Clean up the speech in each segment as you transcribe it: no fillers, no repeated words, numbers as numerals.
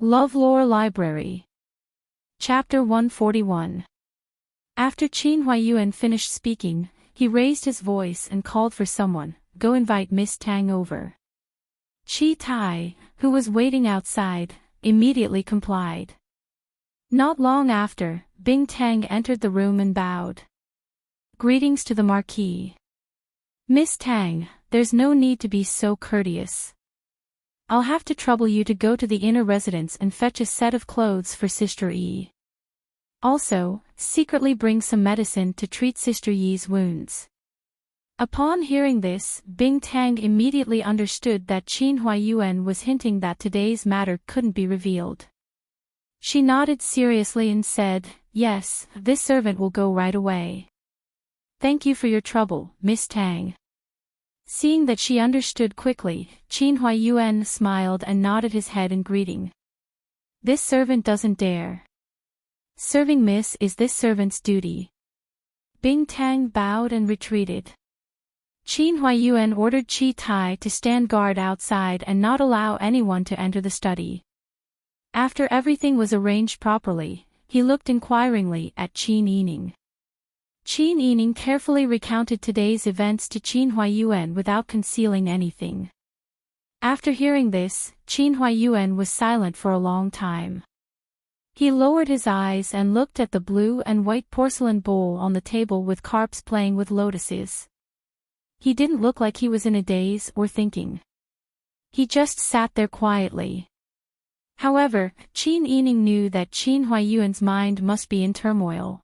LoveLore Library. Chapter 141. After Qin Huayuan finished speaking, he raised his voice and called for someone, "Go invite Miss Tang over." Chi Tai, who was waiting outside, immediately complied. Not long after, Bing Tang entered the room and bowed. "Greetings to the Marquis. Miss Tang, there's no need to be so courteous. I'll have to trouble you to go to the inner residence and fetch a set of clothes for Sister Yi. Also, secretly bring some medicine to treat Sister Yi's wounds." Upon hearing this, Bing Tang immediately understood that Qin Huayuan was hinting that today's matter couldn't be revealed. She nodded seriously and said, "Yes, this servant will go right away. Thank you for your trouble, Miss Tang." Seeing that she understood quickly, Qin Huayuan smiled and nodded his head in greeting. "This servant doesn't dare. Serving Miss is this servant's duty." Bing Tang bowed and retreated. Qin Huayuan ordered Chi Tai to stand guard outside and not allow anyone to enter the study. After everything was arranged properly, he looked inquiringly at Qin Yining. Qin Yining carefully recounted today's events to Qin Huayuan without concealing anything. After hearing this, Qin Huayuan was silent for a long time. He lowered his eyes and looked at the blue and white porcelain bowl on the table with carps playing with lotuses. He didn't look like he was in a daze or thinking. He just sat there quietly. However, Qin Yining knew that Qin Huayuan's mind must be in turmoil.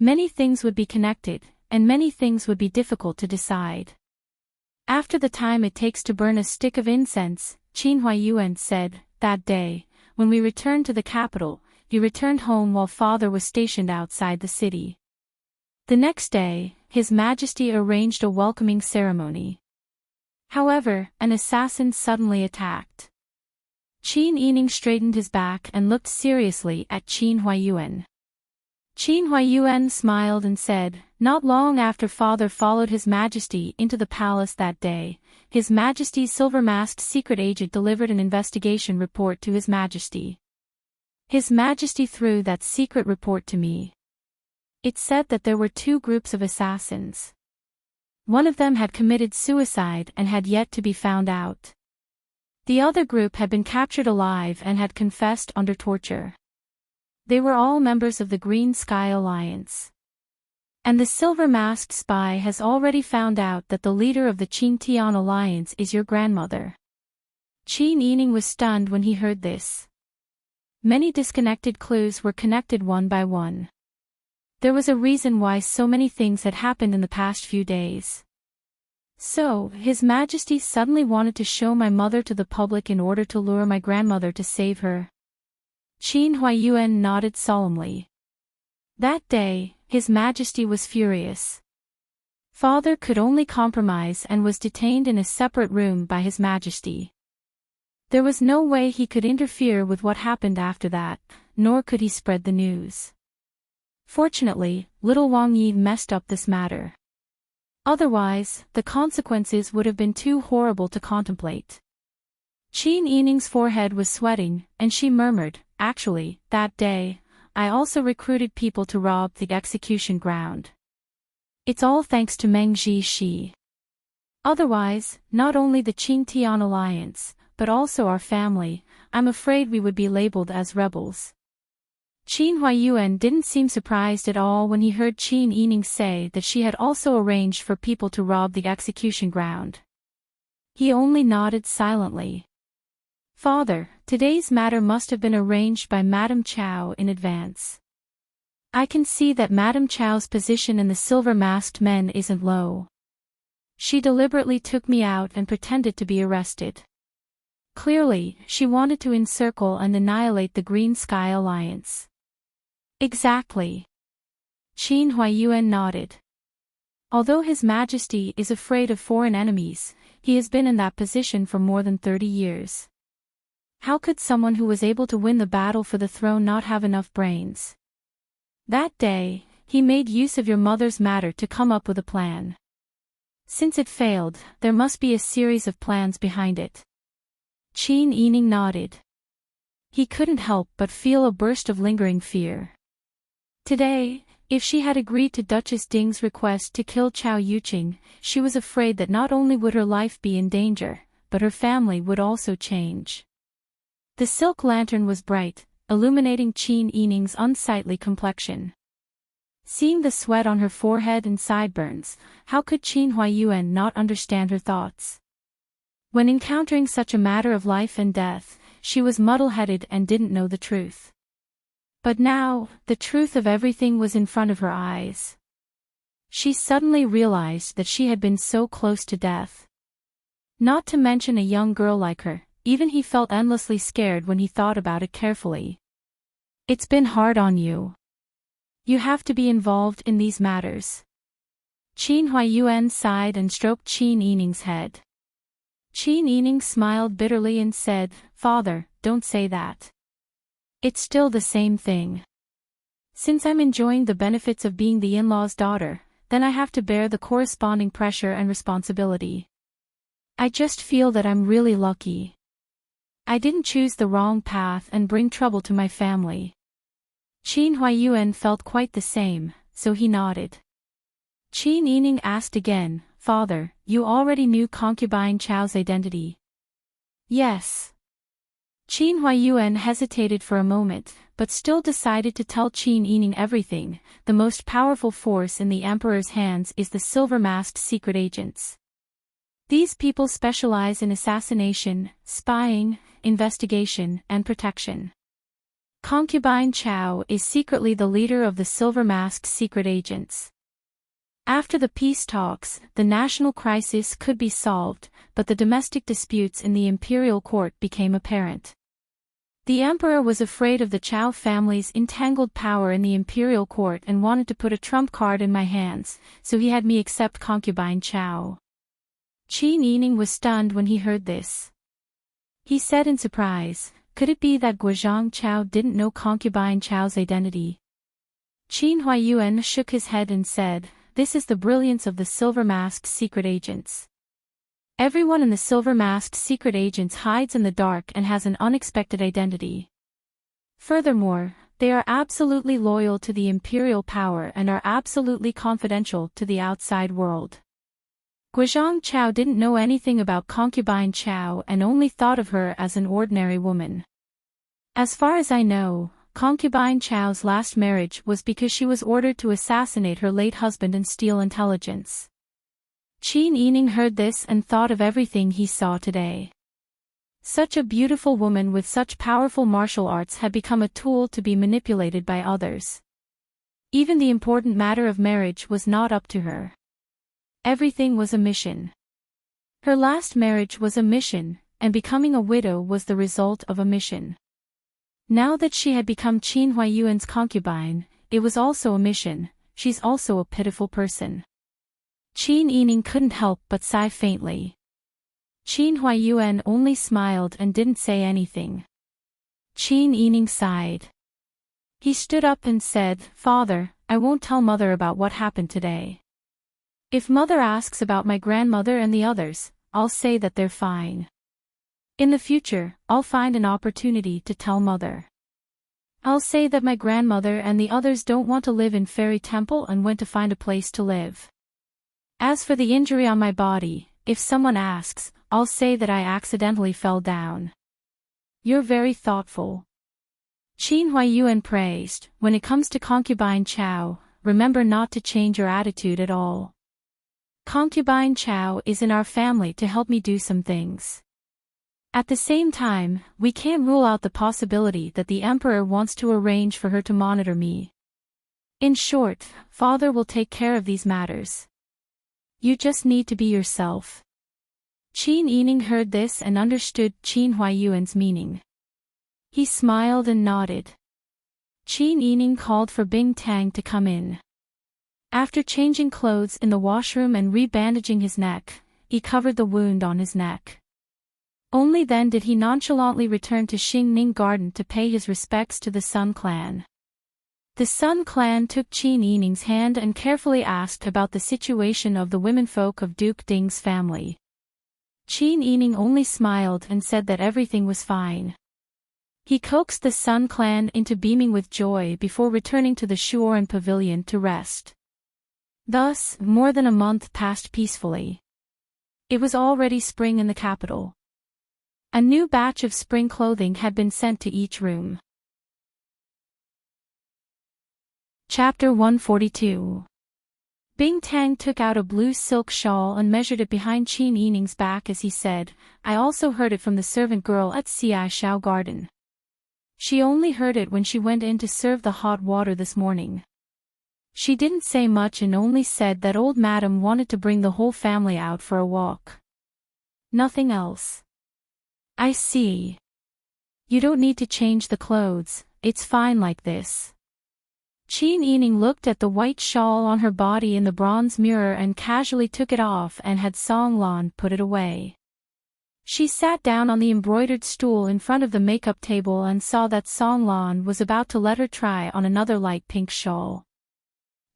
Many things would be connected, and many things would be difficult to decide. After the time it takes to burn a stick of incense, Qin Huayuan said, "That day, when we returned to the capital, you returned home while father was stationed outside the city. The next day, His Majesty arranged a welcoming ceremony. Huever, an assassin suddenly attacked." Qin Yining straightened his back and looked seriously at Qin Huayuan. Qin Huayuan smiled and said, "Not long after father followed His Majesty into the palace that day, His Majesty's silver-masked secret agent delivered an investigation report to His Majesty. His Majesty threw that secret report to me. It said that there were two groups of assassins. One of them had committed suicide and had yet to be found out. The other group had been captured alive and had confessed under torture. They were all members of the Green Sky Alliance. And the silver-masked spy has already found out that the leader of the Qin-Tian Alliance is your grandmother." Qin Yining was stunned when he heard this. Many disconnected clues were connected one by one. There was a reason why so many things had happened in the past few days. So, His Majesty suddenly wanted to show my mother to the public in order to lure my grandmother to save her. Qin Huayuan nodded solemnly. That day, His Majesty was furious. Father could only compromise and was detained in a separate room by His Majesty. There was no way he could interfere with what happened after that, nor could he spread the news. Fortunately, little Wang Yi messed up this matter. Otherwise, the consequences would have been too horrible to contemplate. Qin Yining's forehead was sweating, and she murmured, "Actually, that day, I also recruited people to rob the execution ground. It's all thanks to Meng Zhi. Otherwise, not only the Qin-Tian Alliance, but also our family, I'm afraid we would be labeled as rebels." Qin Huayuan didn't seem surprised at all when he heard Qin Yining say that she had also arranged for people to rob the execution ground. He only nodded silently. "Father, today's matter must have been arranged by Madame Chow in advance. I can see that Madame Chow's position in the silver-masked men isn't low. She deliberately took me out and pretended to be arrested. Clearly, she wanted to encircle and annihilate the Green Sky Alliance." "Exactly." Qin Huayuan nodded. Although His Majesty is afraid of foreign enemies, he has been in that position for more than 30 years. How could someone who was able to win the battle for the throne not have enough brains? That day, he made use of your mother's matter to come up with a plan. Since it failed, there must be a series of plans behind it. Qin Yining nodded. he couldn't help but feel a burst of lingering fear. Today, if she had agreed to Duchess Ding's request to kill Chao Yuqing, she was afraid that not only would her life be in danger, but her family would also change. The silk lantern was bright, illuminating Qin Yining's unsightly complexion. Seeing the sweat on her forehead and sideburns, how could Qin Huaiyuan not understand her thoughts? When encountering such a matter of life and death, she was muddle-headed and didn't know the truth. But now, the truth of everything was in front of her eyes. She suddenly realized that she had been so close to death. Not to mention a young girl like her, even he felt endlessly scared when he thought about it carefully. It's been hard on you. You have to be involved in these matters. Qin Huaiyuan sighed and stroked Qin Yining's head. Qin Yining smiled bitterly and said, "Father, don't say that. It's still the same thing. Since I'm enjoying the benefits of being the in-law's daughter, then I have to bear the corresponding pressure and responsibility. I just feel that I'm really lucky. I didn't choose the wrong path and bring trouble to my family." Qin Huaiyuan felt quite the same, so he nodded. Qin Yining asked again, "Father, you already knew concubine Chao's identity?" "Yes." Qin Huaiyuan hesitated for a moment, but still decided to tell Qin Yining everything. The most powerful force in the Emperor's hands is the silver-masked secret agents. These people specialize in assassination, spying, investigation, and protection. Concubine Chao is secretly the leader of the silver-masked secret agents. After the peace talks, the national crisis could be solved, but the domestic disputes in the imperial court became apparent. The emperor was afraid of the Chao family's entangled power in the imperial court and wanted to put a trump card in my hands, so he had me accept concubine Chao. Qin Yining was stunned when he heard this. He said in surprise, "Could it be that Guozhang Chao didn't know concubine Chao's identity?" Qin Huaiyuan shook his head and said, "This is the brilliance of the silver-masked secret agents. Everyone in the silver-masked secret agents hides in the dark and has an unexpected identity. Furthermore, they are absolutely loyal to the imperial power and are absolutely confidential to the outside world." Guozhang Chao didn't know anything about concubine Chao and only thought of her as an ordinary woman. As far as I know, concubine Chao's last marriage was because she was ordered to assassinate her late husband and steal intelligence. Qin Yining heard this and thought of everything he saw today. Such a beautiful woman with such powerful martial arts had become a tool to be manipulated by others. Even the important matter of marriage was not up to her. Everything was a mission. Her last marriage was a mission, and becoming a widow was the result of a mission. Now that she had become Qin Huaiyuan's concubine, it was also a mission. She's also a pitiful person. Qin Yining couldn't help but sigh faintly. Qin Huaiyuan only smiled and didn't say anything. Qin Yining sighed. He stood up and said, "Father, I won't tell Mother about what happened today. If Mother asks about my grandmother and the others, I'll say that they're fine. In the future, I'll find an opportunity to tell Mother. I'll say that my grandmother and the others don't want to live in Fairy Temple and went to find a place to live. As for the injury on my body, if someone asks, I'll say that I accidentally fell down." "You're very thoughtful." Qin Huaiyuan praised, "When it comes to concubine Chao, remember not to change your attitude at all. Concubine Chao is in our family to help me do some things. At the same time, we can't rule out the possibility that the Emperor wants to arrange for her to monitor me. In short, Father will take care of these matters. You just need to be yourself." Qin Yining heard this and understood Qin Huaiyuan's meaning. He smiled and nodded. Qin Yining called for Bing Tang to come in. After changing clothes in the washroom and rebandaging his neck, he covered the wound on his neck. Only then did he nonchalantly return to Xingning Garden to pay his respects to the Sun Clan. The Sun Clan took Qin Yining's hand and carefully asked about the situation of the womenfolk of Duke Ding's family. Qin Yining only smiled and said that everything was fine. He coaxed the Sun Clan into beaming with joy before returning to the Shuoran Pavilion to rest. Thus, more than a month passed peacefully. It was already spring in the capital. A new batch of spring clothing had been sent to each room. Chapter 142. Bing Tang took out a blue silk shawl and measured it behind Qin Yining's back as he said, I also heard it from the servant girl at Xia Shao Garden. She only heard it when she went in to serve the hot water this morning. She didn't say much and only said that old madam wanted to bring the whole family out for a walk. Nothing else. I see. You don't need to change the clothes, it's fine like this. Qin Yining looked at the white shawl on her body in the bronze mirror and casually took it off and had Song Lan put it away. She sat down on the embroidered stool in front of the makeup table and saw that Song Lan was about to let her try on another light pink shawl.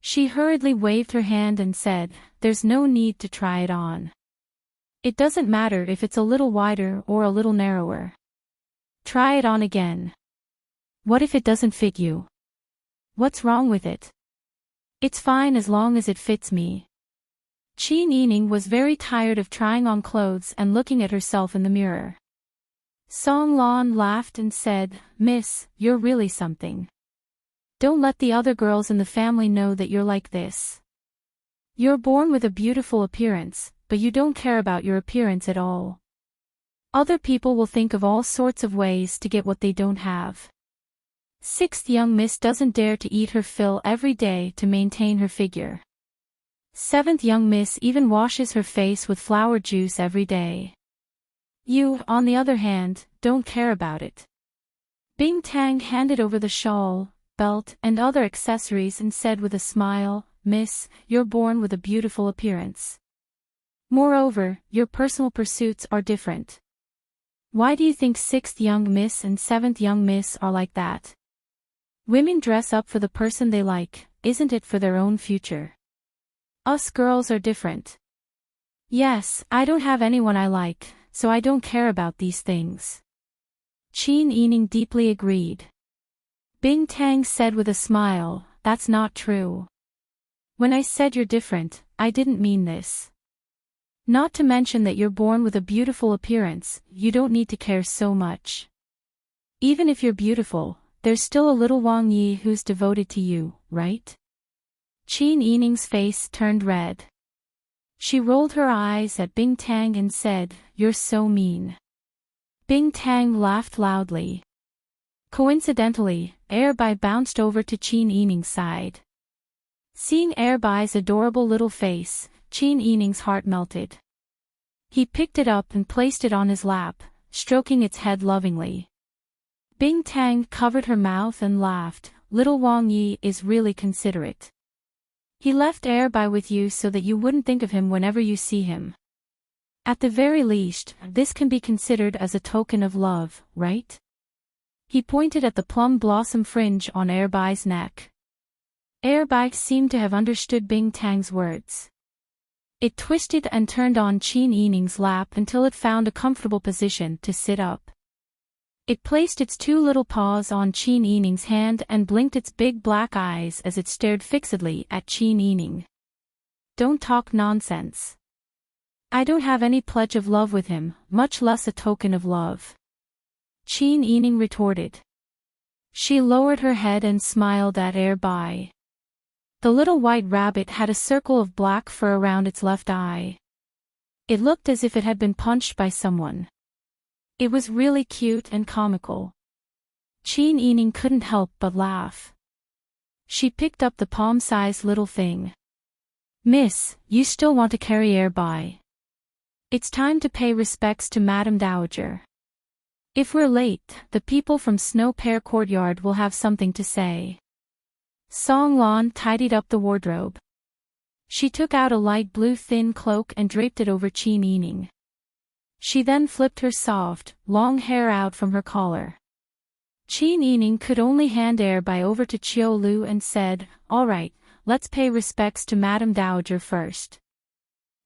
She hurriedly waved her hand and said, there's no need to try it on. It doesn't matter if it's a little wider or a little narrower. Try it on again. What if it doesn't fit you? What's wrong with it? It's fine as long as it fits me. Qin Yining was very tired of trying on clothes and looking at herself in the mirror. Song Lan laughed and said, Miss, you're really something. Don't let the other girls in the family know that you're like this. You're born with a beautiful appearance, but you don't care about your appearance at all. Other people will think of all sorts of ways to get what they don't have. Sixth young miss doesn't dare to eat her fill every day to maintain her figure. Seventh young miss even washes her face with flower juice every day. You, on the other hand, don't care about it. Bing Tang handed over the shawl, belt, and other accessories and said with a smile, Miss, you're born with a beautiful appearance. Moreover, your personal pursuits are different. Why do you think sixth young miss and seventh young miss are like that? Women dress up for the person they like, isn't it for their own future? Us girls are different. Yes, I don't have anyone I like, so I don't care about these things. Qin Yining deeply agreed. Bing Tang said with a smile, that's not true. When I said you're different, I didn't mean this. Not to mention that you're born with a beautiful appearance, you don't need to care so much. Even if you're beautiful, there's still a little Wang Yi who's devoted to you, right? Qin Yining's face turned red. She rolled her eyes at Bing Tang and said, you're so mean. Bing Tang laughed loudly. Coincidentally, Airbai bounced over to Qin Yining's side. Seeing Airbai's adorable little face, Qin Yining's heart melted. He picked it up and placed it on his lap, stroking its head lovingly. Bing Tang covered her mouth and laughed, little Wang Yi is really considerate. He left Airbai with you so that you wouldn't think of him whenever you see him. At the very least, this can be considered as a token of love, right? He pointed at the plum blossom fringe on Airbai's neck. Airbai seemed to have understood Bing Tang's words. It twisted and turned on Qin Yining's lap until it found a comfortable position to sit up. It placed its two little paws on Qin Yining's hand and blinked its big black eyes as it stared fixedly at Qin Yining. Don't talk nonsense. I don't have any pledge of love with him, much less a token of love. Qin Yining retorted. She lowered her head and smiled at Airbai. The little white rabbit had a circle of black fur around its left eye. It looked as if it had been punched by someone. It was really cute and comical. Qin Yining couldn't help but laugh. She picked up the palm-sized little thing. Miss, you still want to carry Airbai? It's time to pay respects to Madame Dowager. If we're late, the people from Snow Pear Courtyard will have something to say. Song Lan tidied up the wardrobe. She took out a light blue thin cloak and draped it over Qin Yining. She then flipped her soft, long hair out from her collar. Qin Yining could only hand Airbai over to Qiu Lu and said, all right, let's pay respects to Madame Dowager first.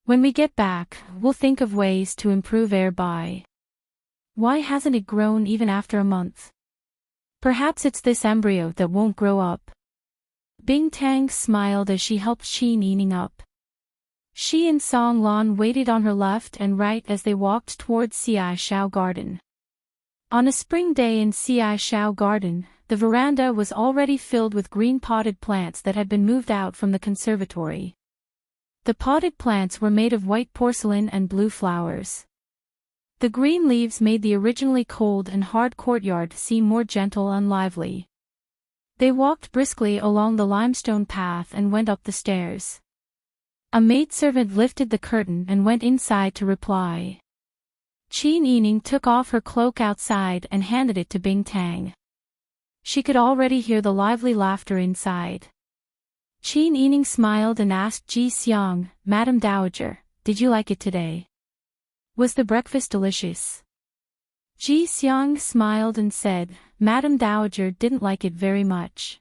When we get back, we'll think of ways to improve Airbai. Why hasn't it grown even after a month? Perhaps it's this embryo that won't grow up. Bing Tang smiled as she helped Qin Yining up. She and Song Lan waited on her left and right as they walked towards Xi Shao Garden. On a spring day in Xi Shao Garden, the veranda was already filled with green potted plants that had been moved out from the conservatory. The potted plants were made of white porcelain and blue flowers. The green leaves made the originally cold and hard courtyard seem more gentle and lively. They walked briskly along the limestone path and went up the stairs. A maidservant lifted the curtain and went inside to reply. Qin Yining took off her cloak outside and handed it to Bing Tang. She could already hear the lively laughter inside. Qin Yining smiled and asked Ji Xiang, "Madam Dowager, did you like it today? Was the breakfast delicious?" Ji Xiang smiled and said, "Madam Dowager didn't like it very much.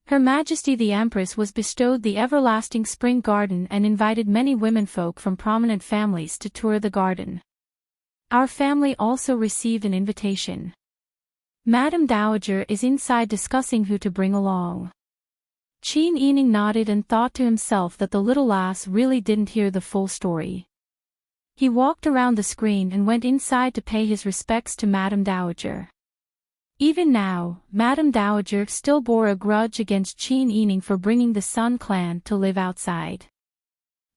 Her Majesty the Empress was bestowed the everlasting spring garden and invited many womenfolk from prominent families to tour the garden. Our family also received an invitation. Madam Dowager is inside discussing who to bring along." Qin Yining nodded and thought to himself that the little lass really didn't hear the full story. He walked around the screen and went inside to pay his respects to Madam Dowager. Even now, Madam Dowager still bore a grudge against Qin Yining for bringing the Sun clan to live outside.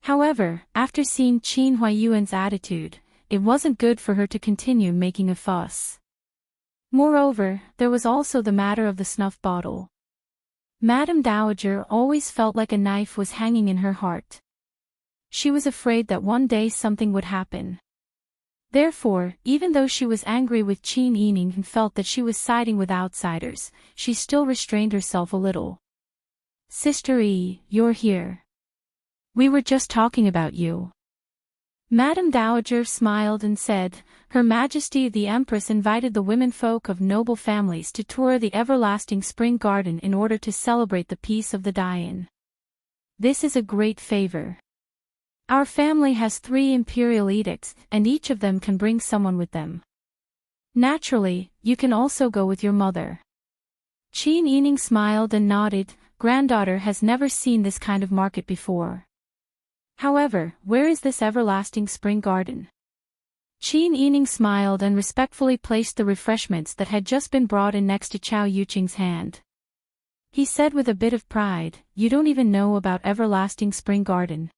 However, after seeing Qin Huaiyuan's attitude, it wasn't good for her to continue making a fuss. Moreover, there was also the matter of the snuff bottle. Madam Dowager always felt like a knife was hanging in her heart. She was afraid that one day something would happen. Therefore, even though she was angry with Qin Yining and felt that she was siding with outsiders, she still restrained herself a little. "Sister Yi, you're here. We were just talking about you." Madam Dowager smiled and said, "Her Majesty the Empress invited the womenfolk of noble families to tour the everlasting spring garden in order to celebrate the peace of the Dian. This is a great favor. Our family has 3 imperial edicts, and each of them can bring someone with them. Naturally, you can also go with your mother." Qin Yining smiled and nodded. Granddaughter has never seen this kind of market before. However, where is this everlasting spring garden? Qin Yining smiled and respectfully placed the refreshments that had just been brought in next to Chao Yuqing's hand. He said with a bit of pride, "You don't even know about everlasting spring garden.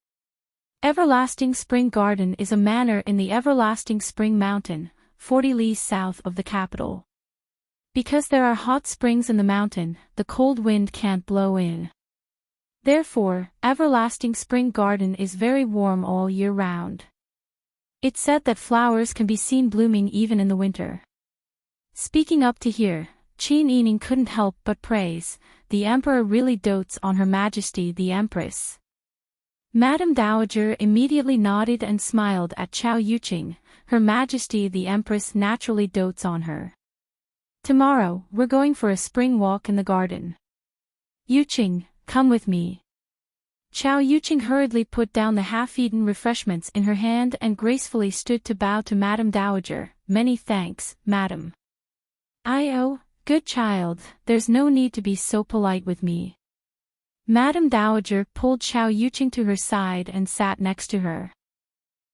Everlasting Spring Garden is a manor in the Everlasting Spring Mountain, 40 leagues south of the capital. Because there are hot springs in the mountain, the cold wind can't blow in. Therefore, Everlasting Spring Garden is very warm all year round. It's said that flowers can be seen blooming even in the winter." Speaking up to here, Qin Yining couldn't help but praise, "The Emperor really dotes on Her Majesty the Empress." Madam Dowager immediately nodded and smiled at Chao Yuqing. "Her Majesty the Empress naturally dotes on her. Tomorrow, we're going for a spring walk in the garden. Yuqing, come with me." Chao Yuqing hurriedly put down the half-eaten refreshments in her hand and gracefully stood to bow to Madam Dowager. "Many thanks, Madam." "Oh, good child, there's no need to be so polite with me." Madam Dowager pulled Chao Yuqing to her side and sat next to her.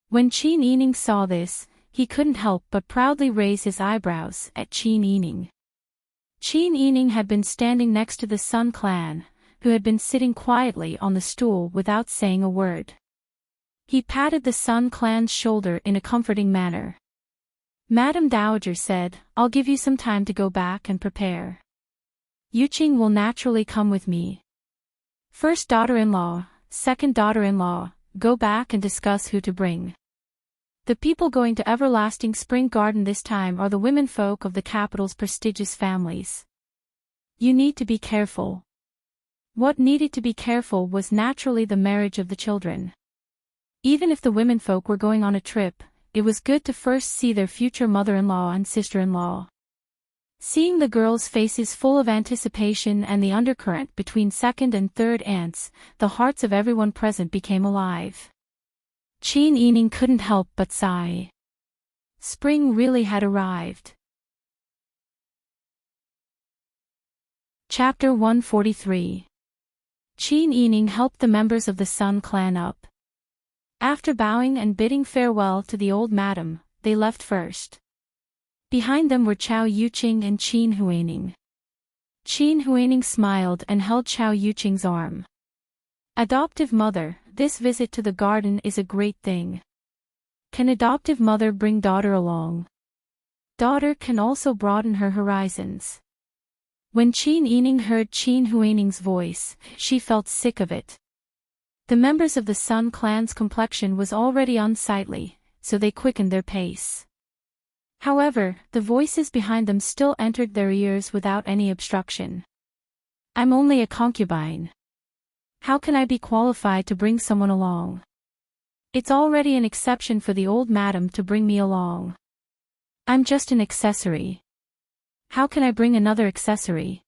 When Qin Yining saw this, he couldn't help but proudly raise his eyebrows at Qin Yining. Qin Yining had been standing next to the Sun clan, who had been sitting quietly on the stool without saying a word. He patted the Sun clan's shoulder in a comforting manner. Madam Dowager said, "I'll give you some time to go back and prepare. Yuqing will naturally come with me. First daughter-in-law, second daughter-in-law, go back and discuss who to bring. The people going to Everlasting Spring Garden this time are the womenfolk of the capital's prestigious families. You need to be careful." What needed to be careful was naturally the marriage of the children. Even if the womenfolk were going on a trip, it was good to first see their future mother-in-law and sister-in-law. Seeing the girls' faces full of anticipation and the undercurrent between second and third aunts, the hearts of everyone present became alive. Qin Yining couldn't help but sigh. Spring really had arrived. Chapter 143. Qin Yining helped the members of the Sun clan up. After bowing and bidding farewell to the old madam, they left first. Behind them were Chao Yuqing and Qin Huining. Qin Huining smiled and held Chao Yuqing's arm. Adoptive mother, this visit to the garden is a great thing. Can adoptive mother bring daughter along? Daughter can also broaden her horizons. When Qin Yining heard Qin Huining's voice, she felt sick of it. The members of the Sun clan's complexion was already unsightly, so they quickened their pace. However, the voices behind them still entered their ears without any obstruction. I'm only a concubine. How can I be qualified to bring someone along? It's already an exception for the old madam to bring me along. I'm just an accessory. How can I bring another accessory?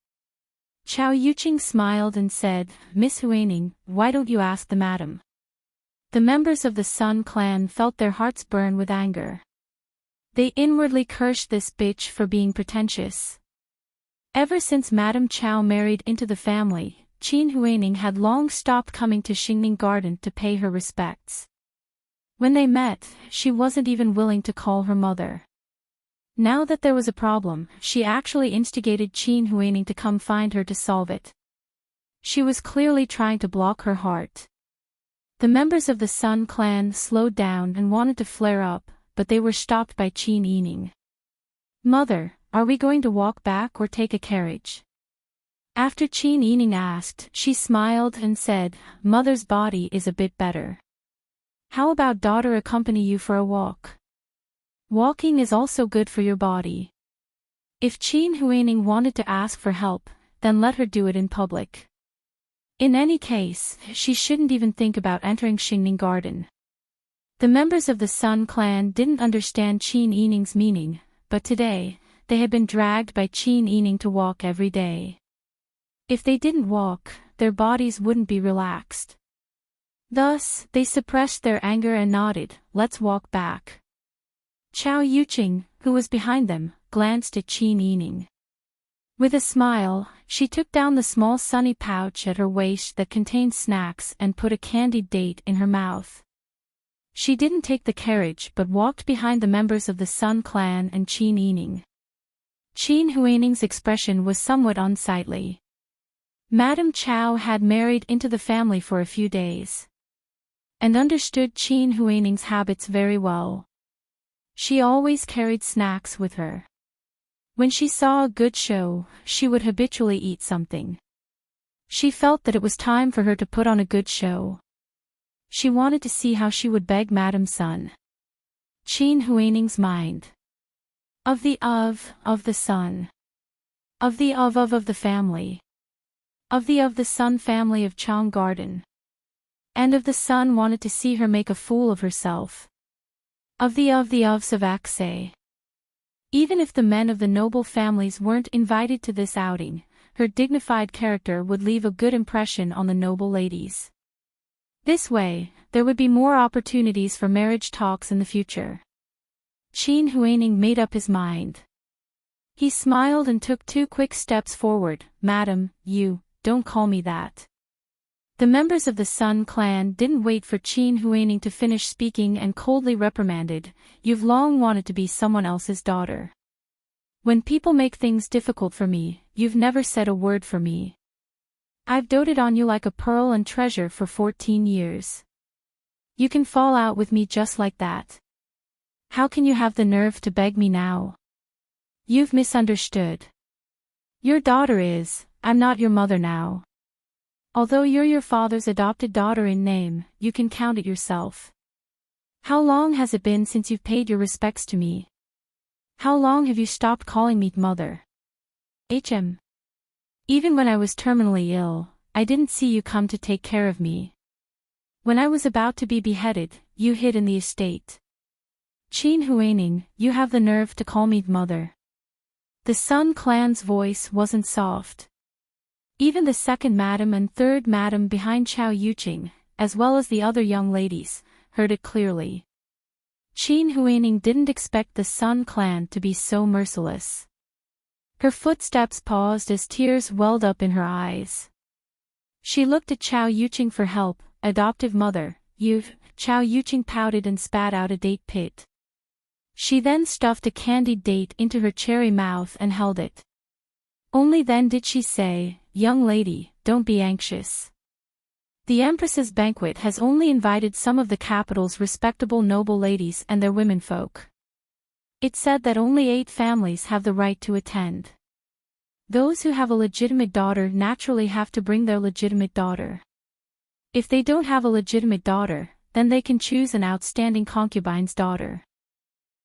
Chao Yuqing smiled and said, Miss Huining, why don't you ask the madam? The members of the Sun clan felt their hearts burn with anger. They inwardly cursed this bitch for being pretentious. Ever since Madame Chao married into the family, Qin Huining had long stopped coming to Xingning Garden to pay her respects. When they met, she wasn't even willing to call her mother. Now that there was a problem, she actually instigated Qin Huining to come find her to solve it. She was clearly trying to block her heart. The members of the Sun clan slowed down and wanted to flare up, but they were stopped by Qin Yining. Mother, are we going to walk back or take a carriage? After Qin Yining asked, she smiled and said, Mother's body is a bit better. How about daughter accompany you for a walk? Walking is also good for your body. If Qin Huining wanted to ask for help, then let her do it in public. In any case, she shouldn't even think about entering Xingning Garden. The members of the Sun clan didn't understand Qin Yining's meaning, but today, they had been dragged by Qin Yining to walk every day. If they didn't walk, their bodies wouldn't be relaxed. Thus, they suppressed their anger and nodded, let's walk back. Chao Yuqing, who was behind them, glanced at Qin Yining. With a smile, she took down the small sunny pouch at her waist that contained snacks and put a candied date in her mouth. She didn't take the carriage but walked behind the members of the Sun clan and Qin Yining. Qin Huining's expression was somewhat unsightly. Madame Chao had married into the family for a few days and understood Qin Huining's habits very well. She always carried snacks with her. When she saw a good show, she would habitually eat something. She felt that it was time for her to put on a good show. She wanted to see how she would beg Madame Sun. Qin Huining's mind. Of the Sun. Of the family. Of the Sun family of Chang Garden. And of the Sun wanted to see her make a fool of herself. Of the Savaksay. Even if the men of the noble families weren't invited to this outing, her dignified character would leave a good impression on the noble ladies. This way, there would be more opportunities for marriage talks in the future. Qin Huining made up his mind. He smiled and took 2 quick steps forward. Madam, you, don't call me that. The members of the Sun clan didn't wait for Qin Huining to finish speaking and coldly reprimanded, you've long wanted to be someone else's daughter. When people make things difficult for me, you've never said a word for me. I've doted on you like a pearl and treasure for 14 years. You can fall out with me just like that. How can you have the nerve to beg me now? You've misunderstood. Your daughter is, I'm not your mother now. Although you're your father's adopted daughter in name, you can count it yourself. How long has it been since you've paid your respects to me? How long have you stopped calling me mother? Even when I was terminally ill, I didn't see you come to take care of me. When I was about to be beheaded, you hid in the estate. Qin Huining, you have the nerve to call me mother. The Sun clan's voice wasn't soft. Even the second madam and third madam behind Chao Yuqing, as well as the other young ladies, heard it clearly. Qin Huining didn't expect the Sun clan to be so merciless. Her footsteps paused as tears welled up in her eyes. She looked at Chao Yuqing for help. Adoptive mother, you've... Chao Yuqing pouted and spat out a date pit. She then stuffed a candied date into her cherry mouth and held it. Only then did she say, "Young lady, don't be anxious. The Empress's banquet has only invited some of the capital's respectable noble ladies and their womenfolk. It said that only 8 families have the right to attend. Those who have a legitimate daughter naturally have to bring their legitimate daughter. If they don't have a legitimate daughter, then they can choose an outstanding concubine's daughter.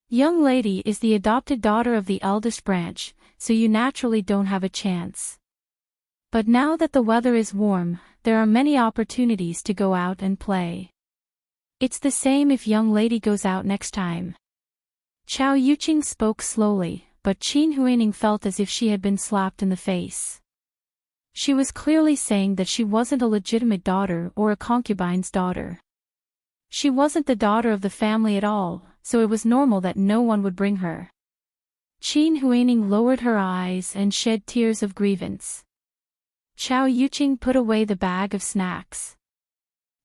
Young lady is the adopted daughter of the eldest branch, so you naturally don't have a chance. But now that the weather is warm, there are many opportunities to go out and play. It's the same if young lady goes out next time." Chao Yuqing spoke slowly, but Qin Huining felt as if she had been slapped in the face. She was clearly saying that she wasn't a legitimate daughter or a concubine's daughter. She wasn't the daughter of the family at all, so it was normal that no one would bring her. Qin Huining lowered her eyes and shed tears of grievance. Chao Yuqing put away the bag of snacks.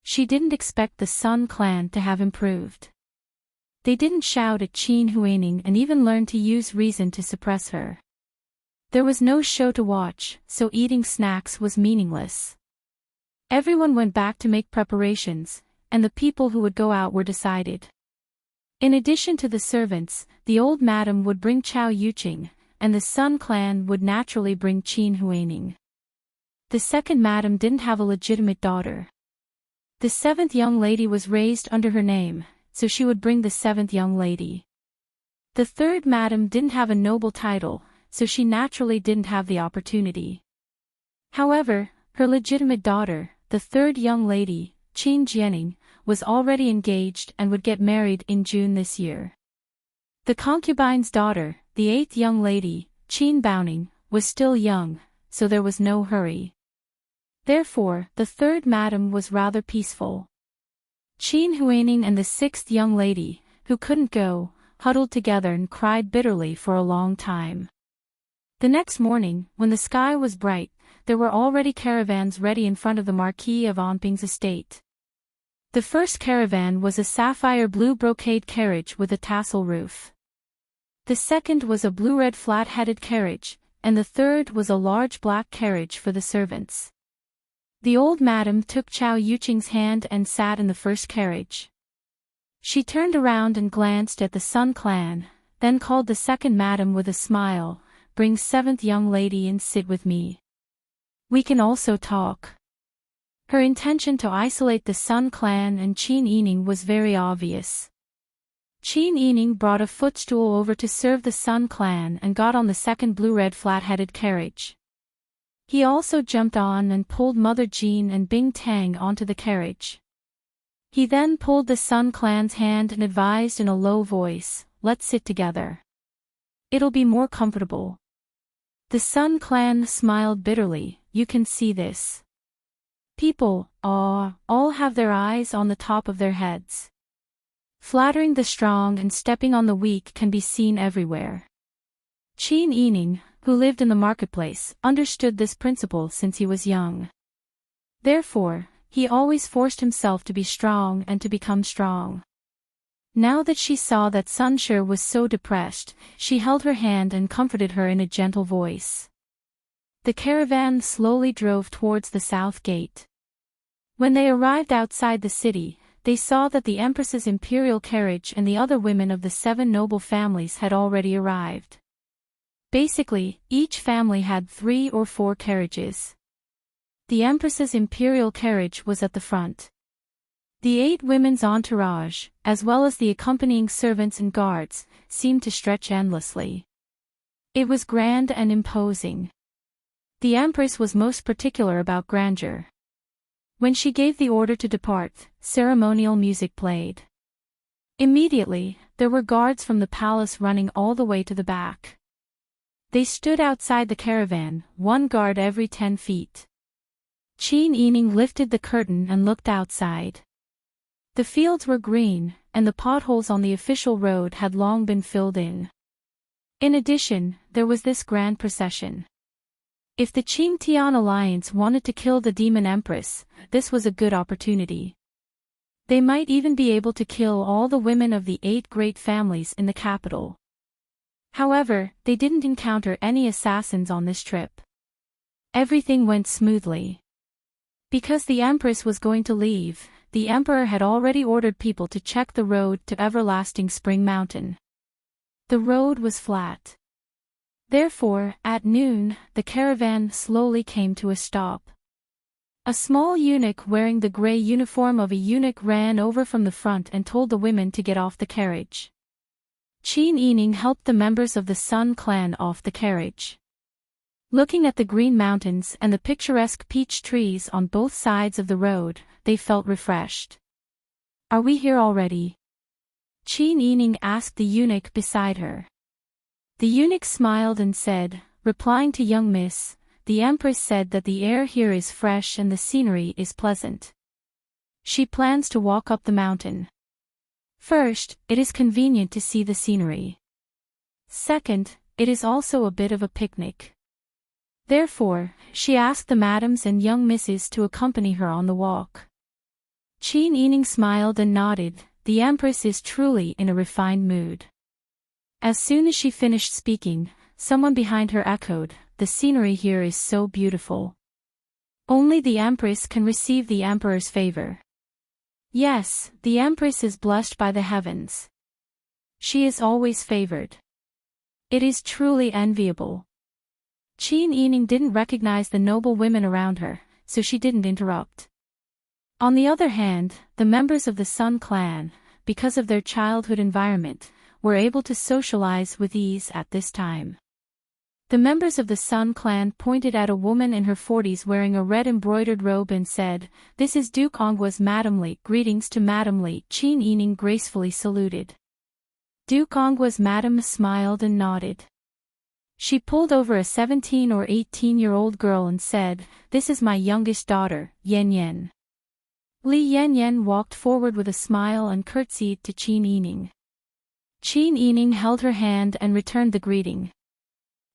She didn't expect the Sun clan to have improved. They didn't shout at Qin Huining and even learn to use reason to suppress her. There was no show to watch, so eating snacks was meaningless. Everyone went back to make preparations, and the people who would go out were decided. In addition to the servants, the old madam would bring Chao Yuqing, and the Sun clan would naturally bring Qin Huining. The second madam didn't have a legitimate daughter. The 7th young lady was raised under her name, so she would bring the 7th young lady. The 3rd madam didn't have a noble title, so she naturally didn't have the opportunity. However, her legitimate daughter, the 3rd young lady, Qin Jianing, was already engaged and would get married in June this year. The concubine's daughter, the 8th young lady, Qin Baoning, was still young, so there was no hurry. Therefore, the 3rd madam was rather peaceful. Qin Huining and the 6th young lady, who couldn't go, huddled together and cried bitterly for a long time. The next morning, when the sky was bright, there were already caravans ready in front of the Marquis of Anping's estate. The first caravan was a sapphire blue brocade carriage with a tassel roof. The second was a blue-red flat-headed carriage, and the third was a large black carriage for the servants. The old madam took Chao Yuqing's hand and sat in the first carriage. She turned around and glanced at the Sun clan, then called the second madam with a smile, "Bring 7th young lady and sit with me. We can also talk." Her intention to isolate the Sun clan and Qin Yining was very obvious. Qin Yining brought a footstool over to serve the Sun clan and got on the second blue-red flat-headed carriage. He also jumped on and pulled Mother Jean and Bing Tang onto the carriage. He then pulled the Sun clan's hand and advised in a low voice, "Let's sit together. It'll be more comfortable." The Sun clan smiled bitterly. "You can see this. People, all have their eyes on the top of their heads. Flattering the strong and stepping on the weak can be seen everywhere." Qin Yining, who lived in the marketplace, understood this principle since he was young. Therefore, he always forced himself to be strong and to become strong. Now that she saw that Sun Shi was so depressed, she held her hand and comforted her in a gentle voice. The caravan slowly drove towards the south gate. When they arrived outside the city, they saw that the Empress's imperial carriage and the other women of the 7 noble families had already arrived. Basically, each family had 3 or 4 carriages. The Empress's imperial carriage was at the front. The 8 women's entourage, as well as the accompanying servants and guards, seemed to stretch endlessly. It was grand and imposing. The Empress was most particular about grandeur. When she gave the order to depart, ceremonial music played. Immediately, there were guards from the palace running all the way to the back. They stood outside the caravan, 1 guard every 10 feet. Qin Yining lifted the curtain and looked outside. The fields were green, and the potholes on the official road had long been filled in. In addition, there was this grand procession. If the Qing Tian alliance wanted to kill the demon empress, this was a good opportunity. They might even be able to kill all the women of the 8 great families in the capital. However, they didn't encounter any assassins on this trip. Everything went smoothly. Because the empress was going to leave, the emperor had already ordered people to check the road to Everlasting Spring Mountain. The road was flat. Therefore, at noon, the caravan slowly came to a stop. A small eunuch wearing the gray uniform of a eunuch ran over from the front and told the women to get off the carriage. Qin Yining helped the members of the Sun clan off the carriage. Looking at the green mountains and the picturesque peach trees on both sides of the road, they felt refreshed. "Are we here already?" Qin Yining asked the eunuch beside her. The eunuch smiled and said, replying to young miss, "The empress said that the air here is fresh and the scenery is pleasant. She plans to walk up the mountain. First, it is convenient to see the scenery. Second, it is also a bit of a picnic. Therefore, she asked the madams and young misses to accompany her on the walk." Qin Yining smiled and nodded. The empress is truly in a refined mood. As soon as she finished speaking, someone behind her echoed, "The scenery here is so beautiful. Only the empress can receive the emperor's favor." Yes, the empress is blessed by the heavens. She is always favored. It is truly enviable. Qin Yining didn't recognize the noble women around her, so she didn't interrupt. On the other hand, the members of the Sun clan, because of their childhood environment, were able to socialize with ease at this time. The members of the Sun clan pointed at a woman in her 40s wearing a red embroidered robe and said, "This is Duke Ongwa's Madam Li." "Greetings to Madam Li," Qin Yining gracefully saluted. Duke Ongwa's madam smiled and nodded. She pulled over a 17 or 18-year-old girl and said, "This is my youngest daughter, Yan Yan." Li Yan Yan walked forward with a smile and curtsied to Qin Yining. Qin Yining held her hand and returned the greeting.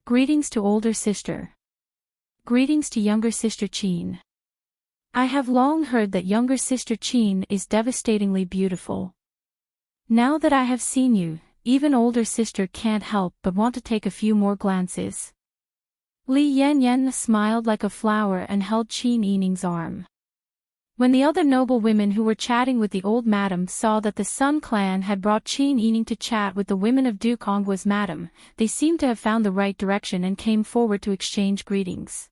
"Greetings to older sister. Greetings to younger sister Qin. I have long heard that younger sister Qin is devastatingly beautiful. Now that I have seen you, even older sister can't help but want to take a few more glances." Li Yan Yan smiled like a flower and held Qin Yining's arm. When the other noble women who were chatting with the old madam saw that the Sun clan had brought Qin Yining to chat with the women of Duke Ongwa's madam, they seemed to have found the right direction and came forward to exchange greetings.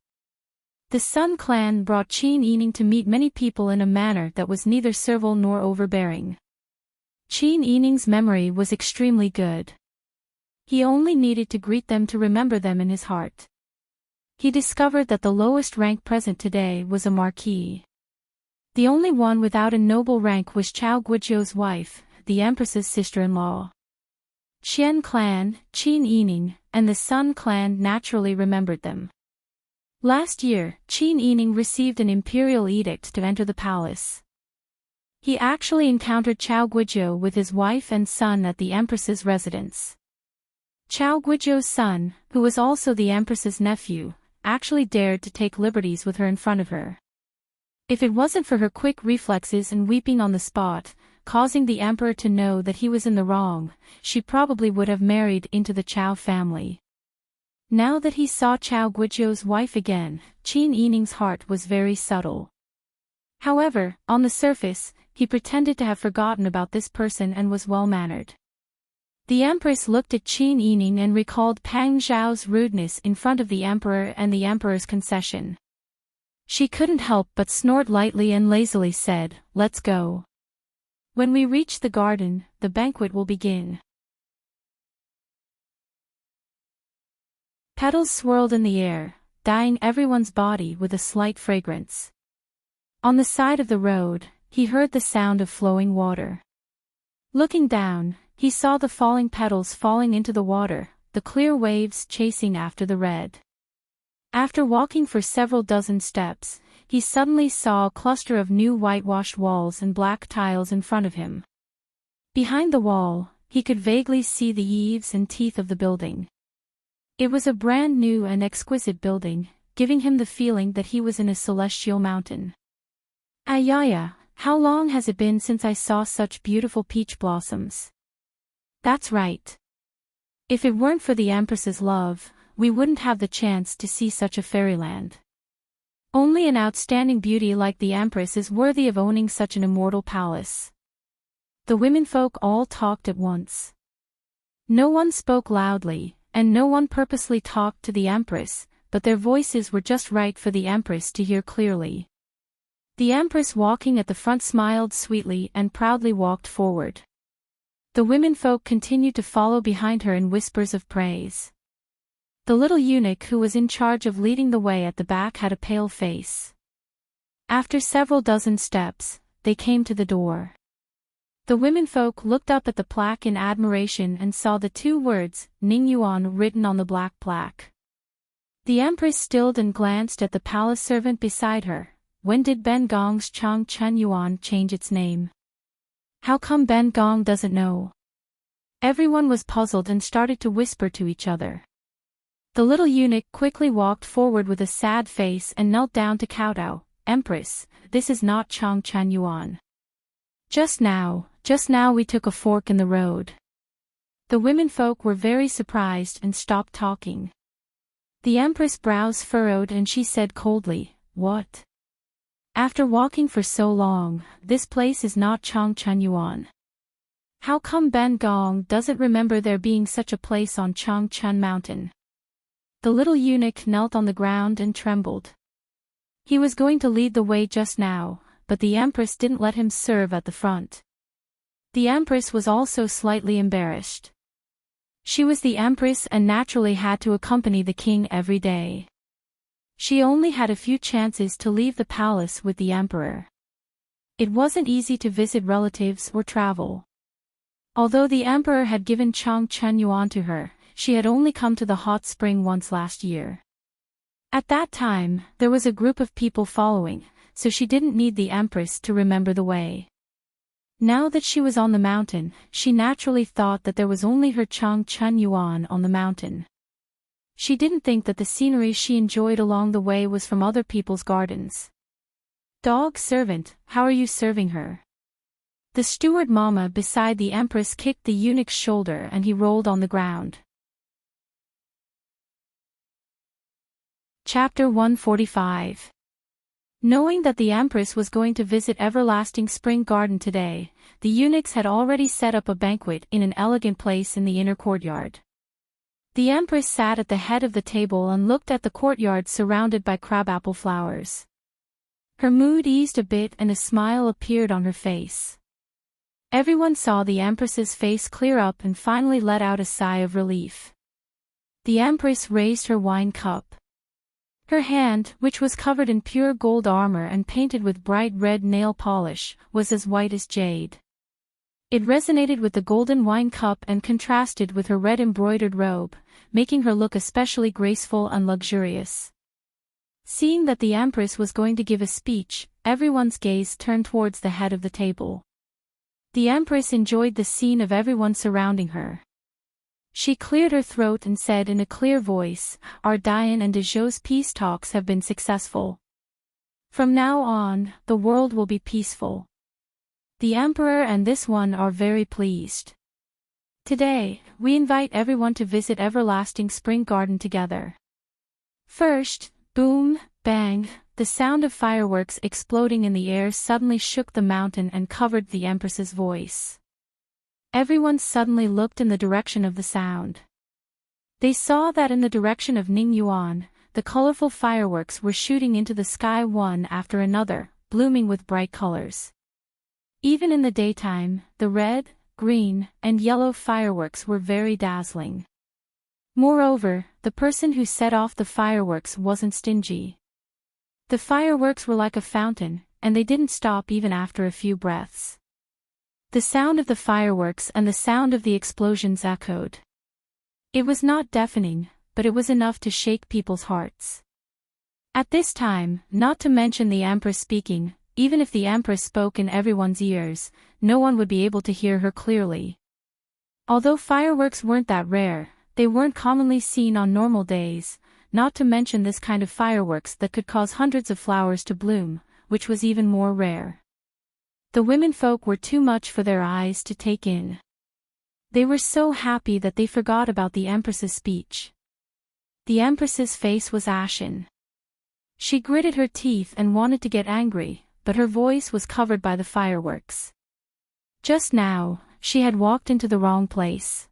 The Sun clan brought Qin Yining to meet many people in a manner that was neither servile nor overbearing. Qin Yining's memory was extremely good. He only needed to greet them to remember them in his heart. He discovered that the lowest rank present today was a marquis. The only one without a noble rank was Chao Guizhou's wife, the empress's sister-in-law. Qian clan, Qin Yining, and the Sun clan naturally remembered them. Last year, Qin Yining received an imperial edict to enter the palace. He actually encountered Chao Guizhou with his wife and son at the empress's residence. Chao Guizhou's son, who was also the empress's nephew, actually dared to take liberties with her in front of her. If it wasn't for her quick reflexes and weeping on the spot, causing the emperor to know that he was in the wrong, she probably would have married into the Chao family. Now that he saw Chao Guizhou's wife again, Qin Yining's heart was very subtle. However, on the surface, he pretended to have forgotten about this person and was well-mannered. The empress looked at Qin Yining and recalled Pang Zhao's rudeness in front of the emperor and the emperor's concession. She couldn't help but snort lightly and lazily said, "Let's go. When we reach the garden, the banquet will begin." Petals swirled in the air, dyeing everyone's body with a slight fragrance. On the side of the road, he heard the sound of flowing water. Looking down, he saw the falling petals falling into the water, the clear waves chasing after the red. After walking for several dozen steps, he suddenly saw a cluster of new whitewashed walls and black tiles in front of him. Behind the wall, he could vaguely see the eaves and teeth of the building. It was a brand new and exquisite building, giving him the feeling that he was in a celestial mountain. Ayaya, how long has it been since I saw such beautiful peach blossoms? That's right. If it weren't for the Empress's love, we wouldn't have the chance to see such a fairyland. Only an outstanding beauty like the Empress is worthy of owning such an immortal palace. The womenfolk all talked at once. No one spoke loudly, and no one purposely talked to the Empress, but their voices were just right for the Empress to hear clearly. The Empress walking at the front smiled sweetly and proudly walked forward. The womenfolk continued to follow behind her in whispers of praise. The little eunuch who was in charge of leading the way at the back had a pale face. After several dozen steps, they came to the door. The womenfolk looked up at the plaque in admiration and saw the two words, Ning Yuan, written on the black plaque. The Empress stilled and glanced at the palace servant beside her. When did Ben Gong's Chang Chen Yuan change its name? How come Ben Gong doesn't know? Everyone was puzzled and started to whisper to each other. The little eunuch quickly walked forward with a sad face and knelt down to kowtow. Empress, this is not Chang Chen Yuan. Just now we took a fork in the road. The womenfolk were very surprised and stopped talking. The Empress' brows furrowed and she said coldly, What? After walking for so long, this place is not Chang Chen Yuan. How come Ben Gong doesn't remember there being such a place on Chang Chen Mountain? The little eunuch knelt on the ground and trembled. He was going to lead the way just now, but the Empress didn't let him serve at the front. The Empress was also slightly embarrassed. She was the Empress and naturally had to accompany the king every day. She only had a few chances to leave the palace with the Emperor. It wasn't easy to visit relatives or travel. Although the Emperor had given Chang Chen Yuan to her, she had only come to the hot spring once last year. At that time, there was a group of people following, so she didn't need the Empress to remember the way. Now that she was on the mountain, she naturally thought that there was only her Chang Chen Yuan on the mountain. She didn't think that the scenery she enjoyed along the way was from other people's gardens. Dog servant, how are you serving her? The steward mama beside the Empress kicked the eunuch's shoulder and he rolled on the ground. Chapter 145. Knowing that the Empress was going to visit Everlasting Spring Garden today, the eunuchs had already set up a banquet in an elegant place in the inner courtyard. The Empress sat at the head of the table and looked at the courtyard surrounded by crabapple flowers. Her mood eased a bit and a smile appeared on her face. Everyone saw the Empress's face clear up and finally let out a sigh of relief. The Empress raised her wine cup. Her hand, which was covered in pure gold armor and painted with bright red nail polish, was as white as jade. It resonated with the golden wine cup and contrasted with her red embroidered robe, making her look especially graceful and luxurious. Seeing that the Empress was going to give a speech, everyone's gaze turned towards the head of the table. The Empress enjoyed the scene of everyone surrounding her. She cleared her throat and said in a clear voice, Our Dian and Dezhou's peace talks have been successful. From now on, the world will be peaceful. The Emperor and this one are very pleased. Today, we invite everyone to visit Everlasting Spring Garden together. First, boom, bang, the sound of fireworks exploding in the air suddenly shook the mountain and covered the Empress's voice. Everyone suddenly looked in the direction of the sound. They saw that in the direction of Ning Yuan, the colorful fireworks were shooting into the sky one after another, blooming with bright colors. Even in the daytime, the red, green, and yellow fireworks were very dazzling. Moreover, the person who set off the fireworks wasn't stingy. The fireworks were like a fountain, and they didn't stop even after a few breaths. The sound of the fireworks and the sound of the explosions echoed. It was not deafening, but it was enough to shake people's hearts. At this time, not to mention the Empress speaking, even if the Empress spoke in everyone's ears, no one would be able to hear her clearly. Although fireworks weren't that rare, They weren't commonly seen on normal days, not to mention this kind of fireworks that could cause hundreds of flowers to bloom, which was even more rare. The womenfolk were too much for their eyes to take in. They were so happy that they forgot about the Empress's speech. The Empress's face was ashen. She gritted her teeth and wanted to get angry, but her voice was covered by the fireworks. Just now, she had walked into the wrong place.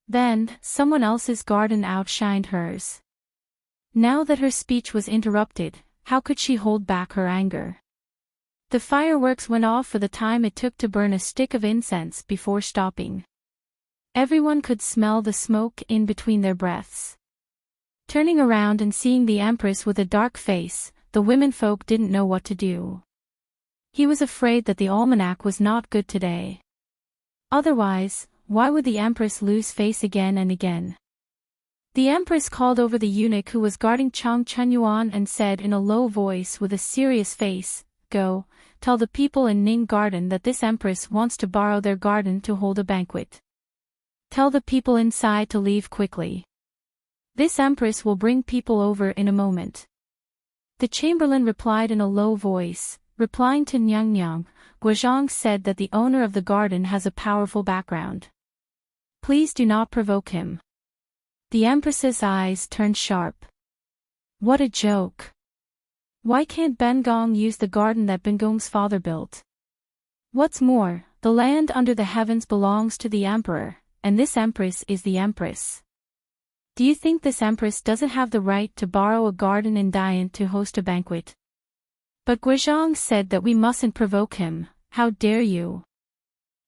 Then, someone else's garden outshined hers. Now that her speech was interrupted, how could she hold back her anger? The fireworks went off for the time it took to burn a stick of incense before stopping. Everyone could smell the smoke in between their breaths. Turning around and seeing the Empress with a dark face, the womenfolk didn't know what to do. He was afraid that the almanac was not good today. Otherwise, why would the Empress lose face again and again? The Empress called over the eunuch who was guarding Chang Chenyuan and said in a low voice with a serious face, "Go, tell the people in Ning Garden that this Empress wants to borrow their garden to hold a banquet. Tell the people inside to leave quickly. This Empress will bring people over in a moment." The Chamberlain replied in a low voice, replying to Nyang Nyang. Guozhang said that the owner of the garden has a powerful background. Please do not provoke him. The Empress's eyes turned sharp. What a joke. Why can't Ben Gong use the garden that Ben Gong's father built? What's more, the land under the heavens belongs to the Emperor, and this Empress is the Empress. Do you think this Empress doesn't have the right to borrow a garden in Dian to host a banquet? But Guozhang said that we mustn't provoke him. How dare you?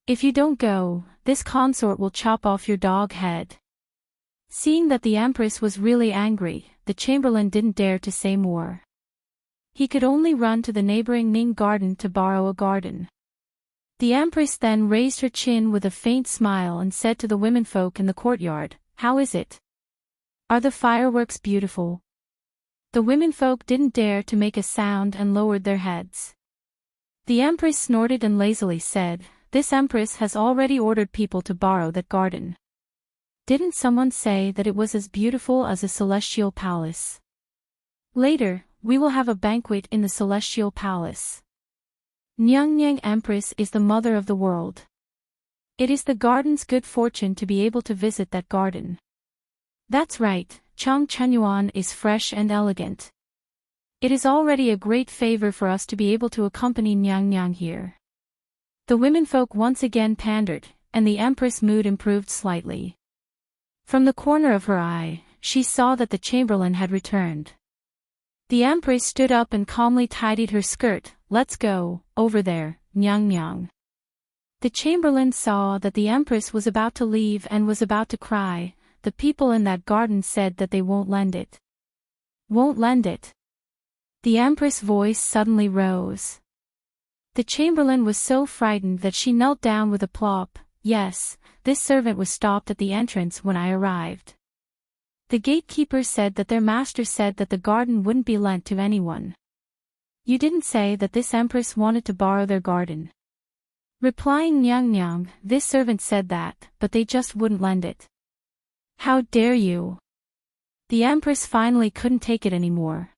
If you don't go, this consort will chop off your dog head. Seeing that the Empress was really angry, the Chamberlain didn't dare to say more. He could only run to the neighboring Ning Garden to borrow a garden. The Empress then raised her chin with a faint smile and said to the womenfolk in the courtyard, "How is it? Are the fireworks beautiful?" The womenfolk didn't dare to make a sound and lowered their heads. The Empress snorted and lazily said, "This Empress has already ordered people to borrow that garden. Didn't someone say that it was as beautiful as a celestial palace? Later, we will have a banquet in the celestial palace. Nyang Empress is the mother of the world. It is the garden's good fortune to be able to visit that garden. That's right, Chang Chenyuan is fresh and elegant. It is already a great favor for us to be able to accompany Nyang here." The womenfolk once again pandered, and the Empress' mood improved slightly. From the corner of her eye, she saw that the Chamberlain had returned. The Empress stood up and calmly tidied her skirt. "Let's go, over there, Nyang." The Chamberlain saw that the Empress was about to leave and was about to cry. The people in that garden said that they won't lend it. Won't lend it. The Empress' voice suddenly rose. The Chamberlain was so frightened that she knelt down with a plop. "Yes, this servant was stopped at the entrance when I arrived. The gatekeeper said that their master said that the garden wouldn't be lent to anyone." "You didn't say that this Empress wanted to borrow their garden." Replying Nyang, "This servant said that, but they just wouldn't lend it." "How dare you!" The Empress finally couldn't take it anymore.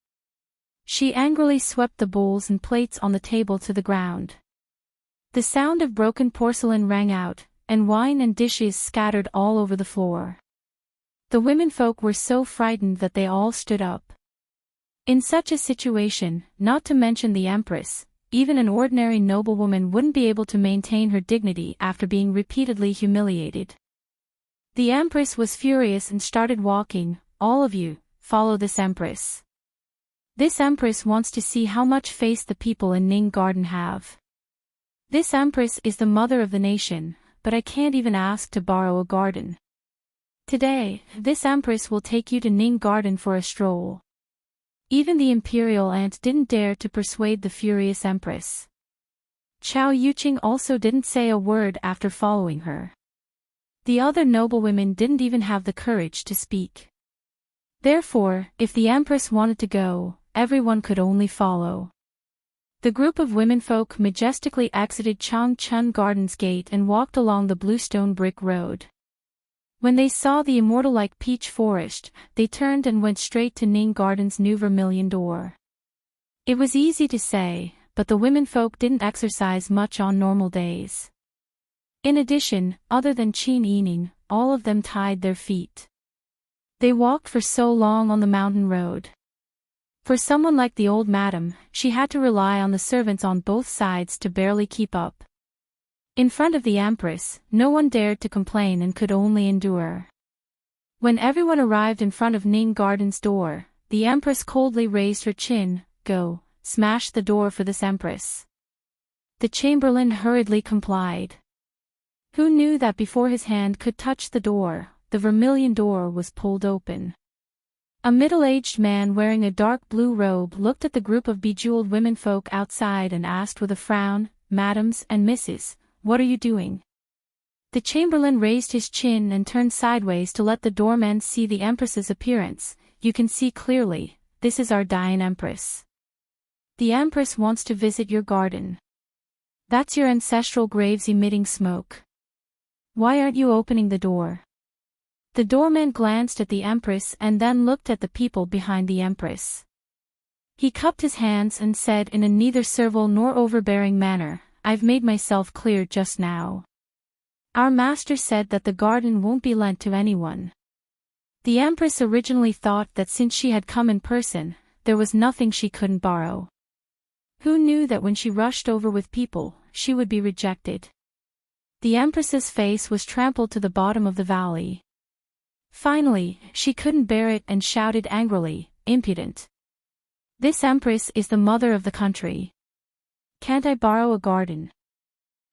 She angrily swept the bowls and plates on the table to the ground. The sound of broken porcelain rang out, and wine and dishes scattered all over the floor. The womenfolk were so frightened that they all stood up. In such a situation, not to mention the Empress, even an ordinary noblewoman wouldn't be able to maintain her dignity after being repeatedly humiliated. The Empress was furious and started walking. "All of you, follow this Empress. This Empress wants to see how much face the people in Ning Garden have. This Empress is the mother of the nation, but I can't even ask to borrow a garden. Today, this Empress will take you to Ning Garden for a stroll." Even the imperial aunt didn't dare to persuade the furious Empress. Chao Yuqing also didn't say a word after following her. The other noblewomen didn't even have the courage to speak. Therefore, if the Empress wanted to go, everyone could only follow. The group of womenfolk majestically exited Changchun Gardens Gate and walked along the bluestone brick road. When they saw the immortal-like peach forest, they turned and went straight to Ning Garden's new vermilion door. It was easy to say, but the womenfolk didn't exercise much on normal days. In addition, other than Qin Yining, all of them tied their feet. They walked for so long on the mountain road. For someone like the old madam, she had to rely on the servants on both sides to barely keep up. In front of the Empress, no one dared to complain and could only endure. When everyone arrived in front of Ning Garden's door, the Empress coldly raised her chin. "Go, smash the door for this Empress." The Chamberlain hurriedly complied. Who knew that before his hand could touch the door, the vermilion door was pulled open. A middle-aged man wearing a dark blue robe looked at the group of bejeweled womenfolk outside and asked with a frown, "Madams and misses, what are you doing?" The Chamberlain raised his chin and turned sideways to let the doorman see the Empress's appearance. "You can see clearly, this is our dying Empress. The Empress wants to visit your garden. That's your ancestral graves emitting smoke. Why aren't you opening the door?" The doorman glanced at the Empress and then looked at the people behind the Empress. He cupped his hands and said in a neither servile nor overbearing manner, "I've made myself clear just now. Our master said that the garden won't be lent to anyone." The Empress originally thought that since she had come in person, there was nothing she couldn't borrow. Who knew that when she rushed over with people, she would be rejected? The Empress's face was trampled to the bottom of the valley. Finally, she couldn't bear it and shouted angrily, "Impudent! This Empress is the mother of the country. Can't I borrow a garden?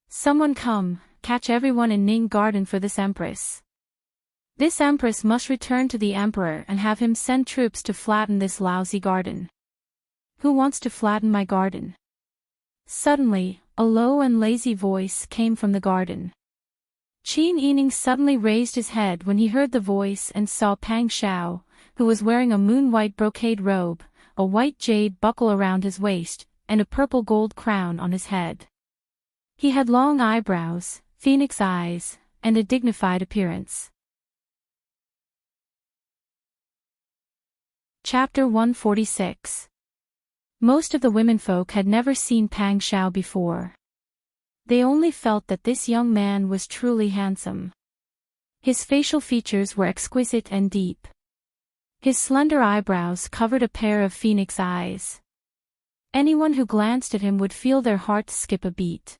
Someone come, catch everyone in Ning Garden for this Empress. This Empress must return to the Emperor and have him send troops to flatten this lousy garden. Who wants to flatten my garden?" Suddenly, a low and lazy voice came from the garden. Qin Yining suddenly raised his head when he heard the voice and saw Pang Xiao, who was wearing a moon-white brocade robe, a white jade buckle around his waist, and a purple gold crown on his head. He had long eyebrows, phoenix eyes, and a dignified appearance. Chapter 146. Most of the womenfolk had never seen Pang Xiao before. They only felt that this young man was truly handsome. His facial features were exquisite and deep. His slender eyebrows covered a pair of phoenix eyes. Anyone who glanced at him would feel their hearts skip a beat.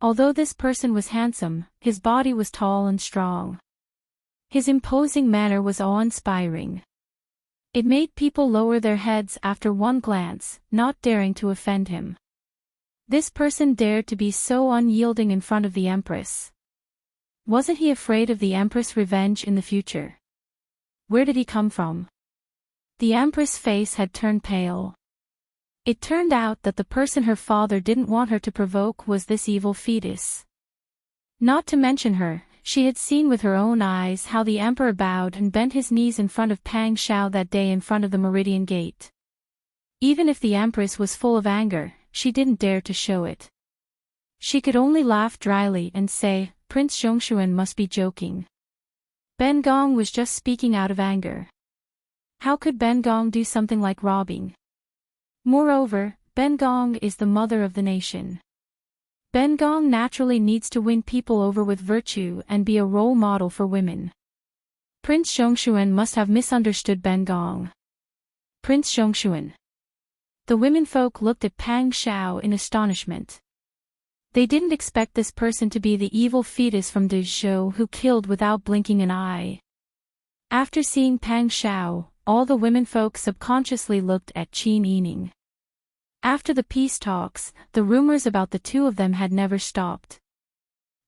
Although this person was handsome, his body was tall and strong. His imposing manner was awe-inspiring. It made people lower their heads after one glance, not daring to offend him. This person dared to be so unyielding in front of the Empress. Wasn't he afraid of the Empress' revenge in the future? Where did he come from? The Empress' face had turned pale. It turned out that the person her father didn't want her to provoke was this evil fetus. Not to mention her, she had seen with her own eyes how the Emperor bowed and bent his knees in front of Pang Xiao that day in front of the Meridian Gate. Even if the Empress was full of anger, she didn't dare to show it. She could only laugh dryly and say, "Prince Zhongshuan must be joking. Ben Gong was just speaking out of anger. How could Ben Gong do something like robbing? Moreover, Ben Gong is the mother of the nation. Ben Gong naturally needs to win people over with virtue and be a role model for women. Prince Zhongshuan must have misunderstood Ben Gong." Prince Zhongshuan. The womenfolk looked at Pang Xiao in astonishment. They didn't expect this person to be the evil fetus from Dezhou who killed without blinking an eye. After seeing Pang Xiao, all the womenfolk subconsciously looked at Qin Yining. After the peace talks, the rumors about the two of them had never stopped.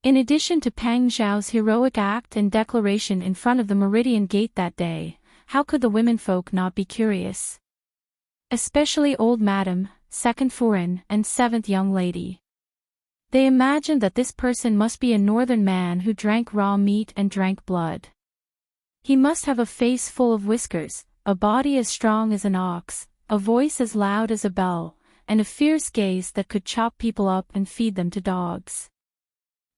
In addition to Pang Xiao's heroic act and declaration in front of the Meridian Gate that day, how could the womenfolk not be curious? Especially old madam, second foreign, and seventh young lady. They imagined that this person must be a northern man who drank raw meat and drank blood. He must have a face full of whiskers, a body as strong as an ox, a voice as loud as a bell, and a fierce gaze that could chop people up and feed them to dogs.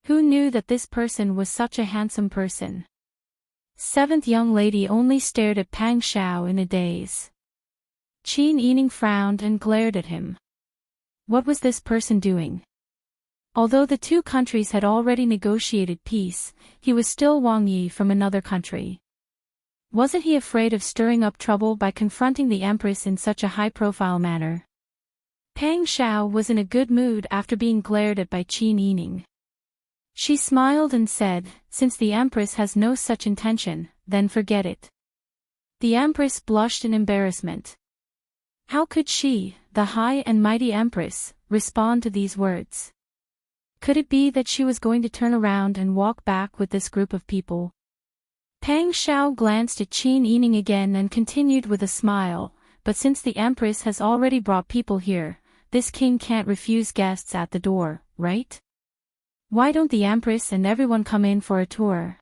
Who knew that this person was such a handsome person? Seventh young lady only stared at Pang Xiao in a daze. Qin Yining frowned and glared at him. What was this person doing? Although the two countries had already negotiated peace, he was still Wang Yi from another country. Wasn't he afraid of stirring up trouble by confronting the Empress in such a high-profile manner? Pang Xiao was in a good mood after being glared at by Qin Yining. She smiled and said, since the Empress has no such intention, then forget it. The Empress blushed in embarrassment. How could she, the high and mighty Empress, respond to these words? Could it be that she was going to turn around and walk back with this group of people? Pang Xiao glanced at Qin Yining again and continued with a smile, but since the Empress has already brought people here, this king can't refuse guests at the door, right? Why don't the Empress and everyone come in for a tour?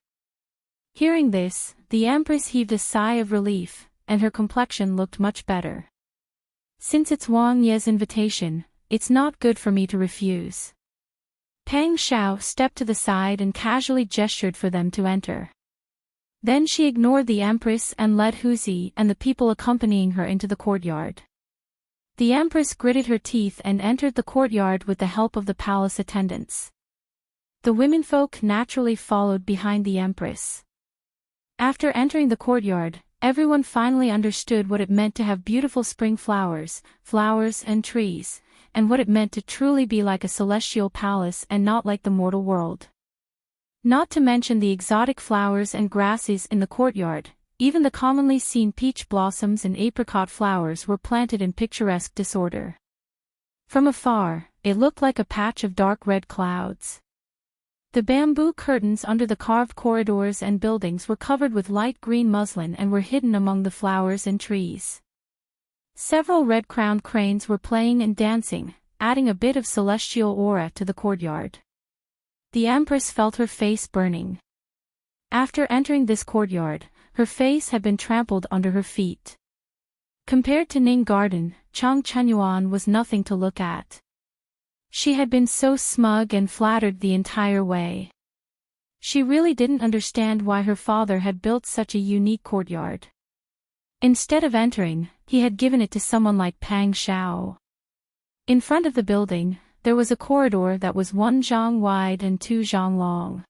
Hearing this, the Empress heaved a sigh of relief, and her complexion looked much better. Since it's Wang Ye's invitation, it's not good for me to refuse. Pang Xiao stepped to the side and casually gestured for them to enter. Then she ignored the Empress and led Huzi and the people accompanying her into the courtyard. The Empress gritted her teeth and entered the courtyard with the help of the palace attendants. The womenfolk naturally followed behind the Empress. After entering the courtyard, everyone finally understood what it meant to have beautiful spring flowers and trees, and what it meant to truly be like a celestial palace and not like the mortal world. Not to mention the exotic flowers and grasses in the courtyard, even the commonly seen peach blossoms and apricot flowers were planted in picturesque disorder. From afar, it looked like a patch of dark red clouds. The bamboo curtains under the carved corridors and buildings were covered with light green muslin and were hidden among the flowers and trees. Several red-crowned cranes were playing and dancing, adding a bit of celestial aura to the courtyard. The Empress felt her face burning. After entering this courtyard, her face had been trampled under her feet. Compared to Ning Garden, Chang Chenyuan was nothing to look at. She had been so smug and flattered the entire way. She really didn't understand why her father had built such a unique courtyard. Instead of entering, he had given it to someone like Pang Xiao. In front of the building, there was a corridor that was 1 zhang wide and 2 zhang long.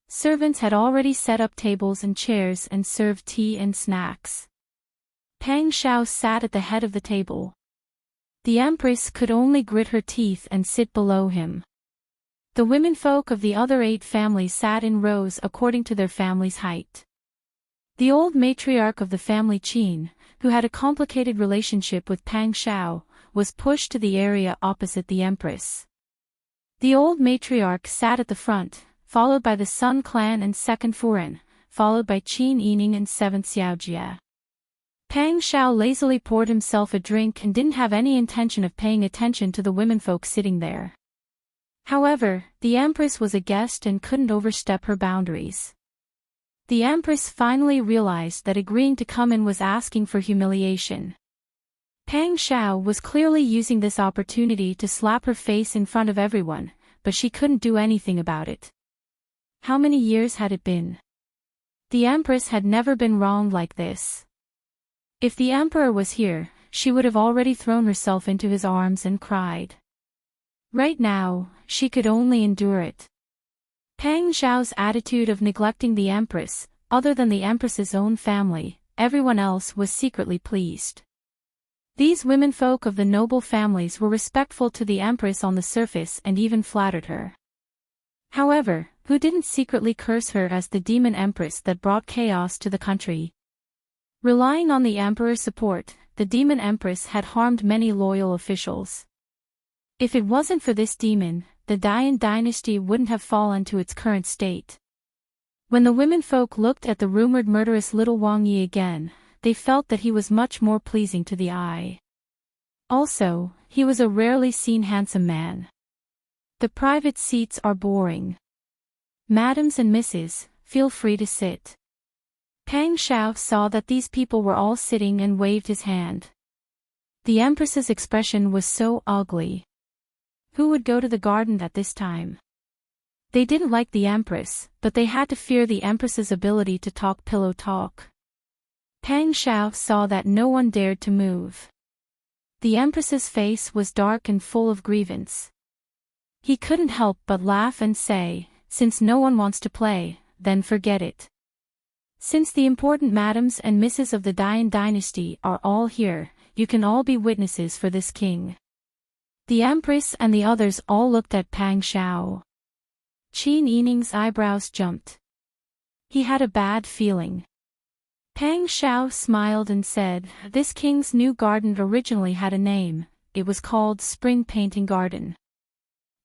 Servants had already set up tables and chairs and served tea and snacks. Pang Xiao sat at the head of the table. The Empress could only grit her teeth and sit below him. The womenfolk of the other 8 families sat in rows according to their family's height. The old matriarch of the family Qin, who had a complicated relationship with Pang Xiao, was pushed to the area opposite the Empress. The old matriarch sat at the front, followed by the Sun clan and 2nd Furen, followed by Qin Yining and 7th Xiaojia. Pang Xiao lazily poured himself a drink and didn't have any intention of paying attention to the womenfolk sitting there. However, the Empress was a guest and couldn't overstep her boundaries. The Empress finally realized that agreeing to come in was asking for humiliation. Pang Xiao was clearly using this opportunity to slap her face in front of everyone, but she couldn't do anything about it. How many years had it been? The Empress had never been wronged like this. If the Emperor was here, she would have already thrown herself into his arms and cried. Right now, she could only endure it. Pang Xiao's attitude of neglecting the Empress, other than the Empress's own family, everyone else was secretly pleased. These womenfolk of the noble families were respectful to the Empress on the surface and even flattered her. However, who didn't secretly curse her as the demon Empress that brought chaos to the country? Relying on the Emperor's support, the demon Empress had harmed many loyal officials. If it wasn't for this demon, the Dian dynasty wouldn't have fallen to its current state. When the womenfolk looked at the rumored murderous little Wang Yi again, they felt that he was much more pleasing to the eye. Also, he was a rarely seen handsome man. The private seats are boring. Madams and misses, feel free to sit. Pang Xiao saw that these people were all sitting and waved his hand. The Empress's expression was so ugly. Who would go to the garden at this time? They didn't like the Empress, but they had to fear the Empress's ability to talk pillow talk. Pang Xiao saw that no one dared to move. The Empress's face was dark and full of grievance. He couldn't help but laugh and say, "Since no one wants to play, then forget it. Since the important madams and misses of the Dian dynasty are all here, you can all be witnesses for this king." The Empress and the others all looked at Pang Xiao. Qin Yining's eyebrows jumped. He had a bad feeling. Pang Xiao smiled and said, "This king's new garden originally had a name. It was called Spring Painting Garden.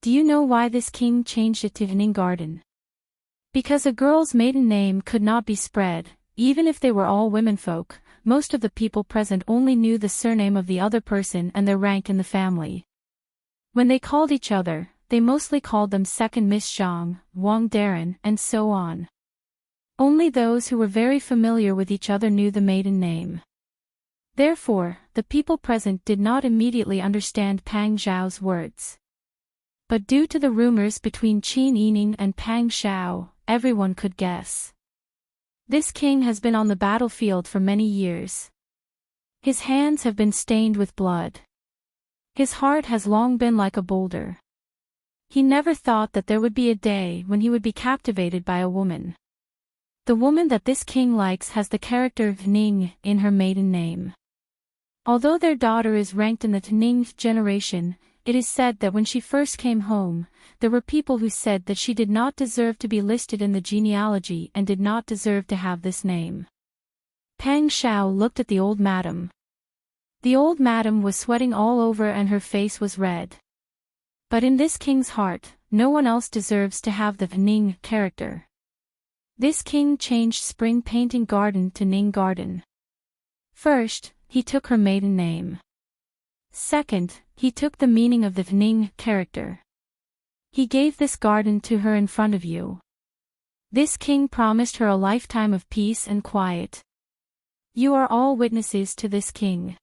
Do you know why this king changed it to Ning Garden? Because a girl's maiden name could not be spread, even if they were all womenfolk. Most of the people present only knew the surname of the other person and their rank in the family. When they called each other, they mostly called them Second Miss Zhang, Wang Darren, and so on. Only those who were very familiar with each other knew the maiden name. Therefore, the people present did not immediately understand Pang Xiao's words. But due to the rumors between Qin Yining and Pang Xiao, everyone could guess. This king has been on the battlefield for many years. His hands have been stained with blood. His heart has long been like a boulder. He never thought that there would be a day when he would be captivated by a woman. The woman that this king likes has the character of Ning in her maiden name. Although their daughter is ranked in the Ning generation, it is said that when she first came home, there were people who said that she did not deserve to be listed in the genealogy and did not deserve to have this name. Pang Xiao looked at the old madam. The old madam was sweating all over and her face was red. But in this king's heart, no one else deserves to have the Ning character. This king changed Spring Painting Garden to Ning Garden. First, he took her maiden name. Second, he took the meaning of the Ning character. He gave this garden to her in front of you. This king promised her a lifetime of peace and quiet. You are all witnesses to this king.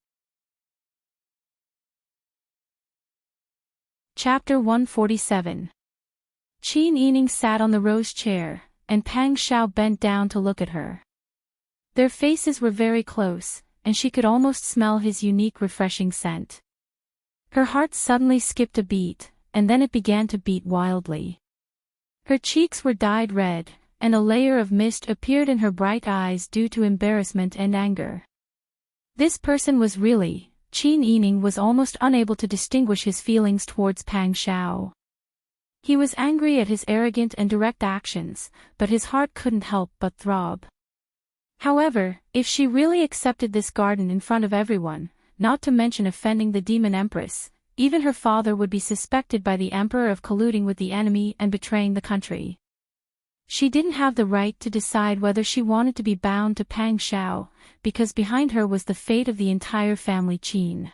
Chapter 147. Qin Yining sat on the rose chair, and Pang Xiao bent down to look at her. Their faces were very close, and she could almost smell his unique refreshing scent. Her heart suddenly skipped a beat, and then it began to beat wildly. Her cheeks were dyed red, and a layer of mist appeared in her bright eyes due to embarrassment and anger. This person was really, Qin Yining was almost unable to distinguish his feelings towards Pang Xiao. He was angry at his arrogant and direct actions, but his heart couldn't help but throb. However, if she really accepted this garden in front of everyone, not to mention offending the demon empress, even her father would be suspected by the emperor of colluding with the enemy and betraying the country. She didn't have the right to decide whether she wanted to be bound to Pang Xiao, because behind her was the fate of the entire family Qin.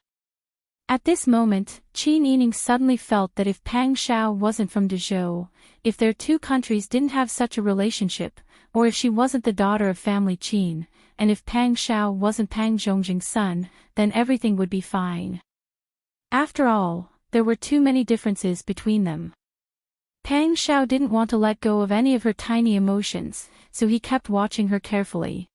At this moment, Qin Yining suddenly felt that if Pang Xiao wasn't from Dezhou, if their two countries didn't have such a relationship, or if she wasn't the daughter of family Qin, and if Pang Xiao wasn't Pang Zhongjing's son, then everything would be fine. After all, there were too many differences between them. Pang Xiao didn't want to let go of any of her tiny emotions, so he kept watching her carefully.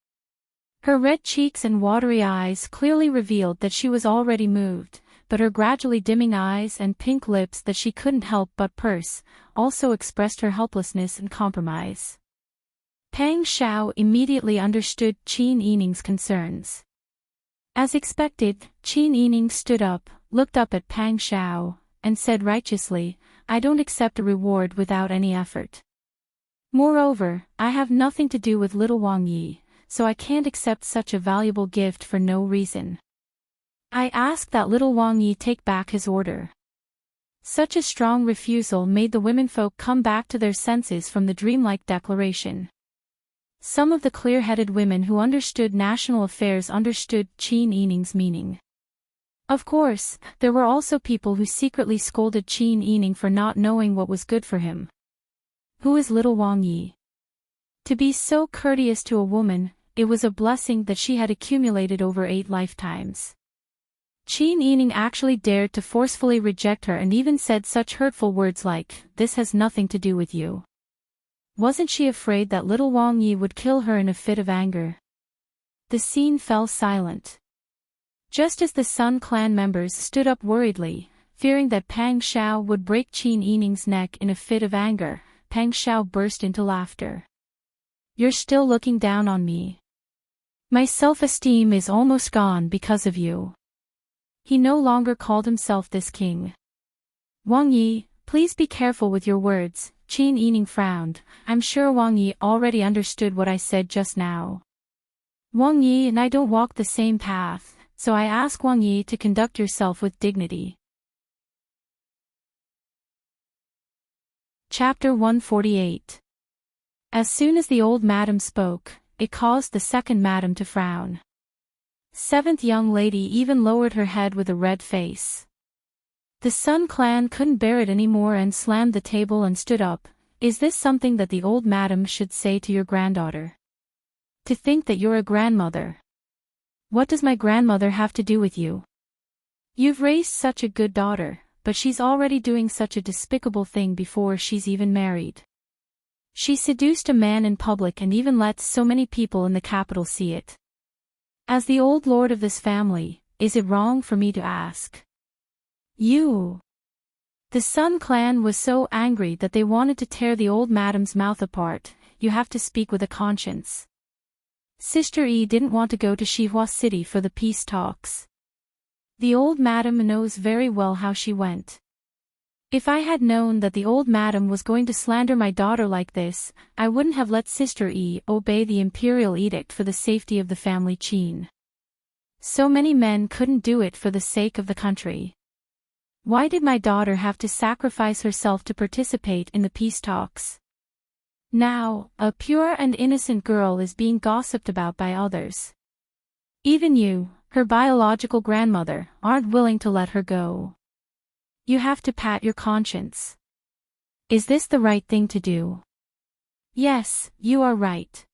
Her red cheeks and watery eyes clearly revealed that she was already moved, but her gradually dimming eyes and pink lips that she couldn't help but purse, also expressed her helplessness and compromise. Pang Xiao immediately understood Qin Yining's concerns. As expected, Qin Yining stood up, looked up at Pang Xiao, and said righteously, "I don't accept a reward without any effort. Moreover, I have nothing to do with little Wang Yi, so I can't accept such a valuable gift for no reason. I ask that little Wang Yi take back his order." Such a strong refusal made the womenfolk come back to their senses from the dreamlike declaration. Some of the clear-headed women who understood national affairs understood Qin Yining's meaning. Of course, there were also people who secretly scolded Qin Yining for not knowing what was good for him. Who is little Wang Yi? To be so courteous to a woman, it was a blessing that she had accumulated over 8 lifetimes. Qin Yining actually dared to forcefully reject her and even said such hurtful words like, "This has nothing to do with you." Wasn't she afraid that little Wang Yi would kill her in a fit of anger? The scene fell silent. Just as the Sun clan members stood up worriedly, fearing that Pang Xiao would break Qin Yining's neck in a fit of anger, Pang Xiao burst into laughter. "You're still looking down on me. My self-esteem is almost gone because of you." He no longer called himself this king. "Wang Yi, please be careful with your words," Qin Yining frowned. "I'm sure Wang Yi already understood what I said just now. Wang Yi and I don't walk the same path, so I ask Wang Yi to conduct yourself with dignity." Chapter 148. As soon as the old madam spoke, it caused the second madam to frown. Seventh young lady even lowered her head with a red face. The Sun clan couldn't bear it anymore and slammed the table and stood up. "Is this something that the old madam should say to your granddaughter? To think that you're a grandmother. What does my grandmother have to do with you? You've raised such a good daughter, but she's already doing such a despicable thing before she's even married. She seduced a man in public and even let so many people in the capital see it. As the old lord of this family, is it wrong for me to ask you?" The Sun clan was so angry that they wanted to tear the old madam's mouth apart. "You have to speak with a conscience. Sister Yi didn't want to go to Xihua City for the peace talks. The old madam knows very well how she went. If I had known that the old madam was going to slander my daughter like this, I wouldn't have let Sister Yi obey the imperial edict for the safety of the family Qin. So many men couldn't do it for the sake of the country. Why did my daughter have to sacrifice herself to participate in the peace talks? Now, a pure and innocent girl is being gossiped about by others. Even you, her biological grandmother, aren't willing to let her go. You have to pat your conscience. Is this the right thing to do?" "Yes, you are right.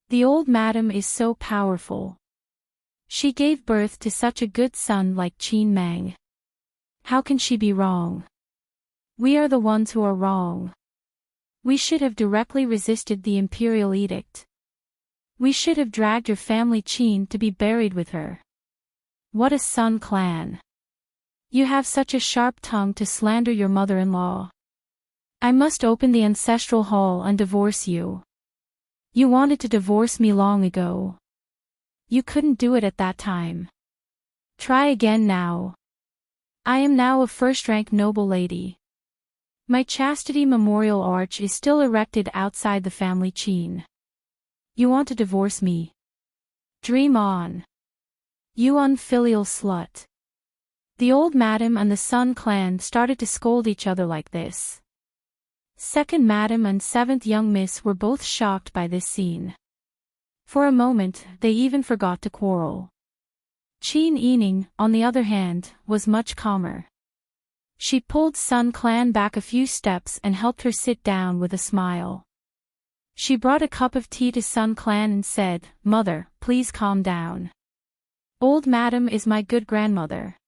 The old madam is so powerful. She gave birth to such a good son like Qin Mang. How can she be wrong? We are the ones who are wrong. We should have directly resisted the imperial edict. We should have dragged your family Qin to be buried with her. What a Sun clan! You have such a sharp tongue to slander your mother-in-law. I must open the ancestral hall and divorce you. You wanted to divorce me long ago. You couldn't do it at that time. Try again now. I am now a first-rank noble lady. My chastity memorial arch is still erected outside the family Qin. You want to divorce me? Dream on. You unfilial slut." The old madam and the Sun clan started to scold each other like this. Second madam and seventh young miss were both shocked by this scene. For a moment, they even forgot to quarrel. Qin Yining, on the other hand, was much calmer. She pulled Sun clan back a few steps and helped her sit down with a smile. She brought a cup of tea to Sun clan and said, "Mother, please calm down. Old madam is my good grandmother.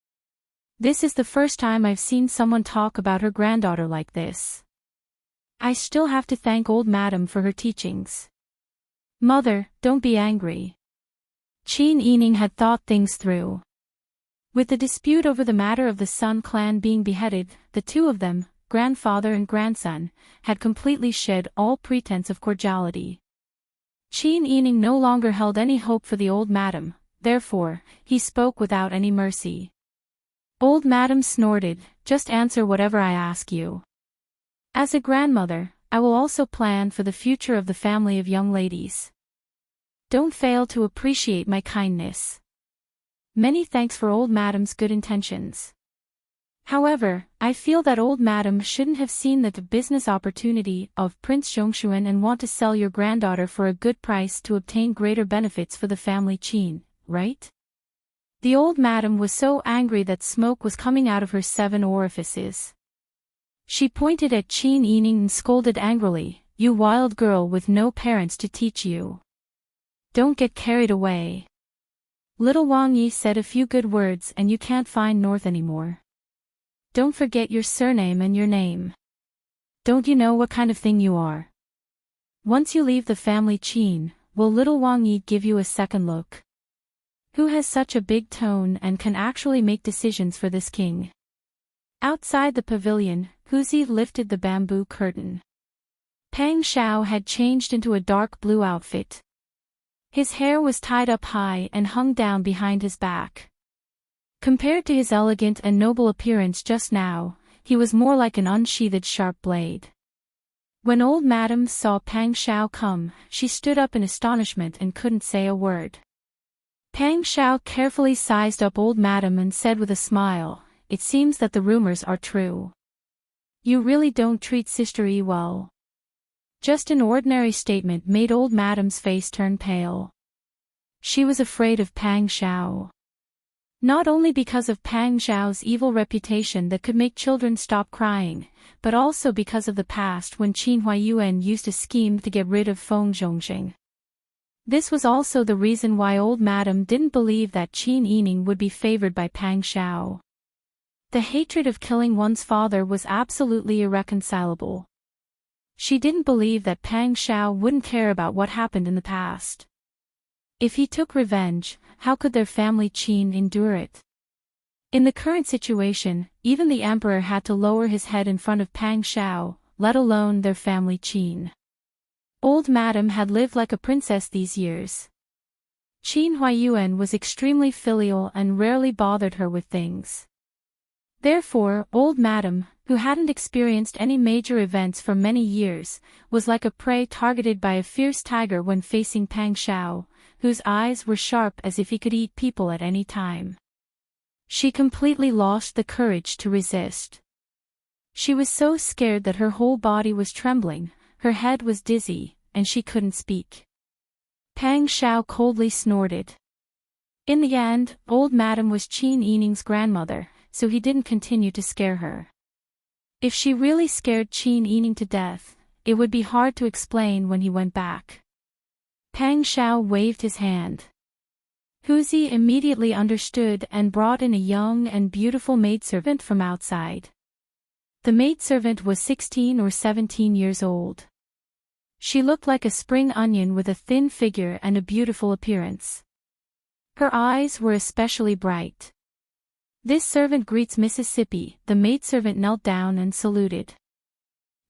This is the first time I've seen someone talk about her granddaughter like this. I still have to thank old madam for her teachings. Mother, don't be angry." Qin Yining had thought things through. With the dispute over the matter of the Sun clan being beheaded, the two of them, grandfather and grandson, had completely shed all pretense of cordiality. Qin Yining no longer held any hope for the old madam, therefore, he spoke without any mercy. Old madam snorted, "Just answer whatever I ask you. As a grandmother, I will also plan for the future of the family of young ladies. Don't fail to appreciate my kindness. Many thanks for old madam's good intentions. However, I feel that old madam shouldn't have seen the business opportunity of Prince Zhongshuan and want to sell your granddaughter for a good price to obtain greater benefits for the family Qin, right?" The old madam was so angry that smoke was coming out of her 7 orifices. She pointed at Qin Yining and scolded angrily, "You wild girl with no parents to teach you. Don't get carried away. Little Wang Yi said a few good words and you can't find north anymore. Don't forget your surname and your name. Don't you know what kind of thing you are? Once you leave the family Qin, will little Wang Yi give you a second look? Who has such a big tone and can actually make decisions for this king? Outside the pavilion, Huzi lifted the bamboo curtain. Pang Xiao had changed into a dark blue outfit. His hair was tied up high and hung down behind his back. Compared to his elegant and noble appearance just now, he was more like an unsheathed sharp blade. When old madam saw Pang Xiao come, she stood up in astonishment and couldn't say a word. Pang Xiao carefully sized up old madam and said with a smile, "It seems that the rumors are true. You really don't treat Sister Yi well." Just an ordinary statement made old madam's face turn pale. She was afraid of Pang Xiao. Not only because of Pang Xiao's evil reputation that could make children stop crying, but also because of the past when Qin Huaiyuan used a scheme to get rid of Feng Zhongxing. This was also the reason why old madam didn't believe that Qin Yining would be favored by Pang Xiao. The hatred of killing one's father was absolutely irreconcilable. She didn't believe that Pang Xiao wouldn't care about what happened in the past. If he took revenge, how could their family Qin endure it? In the current situation, even the emperor had to lower his head in front of Pang Xiao, let alone their family Qin. Old madam had lived like a princess these years. Qin Huaiyuan was extremely filial and rarely bothered her with things. Therefore, old madam, who hadn't experienced any major events for many years, was like a prey targeted by a fierce tiger when facing Pang Xiao, whose eyes were sharp as if he could eat people at any time. She completely lost the courage to resist. She was so scared that her whole body was trembling, her head was dizzy, and she couldn't speak. Pang Xiao coldly snorted. In the end, old madam was Qin Yining's grandmother, so he didn't continue to scare her. If she really scared Qin Yining to death, it would be hard to explain when he went back. Pang Xiao waved his hand. Huzi immediately understood and brought in a young and beautiful maidservant from outside. The maidservant was 16 or 17 years old. She looked like a spring onion with a thin figure and a beautiful appearance. Her eyes were especially bright. "This servant greets Mississippi," the maidservant knelt down and saluted.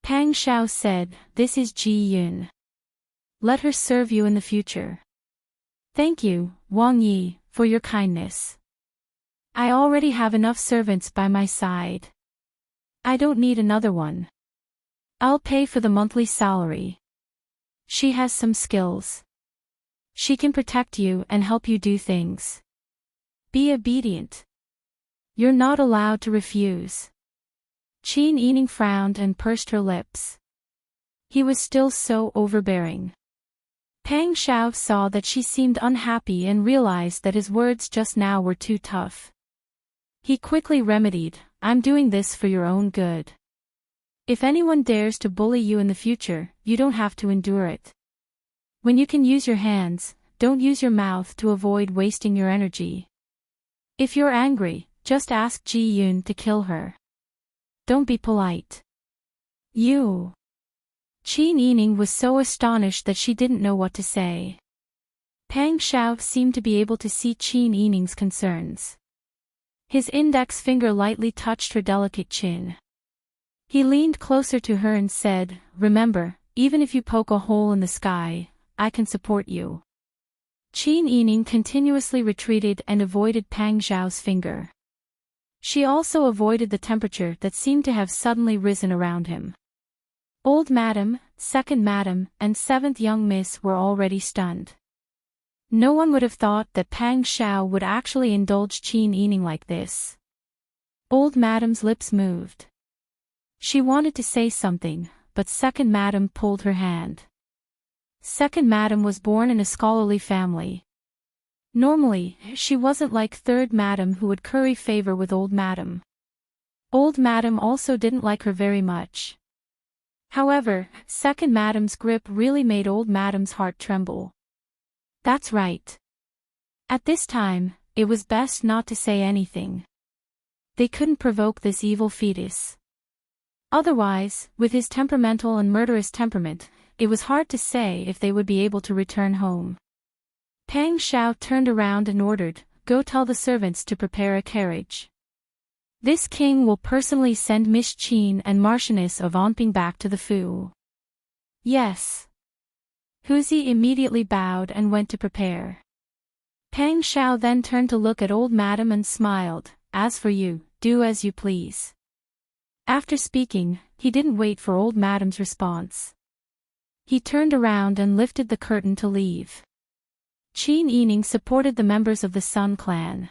Pang Xiao said, "This is Ji Yun. Let her serve you in the future." "Thank you, Wang Yi, for your kindness. I already have enough servants by my side. I don't need another one. I'll pay for the monthly salary. She has some skills. She can protect you and help you do things. Be obedient. You're not allowed to refuse." Qin Yining frowned and pursed her lips. He was still so overbearing. Pang Xiao saw that she seemed unhappy and realized that his words just now were too tough. He quickly remedied, "I'm doing this for your own good. If anyone dares to bully you in the future, you don't have to endure it. When you can use your hands, don't use your mouth to avoid wasting your energy. If you're angry, just ask Ji Yun to kill her. Don't be polite." "You." Qin Yining was so astonished that she didn't know what to say. Pang Xiao seemed to be able to see Qin Yining's concerns. His index finger lightly touched her delicate chin. He leaned closer to her and said, "Remember, even if you poke a hole in the sky, I can support you." Qin Yining continuously retreated and avoided Pang Xiao's finger. She also avoided the temperature that seemed to have suddenly risen around him. Old madam, second madam, and seventh young miss were already stunned. No one would have thought that Pang Xiao would actually indulge Qin Yining like this. Old madam's lips moved. She wanted to say something, but second madam pulled her hand. Second madam was born in a scholarly family. Normally, she wasn't like third madam who would curry favor with old madam. Old madam also didn't like her very much. However, second madam's grip really made old madam's heart tremble. "That's right. At this time, it was best not to say anything. They couldn't provoke this evil fetus. Otherwise, with his temperamental and murderous temperament, it was hard to say if they would be able to return home. Pang Shao turned around and ordered, "Go tell the servants to prepare a carriage. This king will personally send Miss Qin and Marchioness of Onping back to the Fu." "Yes." Huzi immediately bowed and went to prepare. Pang Shao then turned to look at old madam and smiled, "As for you, do as you please." After speaking, he didn't wait for old madam's response. He turned around and lifted the curtain to leave. Qin Yining supported the members of the Sun clan.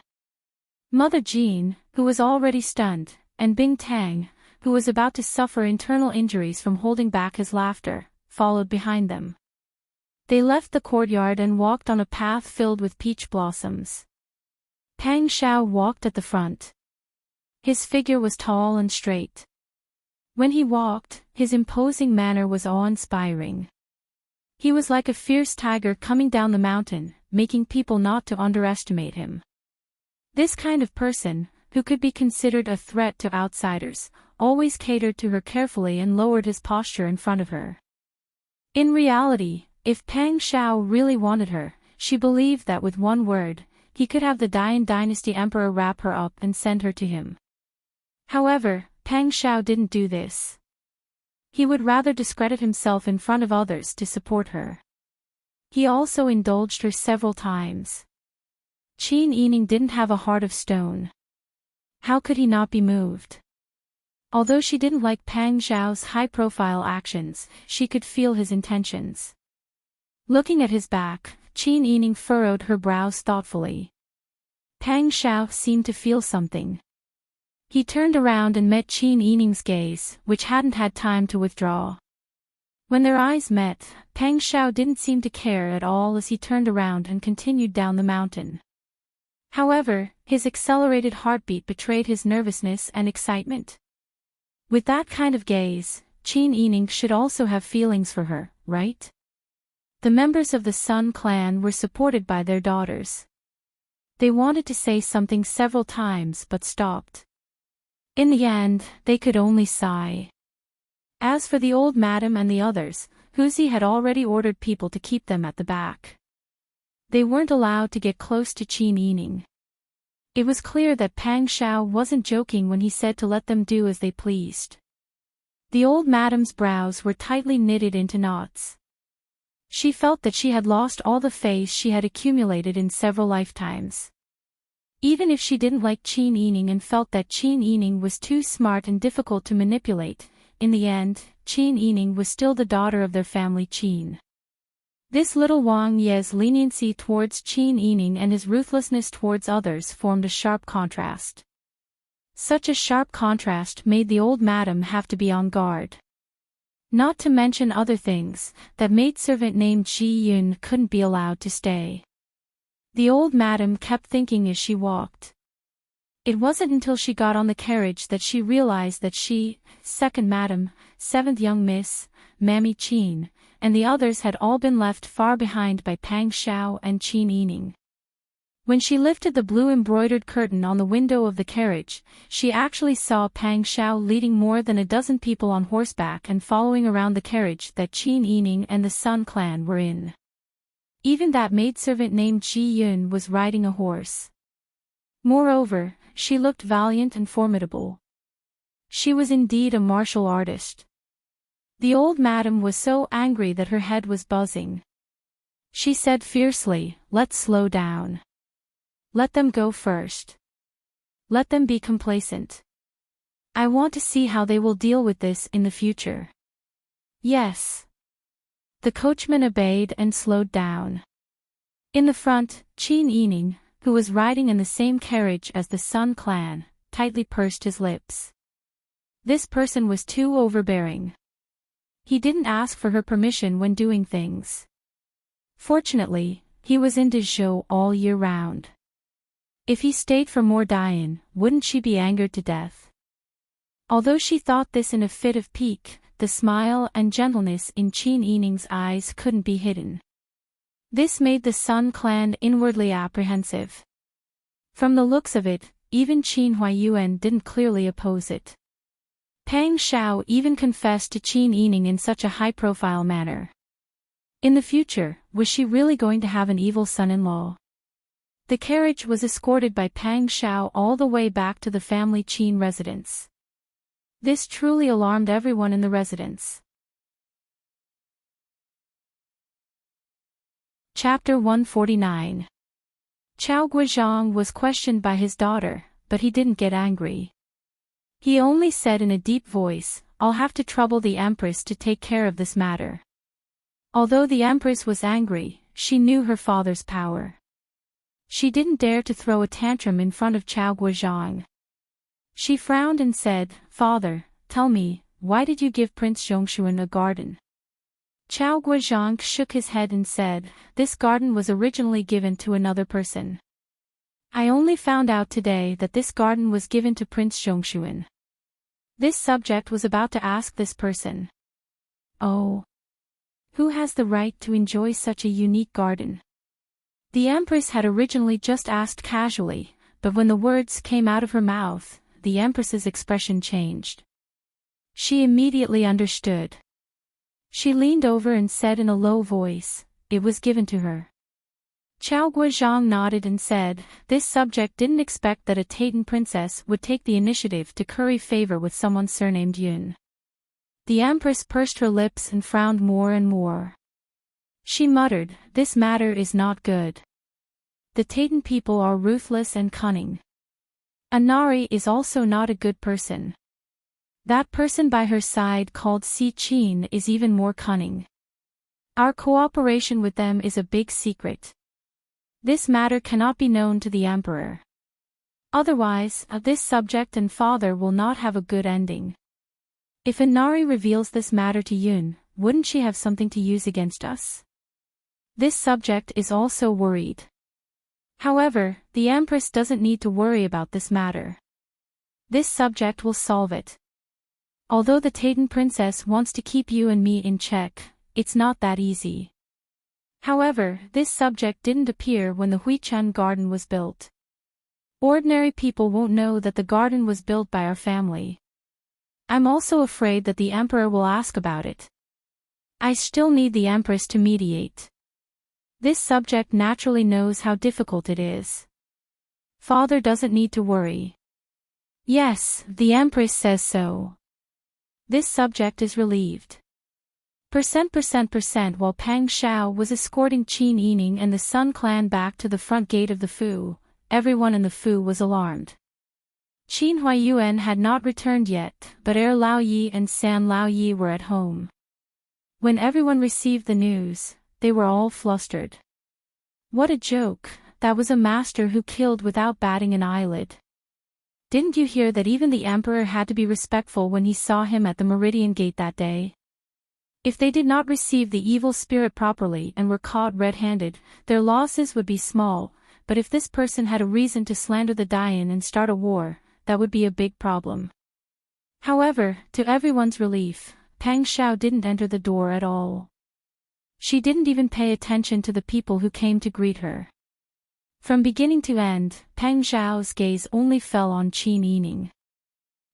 Mother Jean, who was already stunned, and Bing Tang, who was about to suffer internal injuries from holding back his laughter, followed behind them. They left the courtyard and walked on a path filled with peach blossoms. Pang Shao walked at the front. His figure was tall and straight. When he walked, his imposing manner was awe-inspiring. He was like a fierce tiger coming down the mountain, making people not to underestimate him. This kind of person, who could be considered a threat to outsiders, always catered to her carefully and lowered his posture in front of her. In reality, if Pang Shao really wanted her, she believed that with one word, he could have the Dian Dynasty Emperor wrap her up and send her to him. However, Pang Shao didn't do this. He would rather discredit himself in front of others to support her. He also indulged her several times. Qin Yining didn't have a heart of stone. How could he not be moved? Although she didn't like Pang Shao's high-profile actions, she could feel his intentions. Looking at his back, Qin Yining furrowed her brows thoughtfully. Pang Shao seemed to feel something. He turned around and met Qin Yining's gaze, which hadn't had time to withdraw. When their eyes met, Pang Shao didn't seem to care at all as he turned around and continued down the mountain. However, his accelerated heartbeat betrayed his nervousness and excitement. With that kind of gaze, Qin Yining should also have feelings for her, right? The members of the Sun clan were supported by their daughters. They wanted to say something several times but stopped. In the end, they could only sigh. As for the old madam and the others, Huzi had already ordered people to keep them at the back. They weren't allowed to get close to Qin Yining. It was clear that Pang Shao wasn't joking when he said to let them do as they pleased. The old madam's brows were tightly knitted into knots. She felt that she had lost all the faith she had accumulated in several lifetimes. Even if she didn't like Qin Yining and felt that Qin Yining was too smart and difficult to manipulate, in the end, Qin Yining was still the daughter of their family Qin. This little Wang Ye's leniency towards Qin Yining and his ruthlessness towards others formed a sharp contrast. Such a sharp contrast made the old madam have to be on guard. Not to mention other things, that maidservant named Ji Yun couldn't be allowed to stay. The old madam kept thinking as she walked. It wasn't until she got on the carriage that she realized that she, second madam, seventh young miss, Mammy Qin, and the others had all been left far behind by Pang Shao and Qin Yining. When she lifted the blue embroidered curtain on the window of the carriage, she actually saw Pang Shao leading more than a dozen people on horseback and following around the carriage that Qin Yining and the Sun clan were in. Even that maidservant named Ji Yun was riding a horse. Moreover, she looked valiant and formidable. She was indeed a martial artist. The old madam was so angry that her head was buzzing. She said fiercely, "Let's slow down. Let them go first. Let them be complacent. I want to see how they will deal with this in the future." "Yes." The coachman obeyed and slowed down. In the front, Qin Yining, who was riding in the same carriage as the Sun clan, tightly pursed his lips. This person was too overbearing. He didn't ask for her permission when doing things. Fortunately, he was in Dezhou all year round. If he stayed for more Dian, wouldn't she be angered to death? Although she thought this in a fit of pique, the smile and gentleness in Qin Yining's eyes couldn't be hidden. This made the Sun clan inwardly apprehensive. From the looks of it, even Qin Huaiyuan didn't clearly oppose it. Pang Shao even confessed to Qin Yining in such a high-profile manner. In the future, was she really going to have an evil son-in-law? The carriage was escorted by Pang Shao all the way back to the family Qin residence. This truly alarmed everyone in the residence. Chapter 149. Chao Guizhong was questioned by his daughter, but he didn't get angry. He only said in a deep voice, "I'll have to trouble the Empress to take care of this matter." Although the Empress was angry, she knew her father's power. She didn't dare to throw a tantrum in front of Chao Guizhong. She frowned and said, "Father, tell me, why did you give Prince Zhongshuan a garden?" Chao Guizhong shook his head and said, "This garden was originally given to another person. I only found out today that this garden was given to Prince Zhongshuan." This subject was about to ask this person, "Oh, who has the right to enjoy such a unique garden?" The Empress had originally just asked casually, but when the words came out of her mouth, the Empress's expression changed. She immediately understood. She leaned over and said in a low voice, "It was given to her." Chao Guizhong nodded and said, "This subject didn't expect that a Taitan princess would take the initiative to curry favor with someone surnamed Yun." The Empress pursed her lips and frowned more and more. She muttered, "This matter is not good. The Taitan people are ruthless and cunning. Anari is also not a good person. That person by her side called Si Qin is even more cunning. Our cooperation with them is a big secret. This matter cannot be known to the Emperor. Otherwise, this subject and father will not have a good ending. If Anari reveals this matter to Yun, wouldn't she have something to use against us?" This subject is also worried. However, the Empress doesn't need to worry about this matter. This subject will solve it. Although the Taitan princess wants to keep you and me in check, it's not that easy. However, this subject didn't appear when the Huichun garden was built. Ordinary people won't know that the garden was built by our family. I'm also afraid that the Emperor will ask about it. I still need the Empress to mediate. This subject naturally knows how difficult it is. Father doesn't need to worry. Yes, the Empress says so. This subject is relieved. While Pang Shao was escorting Qin Yining and the Sun clan back to the front gate of the Fu, everyone in the Fu was alarmed. Qin Huaiyuan had not returned yet, but Lao Yi and San Lao Yi were at home. When everyone received the news, they were all flustered. What a joke, that was a master who killed without batting an eyelid. Didn't you hear that even the Emperor had to be respectful when he saw him at the Meridian Gate that day? If they did not receive the evil spirit properly and were caught red-handed, their losses would be small, but if this person had a reason to slander the Dayan and start a war, that would be a big problem. However, to everyone's relief, Pang Shao didn't enter the door at all. She didn't even pay attention to the people who came to greet her. From beginning to end, Pang Xiao's gaze only fell on Qin Yining.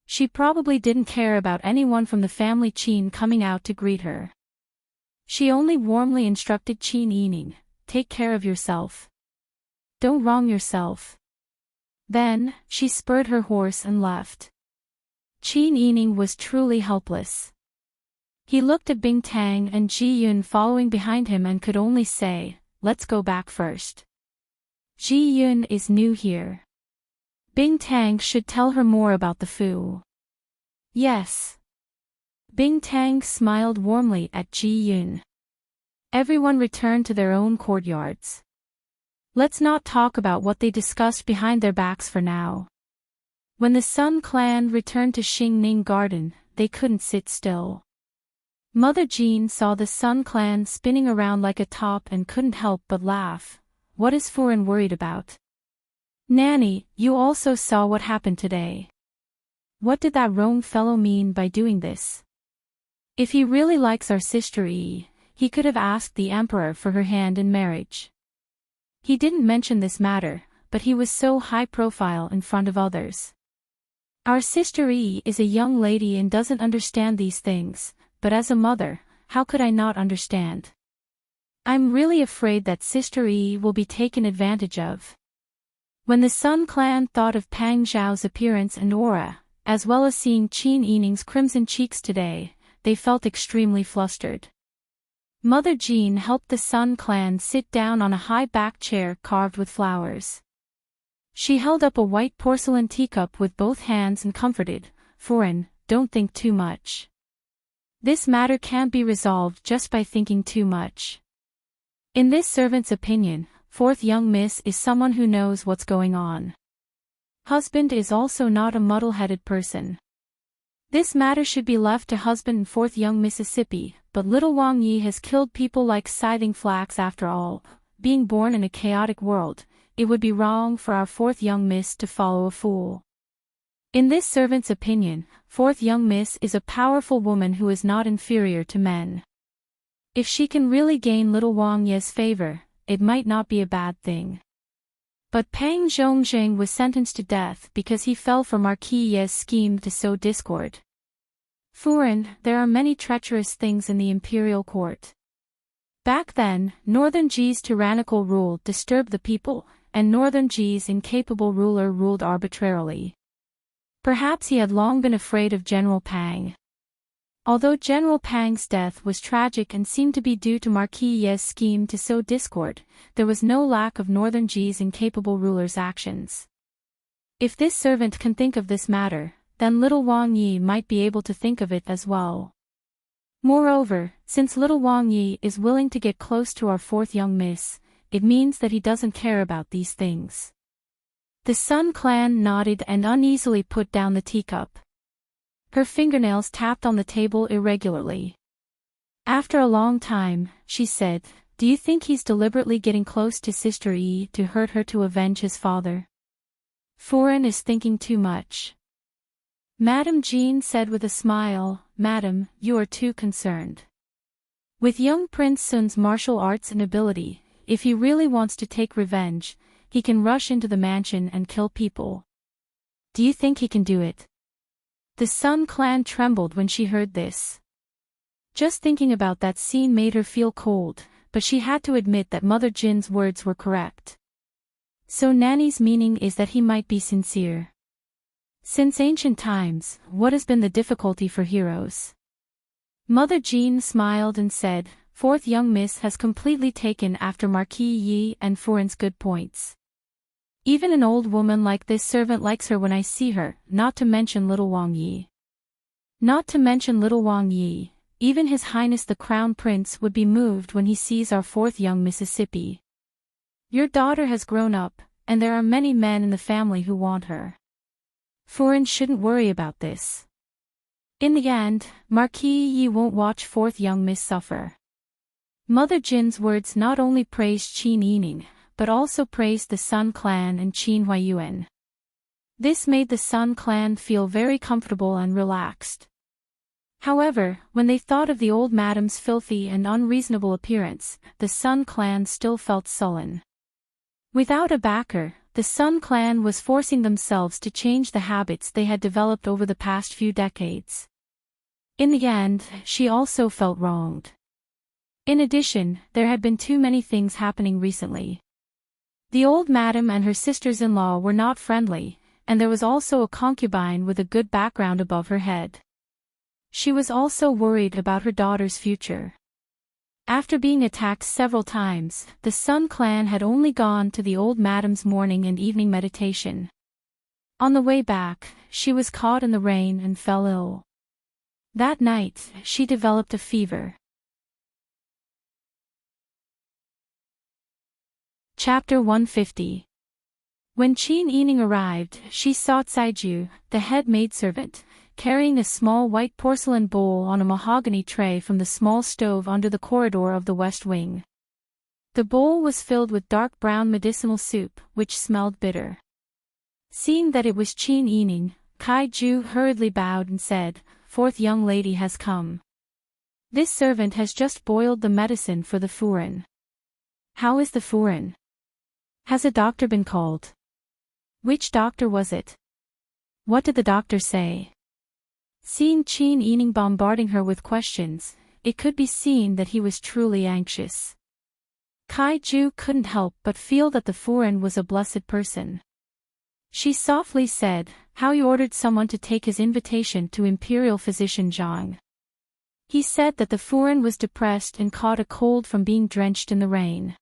She probably didn't care about anyone from the family Qin coming out to greet her. She only warmly instructed Qin Yining, "Take care of yourself. Don't wrong yourself." Then, she spurred her horse and left. Qin Yining was truly helpless. He looked at Bing Tang and Ji Yun following behind him and could only say, "Let's go back first." Ji Yun is new here. Bing Tang should tell her more about the Fu. Yes. Bing Tang smiled warmly at Ji Yun. Everyone returned to their own courtyards. Let's not talk about what they discussed behind their backs for now. When the Sun clan returned to Xingning Garden, they couldn't sit still. Mother Jean saw the Sun clan spinning around like a top and couldn't help but laugh. What is Furen worried about? Nanny, you also saw what happened today. What did that rogue fellow mean by doing this? If he really likes our sister Yi, he could have asked the emperor for her hand in marriage. He didn't mention this matter, but he was so high profile in front of others. Our sister E is a young lady and doesn't understand these things, but as a mother, how could I not understand? I'm really afraid that Sister E will be taken advantage of. When the Sun clan thought of Pang Zhao's appearance and aura, as well as seeing Qin Yining's crimson cheeks today, they felt extremely flustered. Mother Jean helped the Sun clan sit down on a high back chair carved with flowers. She held up a white porcelain teacup with both hands and comforted, "Foreign, don't think too much. This matter can't be resolved just by thinking too much." In this servant's opinion, fourth young miss is someone who knows what's going on. Husband is also not a muddle-headed person. This matter should be left to husband and fourth young Mississippi, but little Wang Yi has killed people like scything flax after all. Being born in a chaotic world, it would be wrong for our fourth young miss to follow a fool. In this servant's opinion, fourth young miss is a powerful woman who is not inferior to men. If she can really gain little Wang Yi's favor, it might not be a bad thing. But Pang Zhongzheng was sentenced to death because he fell for Marquis Ye's scheme to sow discord. Furen, there are many treacherous things in the imperial court. Back then, Northern Ji's tyrannical rule disturbed the people, and Northern Ji's incapable ruler ruled arbitrarily. Perhaps he had long been afraid of General Pang. Although General Pang's death was tragic and seemed to be due to Marquis Ye's scheme to sow discord, there was no lack of Northern Ji's incapable ruler's actions. If this servant can think of this matter, then little Wang Yi might be able to think of it as well. Moreover, since little Wang Yi is willing to get close to our fourth young miss, it means that he doesn't care about these things. The Sun clan nodded and uneasily put down the teacup. Her fingernails tapped on the table irregularly. After a long time, she said, "Do you think he's deliberately getting close to Sister E to hurt her to avenge his father?" "Foreign is thinking too much." Madame Jean said with a smile, "Madam, you are too concerned. With young Prince Sun's martial arts and ability, if he really wants to take revenge, he can rush into the mansion and kill people. Do you think he can do it?" The Sun clan trembled when she heard this. Just thinking about that scene made her feel cold, but she had to admit that Mother Jin's words were correct. So Nanny's meaning is that he might be sincere. Since ancient times, what has been the difficulty for heroes? Mother Jean smiled and said, "Fourth young miss has completely taken after Marquis Yi and Foreign's good points. Even an old woman like this servant likes her when I see her, not to mention little Wang Yi. Not to mention little Wang Yi, even His Highness the Crown Prince would be moved when he sees our fourth young Mississippi. Your daughter has grown up, and there are many men in the family who want her. Foreign shouldn't worry about this. In the end, Marquis Yi won't watch fourth young miss suffer." Mother Jin's words not only praised Qin Yining, but also praised the Sun clan and Qin Huayuan. This made the Sun clan feel very comfortable and relaxed. However, when they thought of the old madam's filthy and unreasonable appearance, the Sun clan still felt sullen. Without a backer, the Sun clan was forcing themselves to change the habits they had developed over the past few decades. In the end, she also felt wronged. In addition, there had been too many things happening recently. The old madam and her sisters-in-law were not friendly, and there was also a concubine with a good background above her head. She was also worried about her daughter's future. After being attacked several times, the Sun clan had only gone to the old madam's morning and evening meditation. On the way back, she was caught in the rain and fell ill. That night, she developed a fever. Chapter 150. When Qin Yining arrived, she saw Caiju, the head maidservant, carrying a small white porcelain bowl on a mahogany tray from the small stove under the corridor of the west wing. The bowl was filled with dark brown medicinal soup, which smelled bitter. Seeing that it was Qin Yining, Caiju hurriedly bowed and said, "Fourth young lady has come." This servant has just boiled the medicine for the Furin. How is the Furin? Has a doctor been called? Which doctor was it? What did the doctor say? Seeing Qin Yining bombarding her with questions, it could be seen that he was truly anxious. Kaiju couldn't help but feel that the Furin was a blessed person. She softly said, how he ordered someone to take his invitation to Imperial Physician Zhang. He said that the Furin was depressed and caught a cold from being drenched in the rain.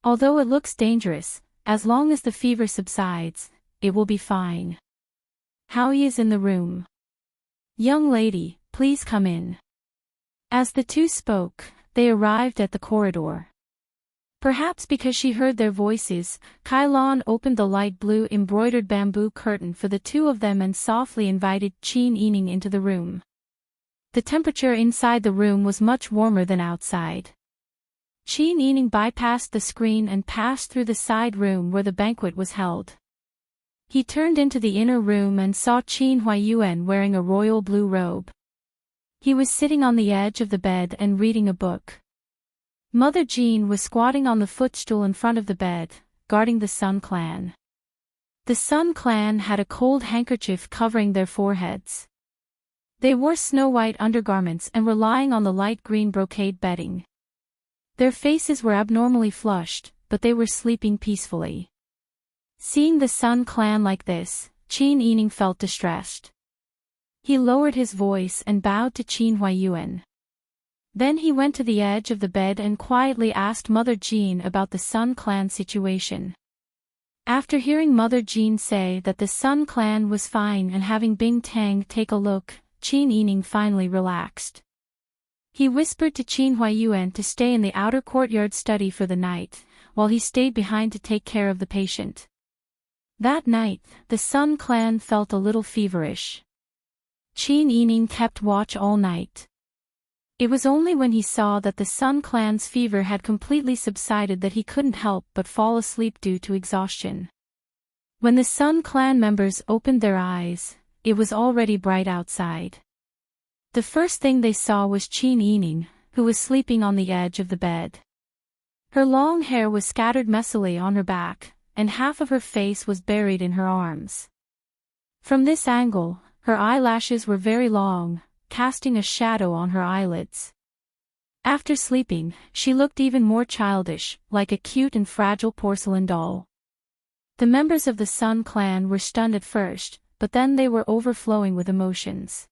Although it looks dangerous, as long as the fever subsides, it will be fine. How he is in the room. Young lady, please come in. As the two spoke, they arrived at the corridor. Perhaps because she heard their voices, Kai Lan opened the light blue embroidered bamboo curtain for the two of them and softly invited Qin Yining into the room. The temperature inside the room was much warmer than outside. Qin Yining bypassed the screen and passed through the side room where the banquet was held. He turned into the inner room and saw Qin Huaiyuan wearing a royal blue robe. He was sitting on the edge of the bed and reading a book. Mother Jean was squatting on the footstool in front of the bed, guarding the Sun Clan. The Sun Clan had a cold handkerchief covering their foreheads. They wore snow-white undergarments and were lying on the light green brocade bedding. Their faces were abnormally flushed, but they were sleeping peacefully. Seeing the Sun Clan like this, Qin Yining felt distressed. He lowered his voice and bowed to Qin Huaiyuan. Then he went to the edge of the bed and quietly asked Mother Jean about the Sun Clan situation. After hearing Mother Jean say that the Sun Clan was fine and having Bing Tang take a look, Qin Yining finally relaxed. He whispered to Qin Huaiyuan to stay in the outer courtyard study for the night, while he stayed behind to take care of the patient. That night, the Sun Clan felt a little feverish. Qin Yining kept watch all night. It was only when he saw that the Sun Clan's fever had completely subsided that he couldn't help but fall asleep due to exhaustion. When the Sun Clan members opened their eyes, it was already bright outside. The first thing they saw was Qin Yining, who was sleeping on the edge of the bed. Her long hair was scattered messily on her back, and half of her face was buried in her arms. From this angle, her eyelashes were very long, casting a shadow on her eyelids. After sleeping, she looked even more childish, like a cute and fragile porcelain doll. The members of the Sun Clan were stunned at first, but then they were overflowing with emotions.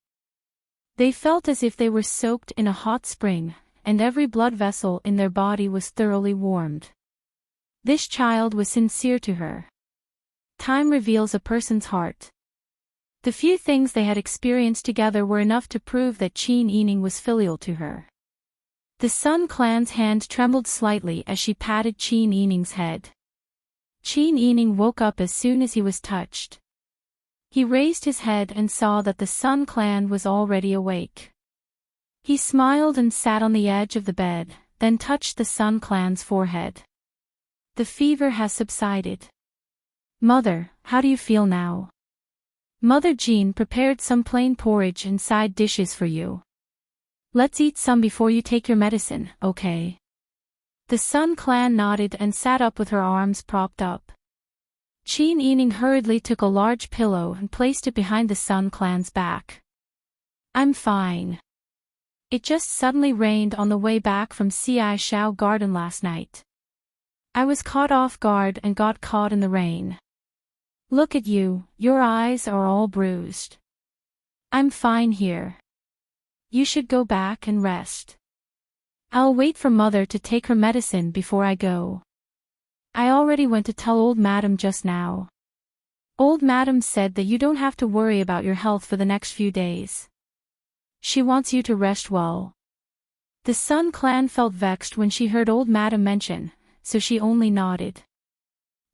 They felt as if they were soaked in a hot spring, and every blood vessel in their body was thoroughly warmed. This child was sincere to her. Time reveals a person's heart. The few things they had experienced together were enough to prove that Qin Yining was filial to her. The Sun Clan's hand trembled slightly as she patted Qin Yining's head. Qin Yining woke up as soon as he was touched. He raised his head and saw that the Sun Clan was already awake. He smiled and sat on the edge of the bed, then touched the Sun Clan's forehead. The fever has subsided. Mother, how do you feel now? Mother Jean prepared some plain porridge and side dishes for you. Let's eat some before you take your medicine, okay? The Sun Clan nodded and sat up with her arms propped up. Qin Yining hurriedly took a large pillow and placed it behind the Sun Clan's back. I'm fine. It just suddenly rained on the way back from Ci Shao Garden last night. I was caught off guard and got caught in the rain. Look at you, your eyes are all bruised. I'm fine here. You should go back and rest. I'll wait for Mother to take her medicine before I go. I already went to tell Old Madam just now. Old Madam said that you don't have to worry about your health for the next few days. She wants you to rest well. The Sun Clan felt vexed when she heard Old Madam mention, so she only nodded.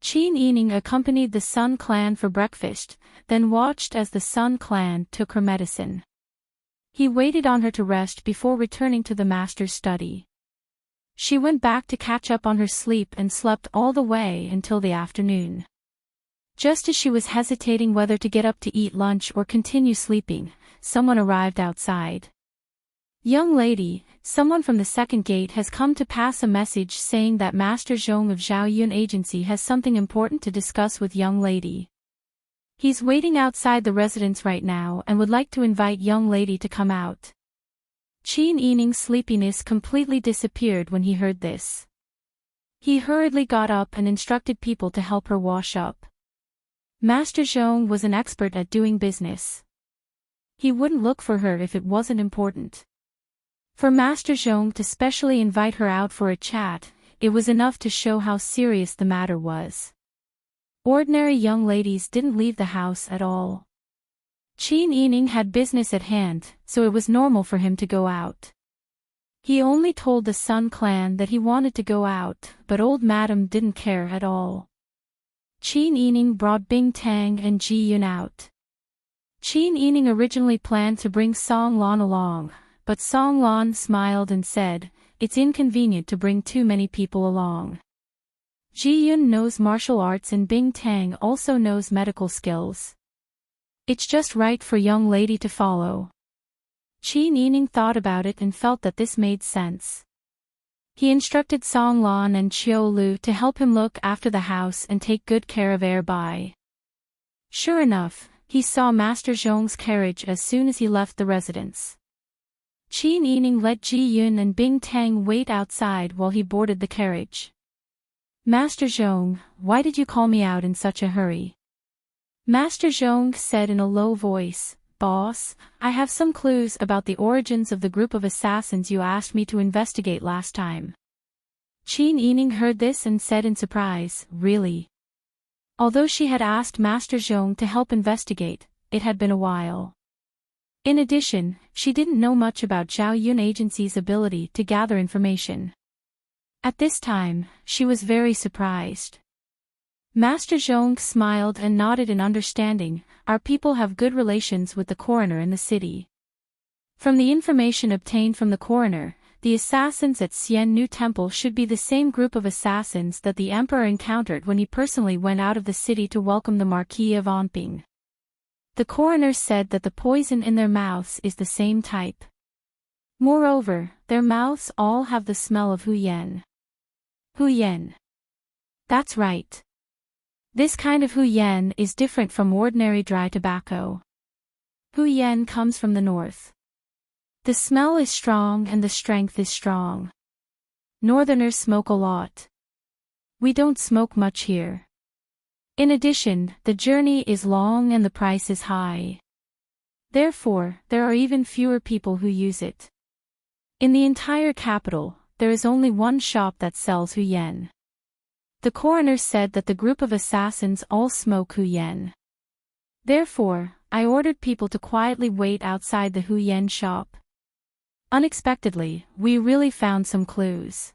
Qin Yining accompanied the Sun Clan for breakfast, then watched as the Sun Clan took her medicine. He waited on her to rest before returning to the master's study. She went back to catch up on her sleep and slept all the way until the afternoon. Just as she was hesitating whether to get up to eat lunch or continue sleeping, someone arrived outside. Young lady, someone from the second gate has come to pass a message saying that Master Zhong of Zhao Yun Agency has something important to discuss with young lady. He's waiting outside the residence right now and would like to invite young lady to come out. Qin Yining's sleepiness completely disappeared when he heard this. He hurriedly got up and instructed people to help her wash up. Master Zhong was an expert at doing business. He wouldn't look for her if it wasn't important. For Master Zhong to specially invite her out for a chat, it was enough to show how serious the matter was. Ordinary young ladies didn't leave the house at all. Qin Yining had business at hand, so it was normal for him to go out. He only told the Sun clan that he wanted to go out, but old madam didn't care at all. Qin Yining brought Bing Tang and Ji Yun out. Qin Yining originally planned to bring Song Lan along, but Song Lan smiled and said, "It's inconvenient to bring too many people along." Ji Yun knows martial arts and Bing Tang also knows medical skills. It's just right for young lady to follow. Qin Yining thought about it and felt that this made sense. He instructed Song Lan and Qiu Lu to help him look after the house and take good care of Bai. Sure enough, he saw Master Zhong's carriage as soon as he left the residence. Qin Yining let Ji Yun and Bing Tang wait outside while he boarded the carriage. "Master Zhong, why did you call me out in such a hurry?" Master Zhong said in a low voice, "Boss, I have some clues about the origins of the group of assassins you asked me to investigate last time." Qin Yining heard this and said in surprise, "Really?" Although she had asked Master Zhong to help investigate, it had been a while. In addition, she didn't know much about Zhao Yun Agency's ability to gather information. At this time, she was very surprised. Master Zhong smiled and nodded in understanding. "Our people have good relations with the coroner in the city. From the information obtained from the coroner, the assassins at Xian Nu Temple should be the same group of assassins that the emperor encountered when he personally went out of the city to welcome the Marquis of Anping. The coroner said that the poison in their mouths is the same type. Moreover, their mouths all have the smell of huyen." Huyen. That's right. This kind of huyen is different from ordinary dry tobacco. Huyen comes from the north. The smell is strong and the strength is strong. Northerners smoke a lot. We don't smoke much here. In addition, the journey is long and the price is high. Therefore, there are even fewer people who use it. In the entire capital, there is only one shop that sells huyen. The coroner said that the group of assassins all smoke huyen. Therefore, I ordered people to quietly wait outside the huyen shop. Unexpectedly, we really found some clues.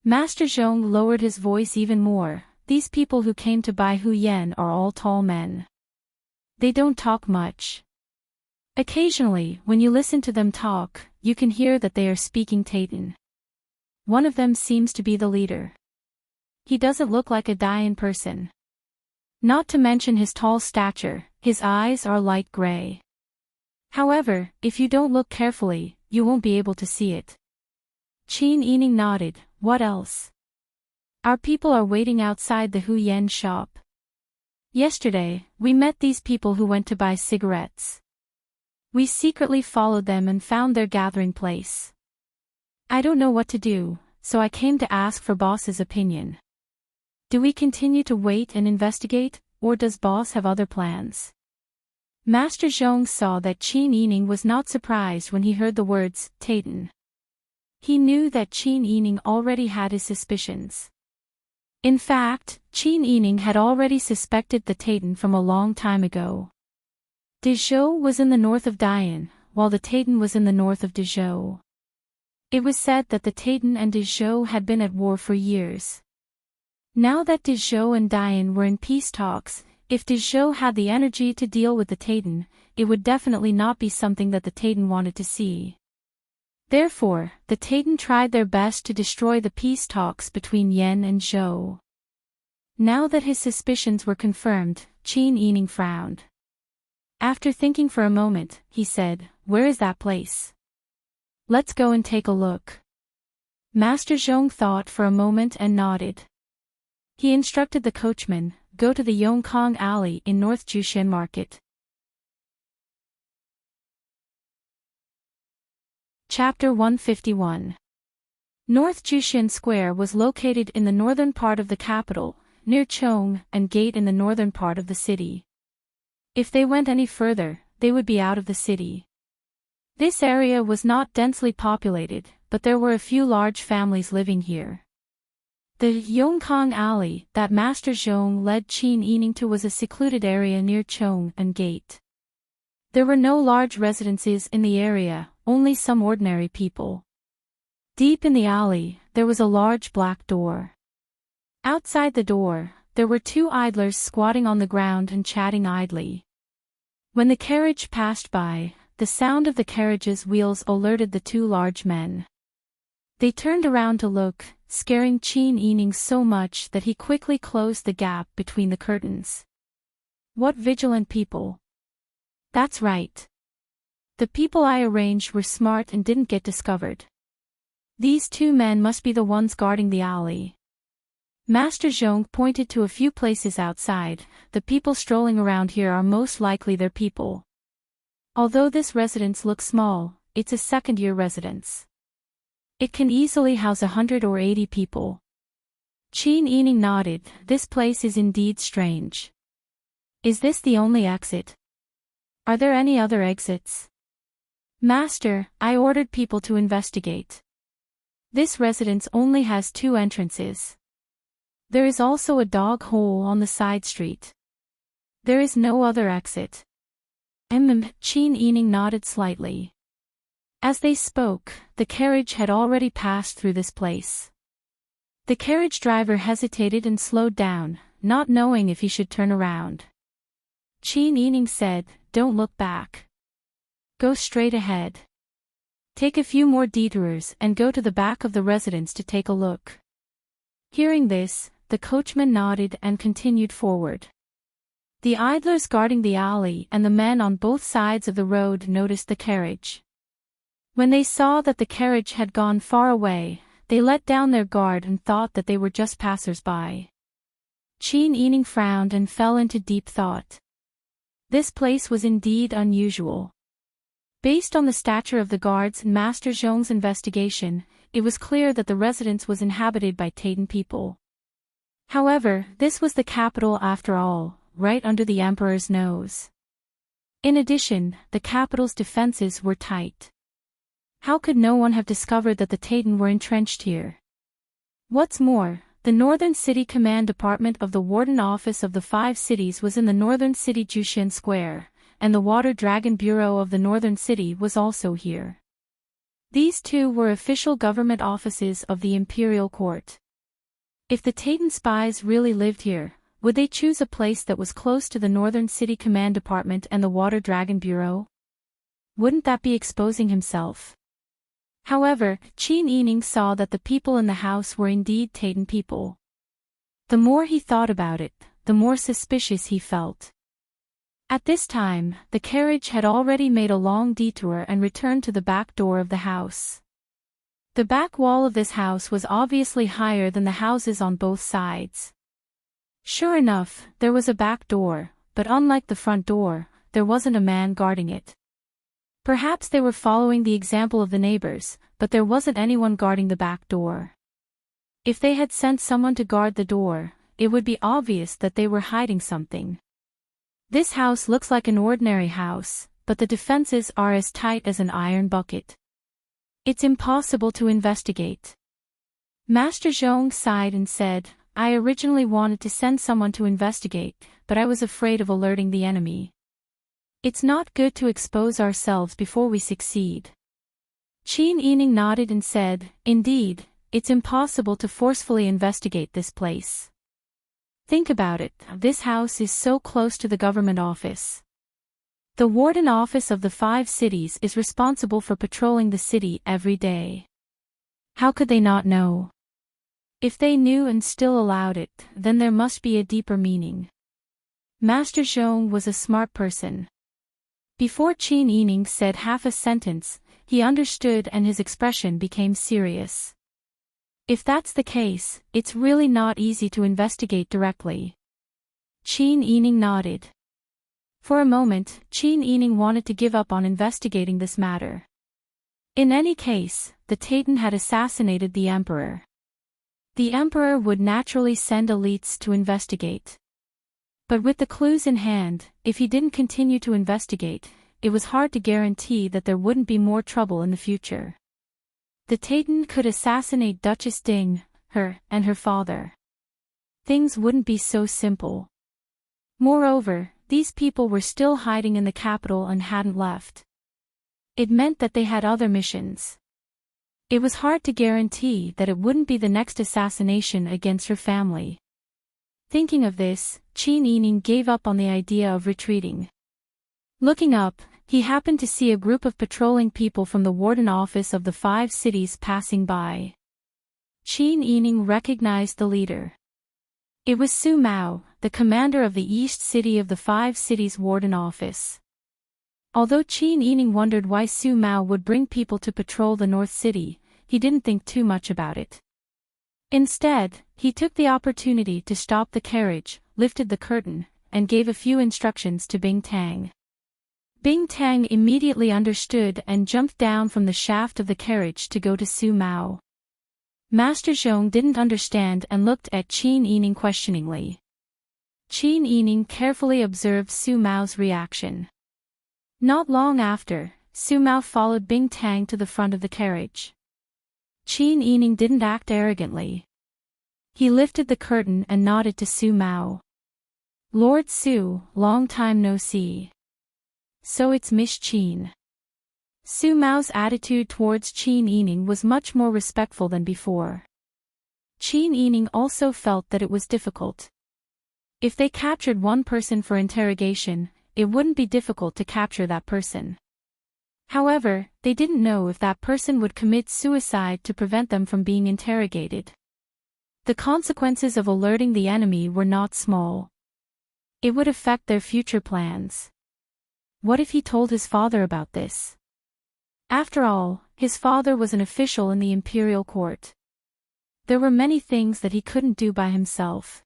Master Zhong lowered his voice even more. "These people who came to buy huyen are all tall men. They don't talk much. Occasionally, when you listen to them talk, you can hear that they are speaking Taitan. One of them seems to be the leader. He doesn't look like a Dayan person. Not to mention his tall stature, his eyes are light gray. However, if you don't look carefully, you won't be able to see it." Qin Yining nodded. "What else?" "Our people are waiting outside the huyen shop. Yesterday, we met these people who went to buy cigarettes. We secretly followed them and found their gathering place. I don't know what to do, so I came to ask for boss's opinion. Do we continue to wait and investigate, or does boss have other plans?" Master Zhong saw that Qin Yining was not surprised when he heard the words, Taitan. He knew that Qin Yining already had his suspicions. In fact, Qin Yining had already suspected the Taitan from a long time ago. Dezhou was in the north of Dayan, while the Taitan was in the north of Dezhou. It was said that the Taitan and Dezhou had been at war for years. Now that Dezhou and Dayan were in peace talks, if Dezhou had the energy to deal with the Taitan, it would definitely not be something that the Taitan wanted to see. Therefore, the Taitan tried their best to destroy the peace talks between Yan and Zhou. Now that his suspicions were confirmed, Qin Yining frowned. After thinking for a moment, he said, "Where is that place?" Let's go and take a look. Master Zhong thought for a moment and nodded. He instructed the coachman, go to the Yongkang Alley in North Jushan Market. Chapter 151. North Jushan Square was located in the northern part of the capital, near Chong and Gate in the northern part of the city. If they went any further, they would be out of the city. This area was not densely populated, but there were a few large families living here. The Yongkang Alley that Master Zhong led Qin Yining to was a secluded area near Chong and Gate. There were no large residences in the area, only some ordinary people. Deep in the alley, there was a large black door. Outside the door, there were two idlers squatting on the ground and chatting idly. When the carriage passed by, the sound of the carriage's wheels alerted the two large men. They turned around to look, scaring Qin Yining so much that he quickly closed the gap between the curtains. What vigilant people! That's right. The people I arranged were smart and didn't get discovered. These two men must be the ones guarding the alley. Master Zhong pointed to a few places outside. The people strolling around here are most likely their people. Although this residence looks small, it's a second-year residence. It can easily house 100 or 80 people. Qin Yining nodded. This place is indeed strange. Is this the only exit? Are there any other exits? Master, I ordered people to investigate. This residence only has 2 entrances. There is also a dog hole on the side street. There is no other exit. Qin Yining nodded slightly. As they spoke, the carriage had already passed through this place. The carriage driver hesitated and slowed down, not knowing if he should turn around. Qin Yining said, "Don't look back. Go straight ahead. Take a few more detours and go to the back of the residence to take a look." Hearing this, the coachman nodded and continued forward. The idlers guarding the alley and the men on both sides of the road noticed the carriage. When they saw that the carriage had gone far away, they let down their guard and thought that they were just passers-by. Qin Yining frowned and fell into deep thought. This place was indeed unusual. Based on the stature of the guards and Master Zhong's investigation, it was clear that the residence was inhabited by Taitan people. However, this was the capital after all, right under the emperor's nose. In addition, the capital's defenses were tight. How could no one have discovered that the Taitan were entrenched here? What's more, the Northern City Command Department of the Warden Office of the 5 cities was in the Northern City Jushan Square, and the Water Dragon Bureau of the Northern City was also here. These two were official government offices of the Imperial Court. If the Taitan spies really lived here, would they choose a place that was close to the Northern City Command Department and the Water Dragon Bureau? Wouldn't that be exposing himself? However, Qin Yining saw that the people in the house were indeed Taitan people. The more he thought about it, the more suspicious he felt. At this time, the carriage had already made a long detour and returned to the back door of the house. The back wall of this house was obviously higher than the houses on both sides. Sure enough, there was a back door, but unlike the front door, there wasn't a man guarding it. Perhaps they were following the example of the neighbors, but there wasn't anyone guarding the back door. If they had sent someone to guard the door, it would be obvious that they were hiding something. This house looks like an ordinary house, but the defenses are as tight as an iron bucket. It's impossible to investigate. Master Zhong sighed and said, "I originally wanted to send someone to investigate, but I was afraid of alerting the enemy. It's not good to expose ourselves before we succeed." Qin Yining nodded and said, "Indeed, it's impossible to forcefully investigate this place. Think about it, this house is so close to the government office. The warden office of the 5 cities is responsible for patrolling the city every day. How could they not know? If they knew and still allowed it, then there must be a deeper meaning." Master Zhong was a smart person. Before Qin Yining said half a sentence, he understood and his expression became serious. If that's the case, it's really not easy to investigate directly. Qin Yining nodded. For a moment, Qin Yining wanted to give up on investigating this matter. In any case, the Titan had assassinated the emperor. The emperor would naturally send elites to investigate. But with the clues in hand, if he didn't continue to investigate, it was hard to guarantee that there wouldn't be more trouble in the future. The Titan could assassinate Duchess Ding, her, and her father. Things wouldn't be so simple. Moreover, these people were still hiding in the capital and hadn't left. It meant that they had other missions. It was hard to guarantee that it wouldn't be the next assassination against her family. Thinking of this, Qin Yining gave up on the idea of retreating. Looking up, he happened to see a group of patrolling people from the warden office of the 5 cities passing by. Qin Yining recognized the leader. It was Su Mao, the commander of the East City of the 5 cities warden office. Although Qin Yining wondered why Su Mao would bring people to patrol the North City, he didn't think too much about it. Instead, he took the opportunity to stop the carriage, lifted the curtain, and gave a few instructions to Bing Tang. Bing Tang immediately understood and jumped down from the shaft of the carriage to go to Su Mao. Master Zhong didn't understand and looked at Qin Yining questioningly. Qin Yining carefully observed Su Mao's reaction. Not long after, Su Mao followed Bing Tang to the front of the carriage. Qin Yining didn't act arrogantly. He lifted the curtain and nodded to Su Mao. Lord Su, long time no see. So it's Miss Qin. Su Mao's attitude towards Qin Yining was much more respectful than before. Qin Yining also felt that it was difficult. If they captured one person for interrogation, it wouldn't be difficult to capture that person. However, they didn't know if that person would commit suicide to prevent them from being interrogated. The consequences of alerting the enemy were not small. It would affect their future plans. What if he told his father about this? After all, his father was an official in the imperial court. There were many things that he couldn't do by himself.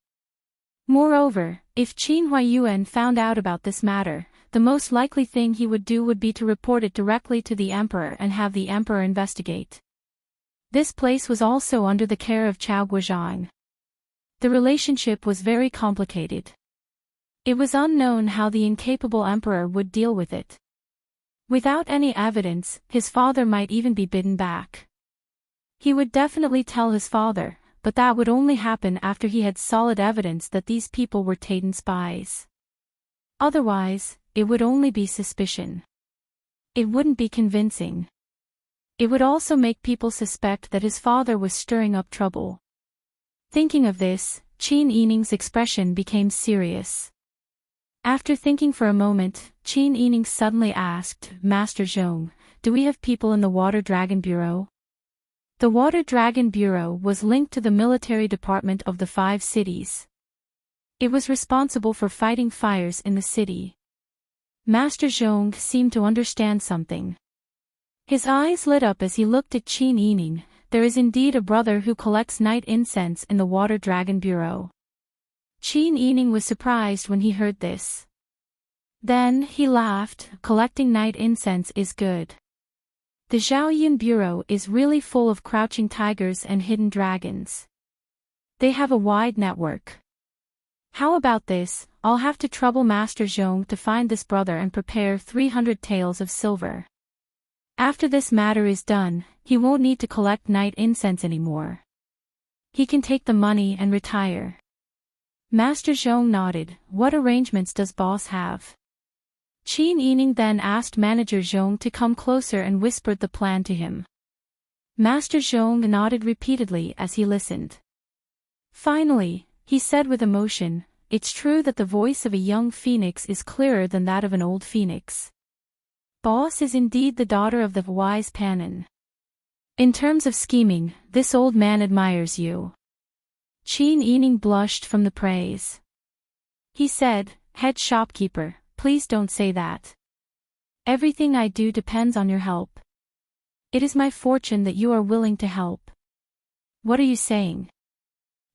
Moreover, if Qin Huaiyuan found out about this matter, the most likely thing he would do would be to report it directly to the emperor and have the emperor investigate. This place was also under the care of Chao Guozhang. The relationship was very complicated. It was unknown how the incapable emperor would deal with it. Without any evidence, his father might even be bidden back. He would definitely tell his father, but that would only happen after he had solid evidence that these people were Titan spies. Otherwise, it would only be suspicion. It wouldn't be convincing. It would also make people suspect that his father was stirring up trouble. Thinking of this, Qin Yining's expression became serious. After thinking for a moment, Qin Yining suddenly asked, Master Zhong, do we have people in the Water Dragon Bureau? The Water Dragon Bureau was linked to the military department of the 5 cities. It was responsible for fighting fires in the city. Master Zhong seemed to understand something. His eyes lit up as he looked at Qin Yining. There is indeed a brother who collects night incense in the Water Dragon Bureau. Qin Yining was surprised when he heard this. Then he laughed. Collecting night incense is good. The Zhaoyun Bureau is really full of crouching tigers and hidden dragons. They have a wide network. How about this? I'll have to trouble Master Zhong to find this brother and prepare 300 taels of silver. After this matter is done, he won't need to collect night incense anymore. He can take the money and retire. Master Zhong nodded. What arrangements does boss have? Qin Yining then asked Manager Zhong to come closer and whispered the plan to him. Master Zhong nodded repeatedly as he listened. Finally, he said with emotion, it's true that the voice of a young phoenix is clearer than that of an old phoenix. Boss is indeed the daughter of the wise Panin. In terms of scheming, this old man admires you. Qin Yining blushed from the praise. He said, Head shopkeeper, please don't say that. Everything I do depends on your help. It is my fortune that you are willing to help. What are you saying?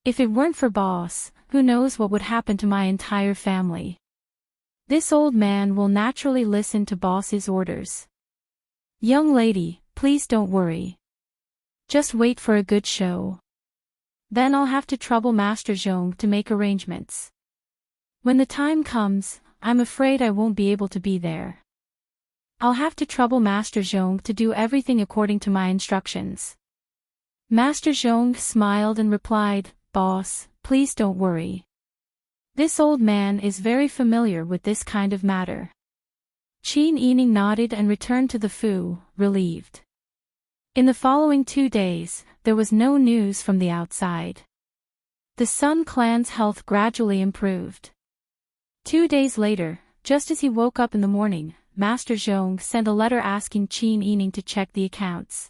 If it weren't for boss, who knows what would happen to my entire family? This old man will naturally listen to boss's orders. Young lady, please don't worry. Just wait for a good show. Then I'll have to trouble Master Zhong to make arrangements. When the time comes, I'm afraid I won't be able to be there. I'll have to trouble Master Zhong to do everything according to my instructions. Master Zhong smiled and replied, Boss, please don't worry. This old man is very familiar with this kind of matter. Qin Yining nodded and returned to the Fu, relieved. In the following 2 days, there was no news from the outside. The Sun clan's health gradually improved. 2 days later, just as he woke up in the morning, Master Zhong sent a letter asking Qin Yining to check the accounts.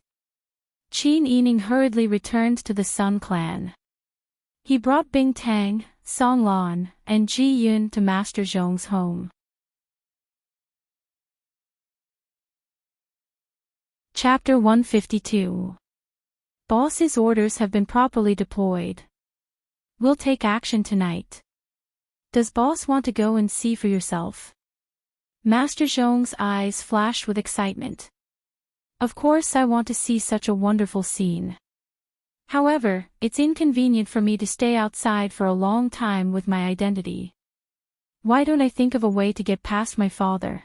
Qin Yining hurriedly returned to the Sun clan. He brought Bing Tang, Song Lan, and Ji Yun to Master Zhong's home. Chapter 152. Boss's orders have been properly deployed. We'll take action tonight. Does boss want to go and see for yourself? Master Zhong's eyes flashed with excitement. Of course I want to see such a wonderful scene. However, it's inconvenient for me to stay outside for a long time with my identity. Why don't I think of a way to get past my father?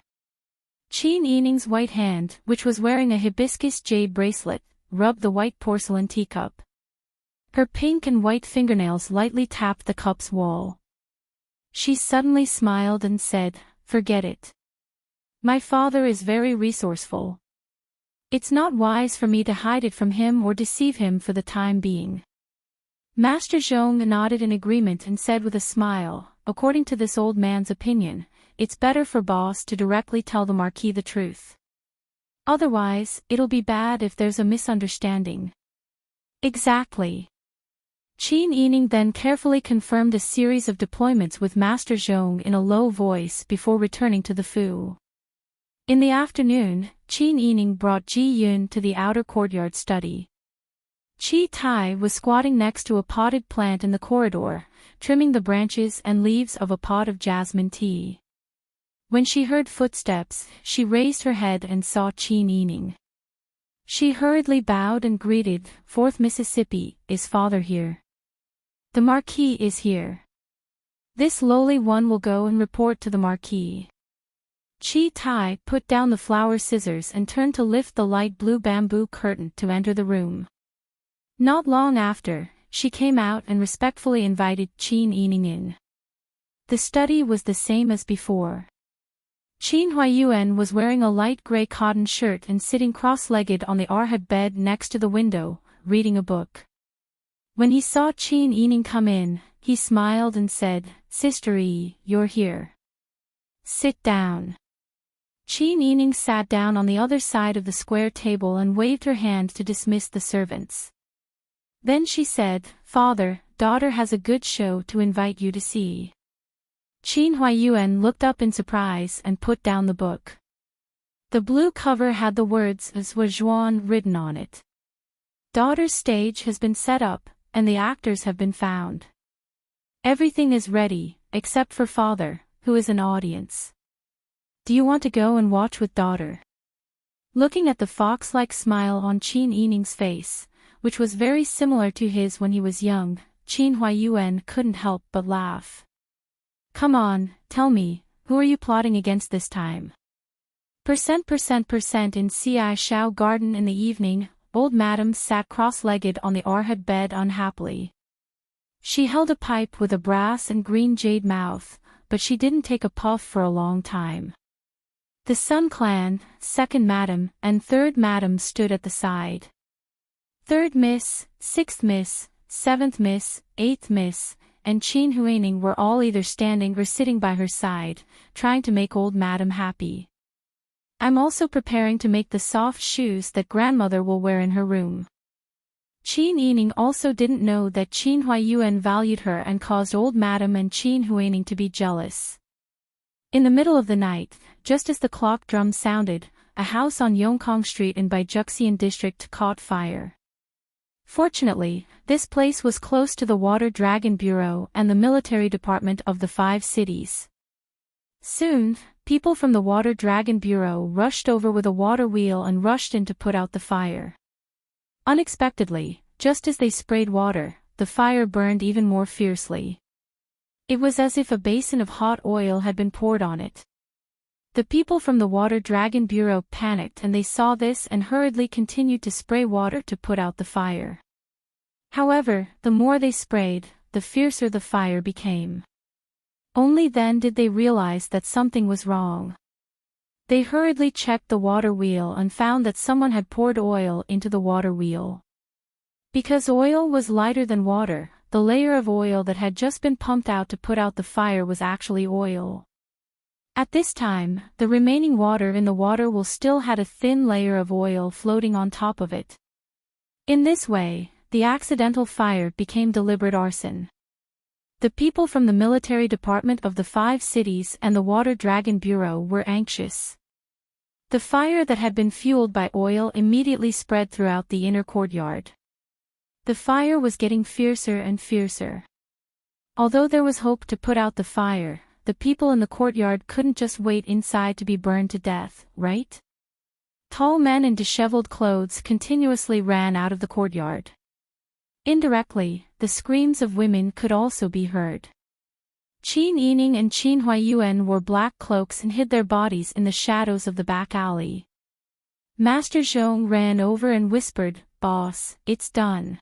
Qin Yining's white hand, which was wearing a hibiscus jade bracelet, rubbed the white porcelain teacup. Her pink and white fingernails lightly tapped the cup's wall. She suddenly smiled and said, Forget it. My father is very resourceful. It's not wise for me to hide it from him or deceive him for the time being. Master Zhong nodded in agreement and said with a smile, According to this old man's opinion, it's better for boss to directly tell the Marquis the truth. Otherwise, it'll be bad if there's a misunderstanding. Exactly. Qin Yining then carefully confirmed a series of deployments with Master Zhong in a low voice before returning to the Fu. In the afternoon, Qin Yining brought Ji Yun to the outer courtyard study. Qi Tai was squatting next to a potted plant in the corridor, trimming the branches and leaves of a pot of jasmine tea. When she heard footsteps, she raised her head and saw Qin Yining. She hurriedly bowed and greeted, 4th Mississippi, is father here? The Marquis is here. This lowly one will go and report to the Marquis. Qi Tai put down the flower scissors and turned to lift the light blue bamboo curtain to enter the room. Not long after, she came out and respectfully invited Qin Yining in. The study was the same as before. Qin Huaiyuan was wearing a light gray cotton shirt and sitting cross-legged on the arhat bed next to the window, reading a book. When he saw Qin Yining come in, he smiled and said, Sister Yi, you're here. Sit down. Qin Yining sat down on the other side of the square table and waved her hand to dismiss the servants. Then she said, Father, daughter has a good show to invite you to see. Qin Huaiyuan looked up in surprise and put down the book. The blue cover had the words Zhuan written on it. Daughter's stage has been set up, and the actors have been found. Everything is ready, except for father, who is an audience. Do you want to go and watch with daughter? Looking at the fox-like smile on Qin Yining's face, which was very similar to his when he was young, Qin Huaiyuan couldn't help but laugh. Come on, tell me, who are you plotting against this time? In Ci Shao Garden in the evening, old madam sat cross-legged on the arhat bed unhappily. She held a pipe with a brass and green jade mouth, but she didn't take a puff for a long time. The Sun Clan, 2nd Madam, and 3rd Madam stood at the side. 3rd Miss, 6th Miss, 7th Miss, 8th Miss, and Qin Huaining were all either standing or sitting by her side, trying to make old madam happy. I'm also preparing to make the soft shoes that grandmother will wear in her room. Qin Yining also didn't know that Qin Huaiyuan valued her and caused old madam and Qin Huaining to be jealous. In the middle of the night, just as the clock drum sounded, a house on Yongkong Street in Baijuxian district caught fire. Fortunately, this place was close to the Water Dragon Bureau and the military department of the 5 cities. Soon, people from the Water Dragon Bureau rushed over with a water wheel and rushed in to put out the fire. Unexpectedly, just as they sprayed water, the fire burned even more fiercely. It was as if a basin of hot oil had been poured on it. The people from the Water Dragon Bureau panicked and they saw this and hurriedly continued to spray water to put out the fire. However, the more they sprayed, the fiercer the fire became. Only then did they realize that something was wrong. They hurriedly checked the water wheel and found that someone had poured oil into the water wheel. Because oil was lighter than water, the layer of oil that had just been pumped out to put out the fire was actually oil. At this time, the remaining water in the water wheel still had a thin layer of oil floating on top of it. In this way, the accidental fire became deliberate arson. The people from the military department of the 5 cities and the Water Dragon Bureau were anxious. The fire that had been fueled by oil immediately spread throughout the inner courtyard. The fire was getting fiercer and fiercer. Although there was hope to put out the fire, the people in the courtyard couldn't just wait inside to be burned to death, right? Tall men in disheveled clothes continuously ran out of the courtyard. Indirectly, the screams of women could also be heard. Qin Yining and Qin Huaiyuan wore black cloaks and hid their bodies in the shadows of the back alley. Master Zhong ran over and whispered, "Boss, it's done."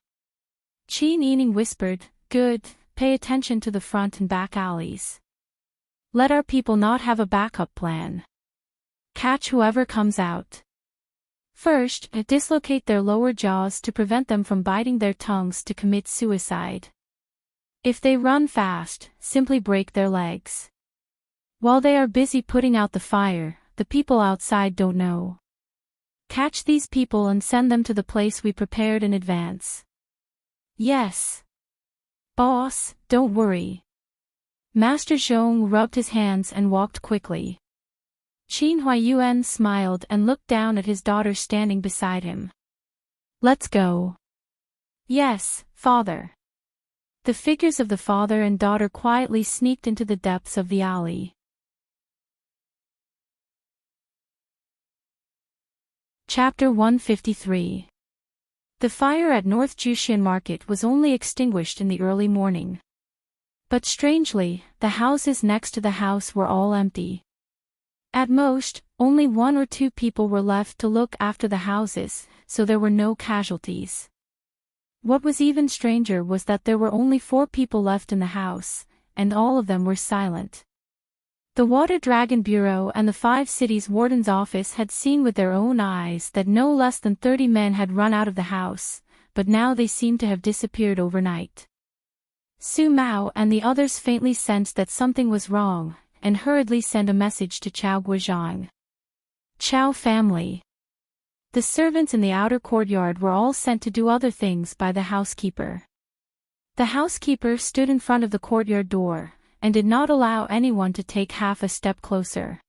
Qin Yining whispered, "Good, pay attention to the front and back alleys. Let our people not have a backup plan. Catch whoever comes out. First, dislocate their lower jaws to prevent them from biting their tongues to commit suicide. If they run fast, simply break their legs. While they are busy putting out the fire, the people outside don't know. Catch these people and send them to the place we prepared in advance." "Yes. Boss, don't worry." Master Zhong rubbed his hands and walked quickly. Qin Huaiyuan smiled and looked down at his daughter standing beside him. "Let's go." "Yes, father." The figures of the father and daughter quietly sneaked into the depths of the alley. Chapter 153. The fire at North Jushian Market was only extinguished in the early morning. But strangely, the houses next to the house were all empty. At most, only 1 or 2 people were left to look after the houses, so there were no casualties. What was even stranger was that there were only 4 people left in the house, and all of them were silent. The Water Dragon Bureau and the 5 cities warden's office had seen with their own eyes that no less than 30 men had run out of the house, but now they seemed to have disappeared overnight. Su Mao and the others faintly sensed that something was wrong, and hurriedly sent a message to Chao Guozhang. "Chao family." The servants in the outer courtyard were all sent to do other things by the housekeeper. The housekeeper stood in front of the courtyard door, and did not allow anyone to take half a step closer.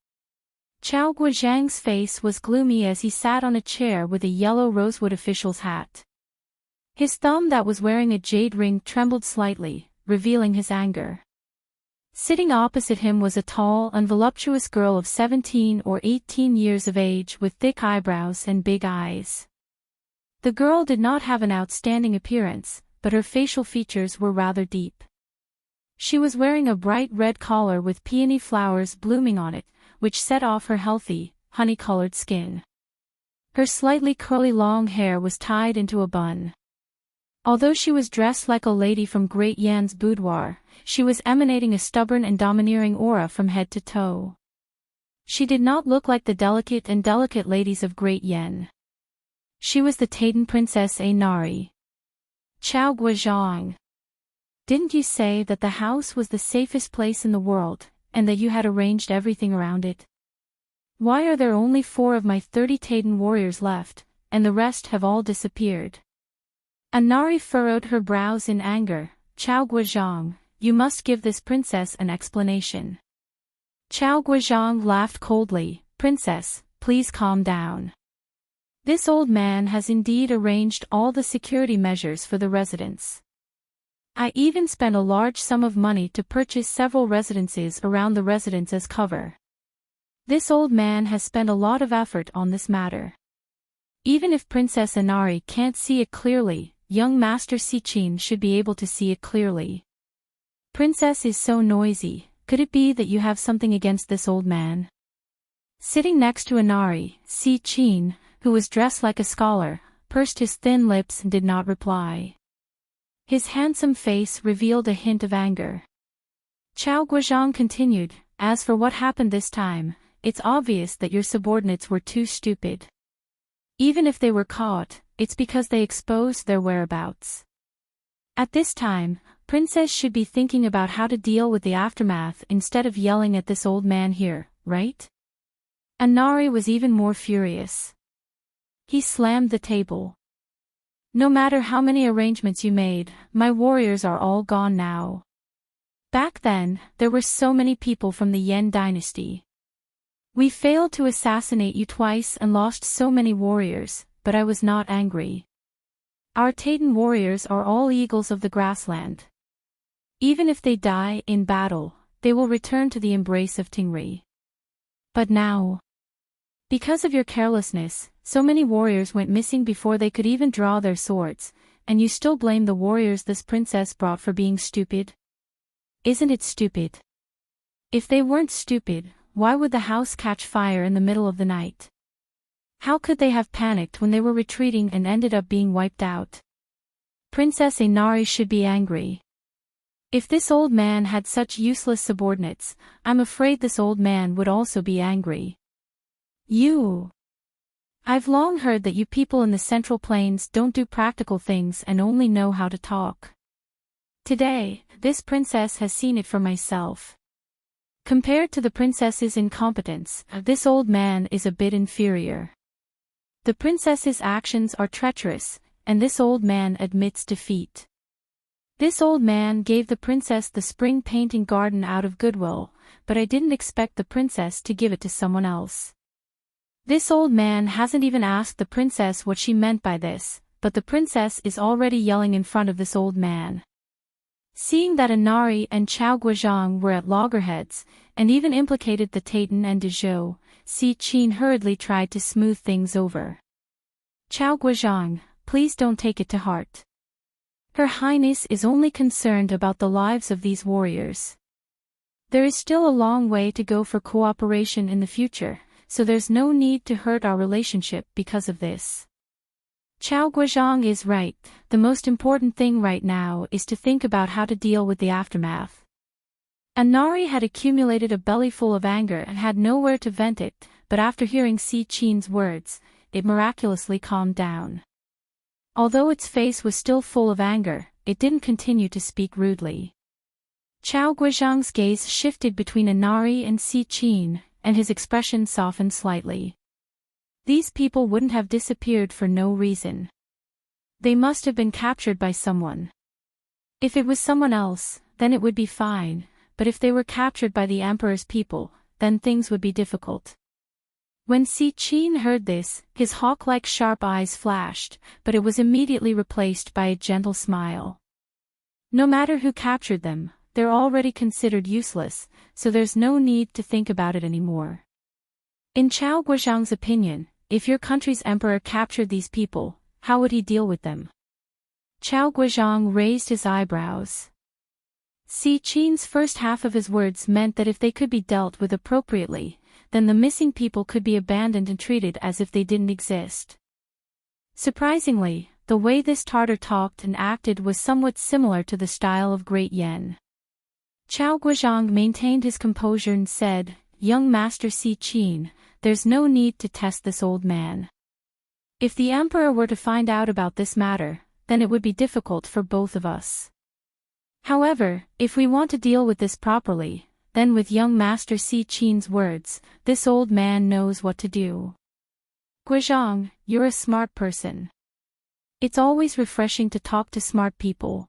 Chao Guozhang's face was gloomy as he sat on a chair with a yellow rosewood official's hat. His thumb that was wearing a jade ring trembled slightly, revealing his anger. Sitting opposite him was a tall and voluptuous girl of 17 or 18 years of age with thick eyebrows and big eyes. The girl did not have an outstanding appearance, but her facial features were rather deep. She was wearing a bright red collar with peony flowers blooming on it, which set off her healthy, honey-colored skin. Her slightly curly long hair was tied into a bun. Although she was dressed like a lady from Great Yan's boudoir, she was emanating a stubborn and domineering aura from head to toe. She did not look like the delicate ladies of Great Yan. She was the Taiden Princess Nari. "Chao Guozhang. Didn't you say that the house was the safest place in the world, and that you had arranged everything around it? Why are there only 4 of my 30 Taiden warriors left, and the rest have all disappeared?" Nari furrowed her brows in anger. "Chao Guozhang, you must give this princess an explanation." Chao Guizhong laughed coldly. Princess, please calm down. This old man has indeed arranged all the security measures for the residence. I even spent a large sum of money to purchase several residences around the residence as cover. This old man has spent a lot of effort on this matter. Even if Princess Inari can't see it clearly, young Master Sichin should be able to see it clearly. Princess is so noisy, could it be that you have something against this old man? Sitting next to Inari, Sichin, who was dressed like a scholar, pursed his thin lips and did not reply. His handsome face revealed a hint of anger. Chao Guizhong continued, as for what happened this time, it's obvious that your subordinates were too stupid. Even if they were caught, it's because they exposed their whereabouts. At this time, Princess should be thinking about how to deal with the aftermath instead of yelling at this old man here, right? Inari was even more furious. He slammed the table. No matter how many arrangements you made, my warriors are all gone now. Back then, there were so many people from the Yen dynasty. We failed to assassinate you twice and lost so many warriors, but I was not angry. Our Titan warriors are all eagles of the grassland. Even if they die in battle, they will return to the embrace of Tingri. But now, because of your carelessness, so many warriors went missing before they could even draw their swords, and you still blame the warriors this princess brought for being stupid? Isn't it stupid? If they weren't stupid, why would the house catch fire in the middle of the night? How could they have panicked when they were retreating and ended up being wiped out? Princess Inari should be angry. If this old man had such useless subordinates, I'm afraid this old man would also be angry. I've long heard that you people in the Central Plains don't do practical things and only know how to talk. Today, this princess has seen it for myself. Compared to the princess's incompetence, this old man is a bit inferior. The princess's actions are treacherous, and this old man admits defeat. This old man gave the princess the spring painting garden out of goodwill, but I didn't expect the princess to give it to someone else. This old man hasn't even asked the princess what she meant by this, but the princess is already yelling in front of this old man. Seeing that Inari and Chao Guizhong were at loggerheads, and even implicated the Titan and Dezhou, Sichin hurriedly tried to smooth things over. Chao Guizhong, please don't take it to heart. Her Highness is only concerned about the lives of these warriors. There is still a long way to go for cooperation in the future, so there's no need to hurt our relationship because of this. Chao Guizhong is right, the most important thing right now is to think about how to deal with the aftermath. Inari had accumulated a bellyful of anger and had nowhere to vent it, but after hearing Sichin's words, it miraculously calmed down. Although its face was still full of anger, it didn't continue to speak rudely. Chao Guizhong's gaze shifted between Inari and Sichin, and his expression softened slightly. These people wouldn't have disappeared for no reason. They must have been captured by someone. If it was someone else, then it would be fine, but if they were captured by the Emperor's people, then things would be difficult. When Sichin heard this, his hawk-like sharp eyes flashed, but it was immediately replaced by a gentle smile. No matter who captured them, they're already considered useless, so there's no need to think about it anymore. In Chao Guizhong's opinion, if your country's emperor captured these people, how would he deal with them? Chao Guizhong raised his eyebrows. Sichin's first half of his words meant that if they could be dealt with appropriately, then the missing people could be abandoned and treated as if they didn't exist. Surprisingly, the way this Tartar talked and acted was somewhat similar to the style of Great Yen. Chao Guizhong maintained his composure and said, "Young Master Sichin, there's no need to test this old man. If the Emperor were to find out about this matter, then it would be difficult for both of us. However, if we want to deal with this properly, then with young Master Sichin's words, this old man knows what to do. Guizhong, you're a smart person. It's always refreshing to talk to smart people."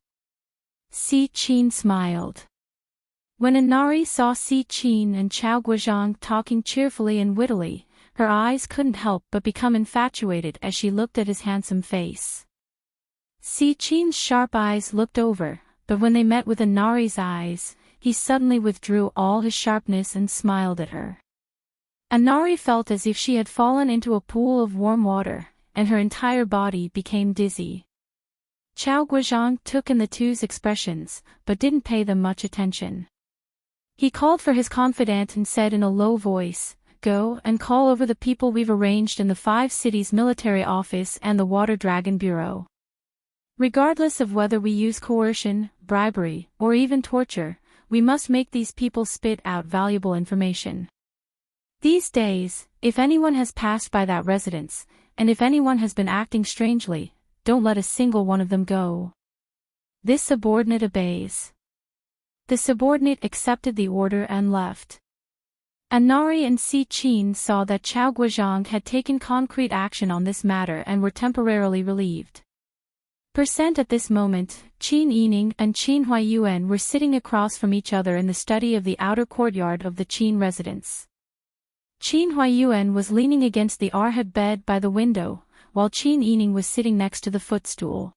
Sichin smiled. When Inari saw Si Qin and Chao Guozhang talking cheerfully and wittily, her eyes couldn't help but become infatuated as she looked at his handsome face. Si Qin's sharp eyes looked over, but when they met with Inari's eyes, he suddenly withdrew all his sharpness and smiled at her. Inari felt as if she had fallen into a pool of warm water, and her entire body became dizzy. Chao Guozhang took in the two's expressions, but didn't pay them much attention. He called for his confidant and said in a low voice, "Go and call over the people we've arranged in the 5 cities military office and the Water Dragon Bureau. Regardless of whether we use coercion, bribery, or even torture, we must make these people spit out valuable information. These days, if anyone has passed by that residence, and if anyone has been acting strangely, don't let a single one of them go." This subordinate obeys. The subordinate accepted the order and left. Inari and Si Qin saw that Chao Guozhang had taken concrete action on this matter and were temporarily relieved. At this moment, Qin Yining and Qin Huaiyuan were sitting across from each other in the study of the outer courtyard of the Qin residence. Qin Huaiyuan was leaning against the arhat bed by the window, while Qin Yining was sitting next to the footstool.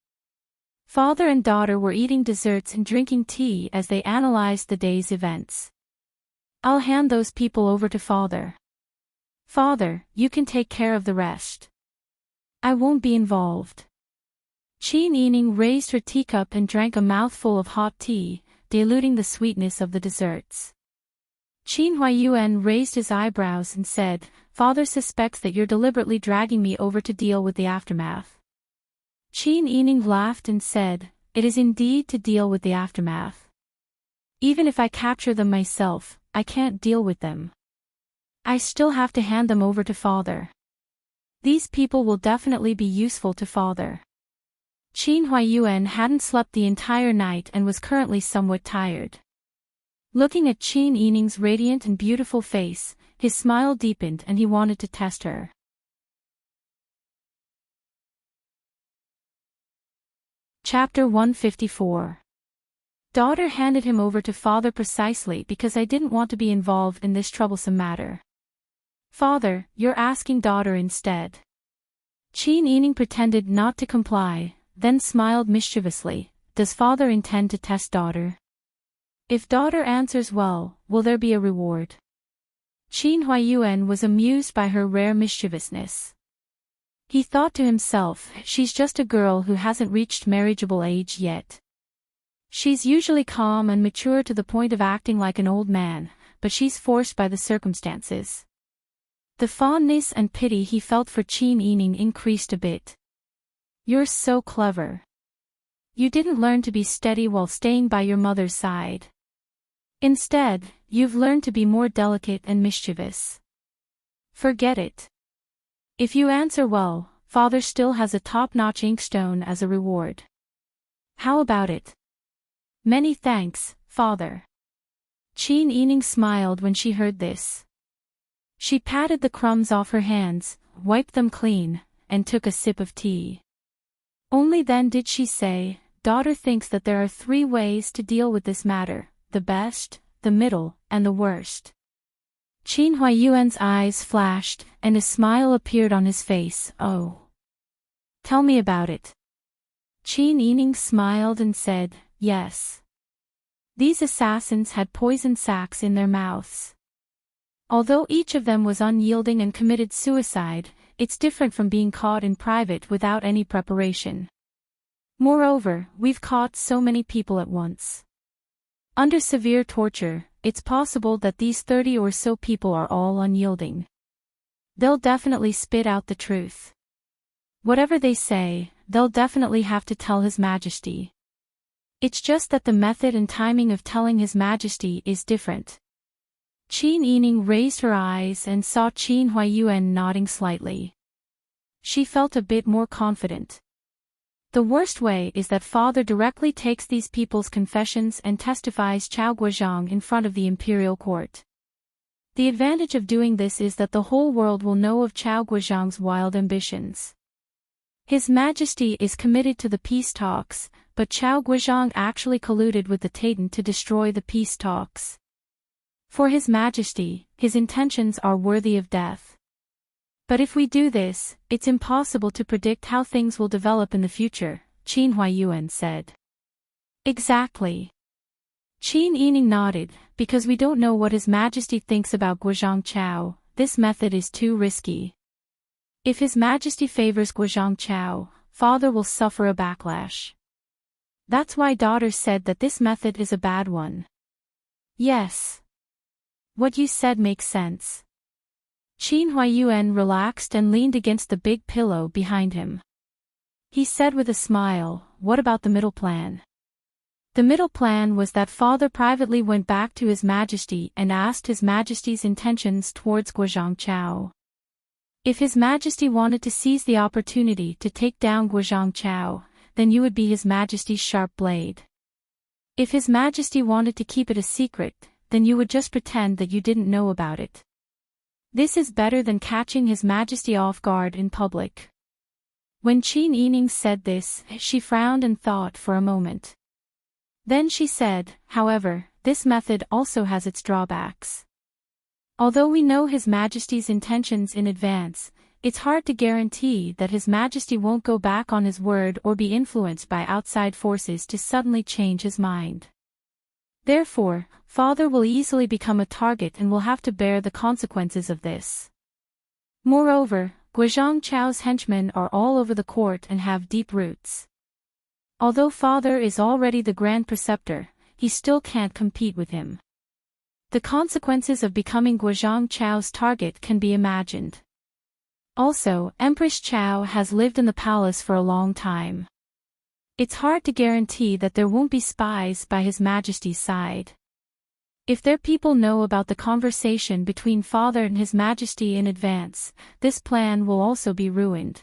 Father and daughter were eating desserts and drinking tea as they analyzed the day's events. "I'll hand those people over to Father. Father, you can take care of the rest. I won't be involved." Qin Yining raised her teacup and drank a mouthful of hot tea, diluting the sweetness of the desserts. Qin Huaiyuan raised his eyebrows and said, "Father suspects that you're deliberately dragging me over to deal with the aftermath." Qin Yining laughed and said, "It is indeed to deal with the aftermath. Even if I capture them myself, I can't deal with them. I still have to hand them over to Father. These people will definitely be useful to Father." Qin Huaiyuan hadn't slept the entire night and was currently somewhat tired. Looking at Qin Yining's radiant and beautiful face, his smile deepened and he wanted to test her. Chapter 154. Daughter handed him over to Father precisely because I didn't want to be involved in this troublesome matter. Father, you're asking daughter instead. Qin Yining pretended not to comply, then smiled mischievously. Does Father intend to test daughter? If daughter answers well, will there be a reward? Qin Huaiyuan was amused by her rare mischievousness. He thought to himself, she's just a girl who hasn't reached marriageable age yet. She's usually calm and mature to the point of acting like an old man, but she's forced by the circumstances. The fondness and pity he felt for Qin Yining increased a bit. You're so clever. You didn't learn to be steady while staying by your mother's side. Instead, you've learned to be more delicate and mischievous. Forget it. If you answer well, Father still has a top-notch inkstone as a reward. How about it? Many thanks, Father. Qin Yining smiled when she heard this. She patted the crumbs off her hands, wiped them clean, and took a sip of tea. Only then did she say, daughter thinks that there are 3 ways to deal with this matter, the best, the middle, and the worst. Qin Huaiyuan's eyes flashed, and a smile appeared on his face. Oh. Tell me about it. Qin Yining smiled and said, yes. These assassins had poison sacs in their mouths. Although each of them was unyielding and committed suicide, it's different from being caught in private without any preparation. Moreover, we've caught so many people at once. Under severe torture, it's possible that these 30 or so people are all unyielding. They'll definitely spit out the truth. Whatever they say, they'll definitely have to tell His Majesty. It's just that the method and timing of telling His Majesty is different. Qin Yining raised her eyes and saw Qin Huaiyuan nodding slightly. She felt a bit more confident. The worst way is that Father directly takes these people's confessions and testifies Chao Guozhang in front of the imperial court. The advantage of doing this is that the whole world will know of Chao Guozhang's wild ambitions. His Majesty is committed to the peace talks, but Chao Guizhong actually colluded with the Titan to destroy the peace talks. For His Majesty, his intentions are worthy of death. But if we do this, it's impossible to predict how things will develop in the future, Qin Huaiyuan said. Exactly. Qin Yining nodded, because we don't know what His Majesty thinks about Guizhong Chao, this method is too risky. If His Majesty favors Guizhong Chao, father will suffer a backlash. That's why daughter said that this method is a bad one. Yes. What you said makes sense. Qin Huaiyuan relaxed and leaned against the big pillow behind him. He said with a smile, what about the middle plan? The middle plan was that father privately went back to His Majesty and asked His Majesty's intentions towards Guizhong Chao. If His Majesty wanted to seize the opportunity to take down Guizhong Chao, then you would be His Majesty's sharp blade. If His Majesty wanted to keep it a secret, then you would just pretend that you didn't know about it. This is better than catching His Majesty off guard in public. When Qin Yining said this, she frowned and thought for a moment. Then she said, however, this method also has its drawbacks. Although we know His Majesty's intentions in advance, it's hard to guarantee that His Majesty won't go back on his word or be influenced by outside forces to suddenly change his mind. Therefore, father will easily become a target and will have to bear the consequences of this. Moreover, Guizhong Chao's henchmen are all over the court and have deep roots. Although father is already the Grand Preceptor, he still can't compete with him. The consequences of becoming Guizhong Chao's target can be imagined. Also, Empress Chao has lived in the palace for a long time. It's hard to guarantee that there won't be spies by His Majesty's side. If their people know about the conversation between father and His Majesty in advance, this plan will also be ruined.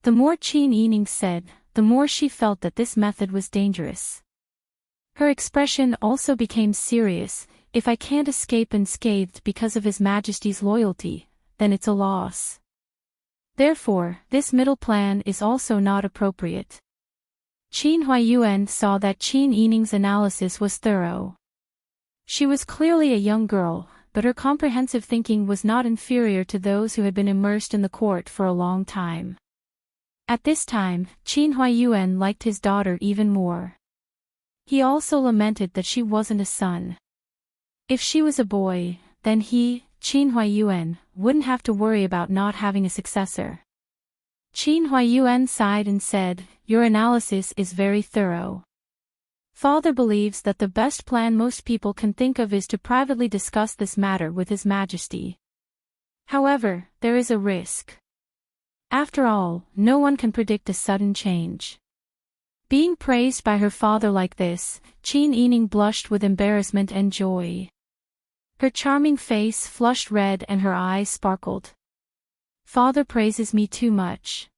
The more Qin Yining said, the more she felt that this method was dangerous. Her expression also became serious. If I can't escape unscathed because of His Majesty's loyalty, then it's a loss. Therefore, this middle plan is also not appropriate. Qin Huaiyuan saw that Qin Yining's analysis was thorough. She was clearly a young girl, but her comprehensive thinking was not inferior to those who had been immersed in the court for a long time. At this time, Qin Huaiyuan liked his daughter even more. He also lamented that she wasn't a son. If she was a boy, then he, Qin Huaiyuan, wouldn't have to worry about not having a successor. Qin Huaiyuan sighed and said, your analysis is very thorough. Father believes that the best plan most people can think of is to privately discuss this matter with His Majesty. However, there is a risk. After all, no one can predict a sudden change. Being praised by her father like this, Qin Yining blushed with embarrassment and joy. Her charming face flushed red and her eyes sparkled. Father praises me too much.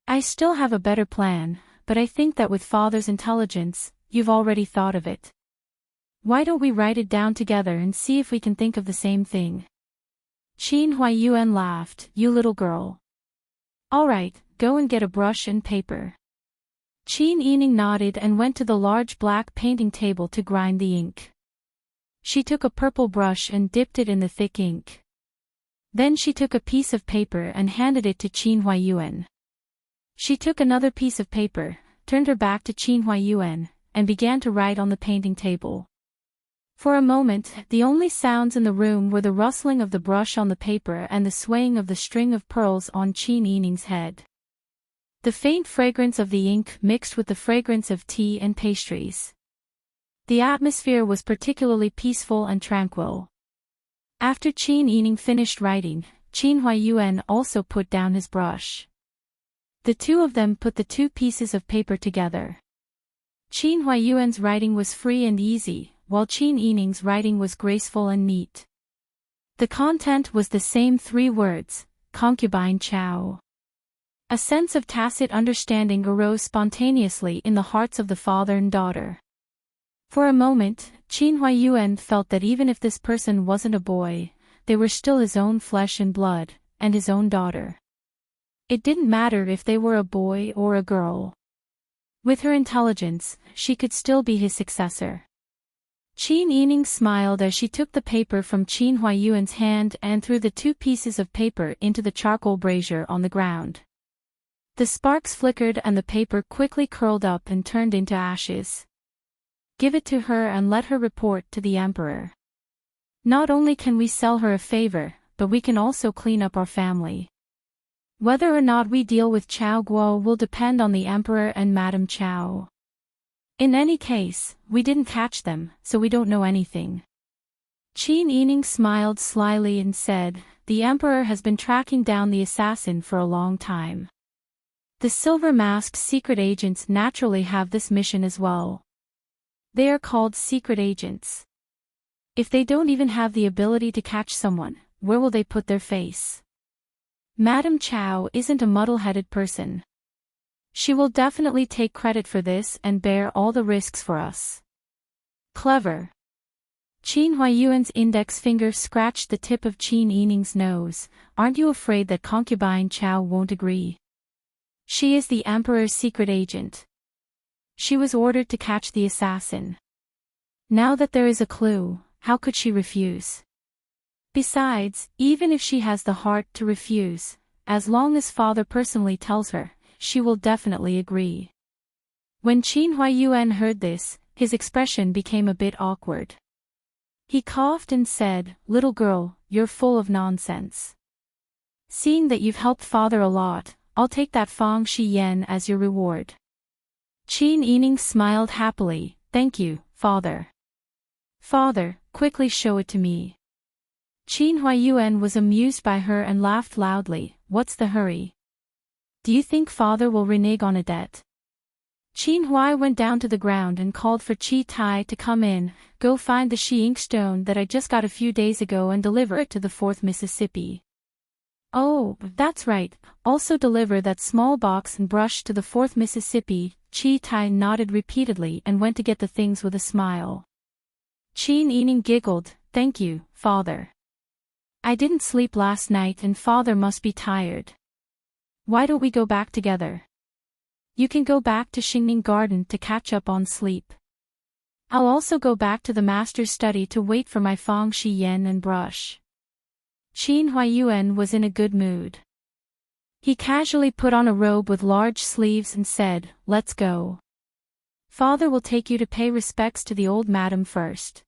I still have a better plan, but I think that with father's intelligence, you've already thought of it. Why don't we write it down together and see if we can think of the same thing? Qin Huaiyuan laughed, you little girl. All right, go and get a brush and paper. Qin Yining nodded and went to the large black painting table to grind the ink. She took a purple brush and dipped it in the thick ink. Then she took a piece of paper and handed it to Qin Huaiyuan. She took another piece of paper, turned her back to Qin Huaiyuan, and began to write on the painting table. For a moment, the only sounds in the room were the rustling of the brush on the paper and the swaying of the string of pearls on Qin Yining's head. The faint fragrance of the ink mixed with the fragrance of tea and pastries. The atmosphere was particularly peaceful and tranquil. After Qin Yining finished writing, Qin Huaiyuan also put down his brush. The two of them put the two pieces of paper together. Qin Huaiyuan's writing was free and easy, while Qin Yining's writing was graceful and neat. The content was the same three words, concubine Chao. A sense of tacit understanding arose spontaneously in the hearts of the father and daughter. For a moment, Qin Huaiyuan felt that even if this person wasn't a boy, they were still his own flesh and blood, and his own daughter. It didn't matter if they were a boy or a girl. With her intelligence, she could still be his successor. Qin Yining smiled as she took the paper from Qin Huayuan's hand and threw the 2 pieces of paper into the charcoal brazier on the ground. The sparks flickered and the paper quickly curled up and turned into ashes. Give it to her and let her report to the emperor. Not only can we sell her a favor, but we can also clean up our family. Whether or not we deal with Chao Guo will depend on the emperor and Madame Chao. In any case, we didn't catch them, so we don't know anything. Qin Yining smiled slyly and said, the emperor has been tracking down the assassin for a long time. The silver-masked secret agents naturally have this mission as well. They are called secret agents. If they don't even have the ability to catch someone, where will they put their face? Madame Chao isn't a muddle-headed person. She will definitely take credit for this and bear all the risks for us. Clever. Qin Huayuan's index finger scratched the tip of Qin Yining's nose. Aren't you afraid that concubine Chao won't agree? She is the emperor's secret agent. She was ordered to catch the assassin. Now that there is a clue, how could she refuse? Besides, even if she has the heart to refuse, as long as father personally tells her, she will definitely agree. When Qin Huayuan heard this, his expression became a bit awkward. He coughed and said, little girl, you're full of nonsense. Seeing that you've helped father a lot, I'll take that Fang Shi Yen as your reward. Qin Yining smiled happily, thank you, father. Father, quickly show it to me. Qin Huayuan was amused by her and laughed loudly, what's the hurry? Do you think father will renege on a debt? Qin Huai went down to the ground and called for Qi Tai to come in, go find the Shi inkstone that I just got a few days ago and deliver it to the 4th Mississippi. Oh, that's right, also deliver that small box and brush to the 4th Mississippi. Qi Tai nodded repeatedly and went to get the things with a smile. Qin Yining giggled, thank you, father. I didn't sleep last night and father must be tired. Why don't we go back together? You can go back to Xingning Garden to catch up on sleep. I'll also go back to the master's study to wait for my Fang Shi Yen and brush. Qin Huayuan was in a good mood. He casually put on a robe with large sleeves and said, let's go. Father will take you to pay respects to the old madam first.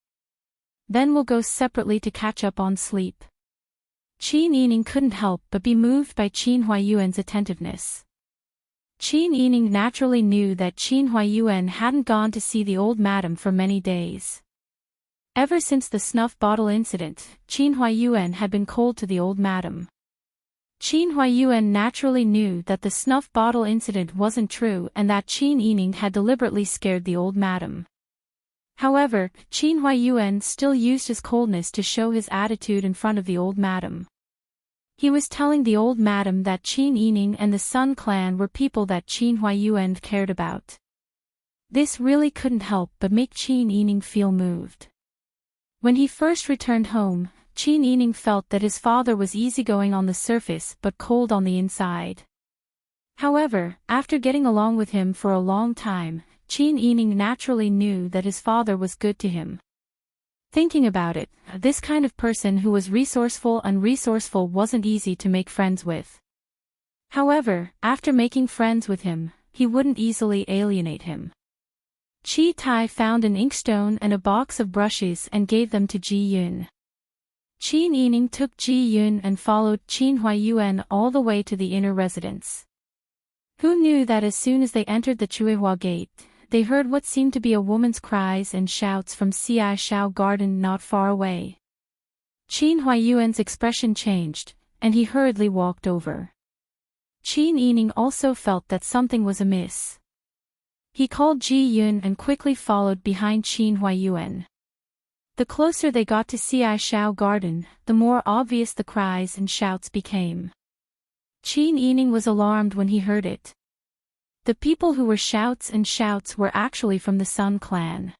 Then we'll go separately to catch up on sleep. Qin Yining couldn't help but be moved by Qin Huayuan's attentiveness. Qin Yining naturally knew that Qin Huayuan hadn't gone to see the old madam for many days. Ever since the snuff bottle incident, Qin Huayuan had been cold to the old madam. Qin Huayuan naturally knew that the snuff bottle incident wasn't true and that Qin Yining had deliberately scared the old madam. However, Qin Huayuan still used his coldness to show his attitude in front of the old madam. He was telling the old madam that Qin Yining and the Sun clan were people that Qin Huayuan cared about. This really couldn't help but make Qin Yining feel moved. When he first returned home, Qin Yining felt that his father was easygoing on the surface but cold on the inside. However, after getting along with him for a long time, Qin Yining naturally knew that his father was good to him. Thinking about it, this kind of person who was resourceful and resourceful wasn't easy to make friends with. However, after making friends with him, he wouldn't easily alienate him. Qi Tai found an inkstone and a box of brushes and gave them to Ji Yun. Qin Yining took Ji Yun and followed Qin Huayuan all the way to the inner residence. Who knew that as soon as they entered the Chuihua gate, they heard what seemed to be a woman's cries and shouts from Ci Shao Garden not far away. Qin Huayuan's expression changed, and he hurriedly walked over. Qin Yining also felt that something was amiss. He called Ji Yun and quickly followed behind Qin Huayuan. The closer they got to Ci Shao Garden, the more obvious the cries and shouts became. Qin Yining was alarmed when he heard it. The people who were shouts and shouts were actually from the Sun clan.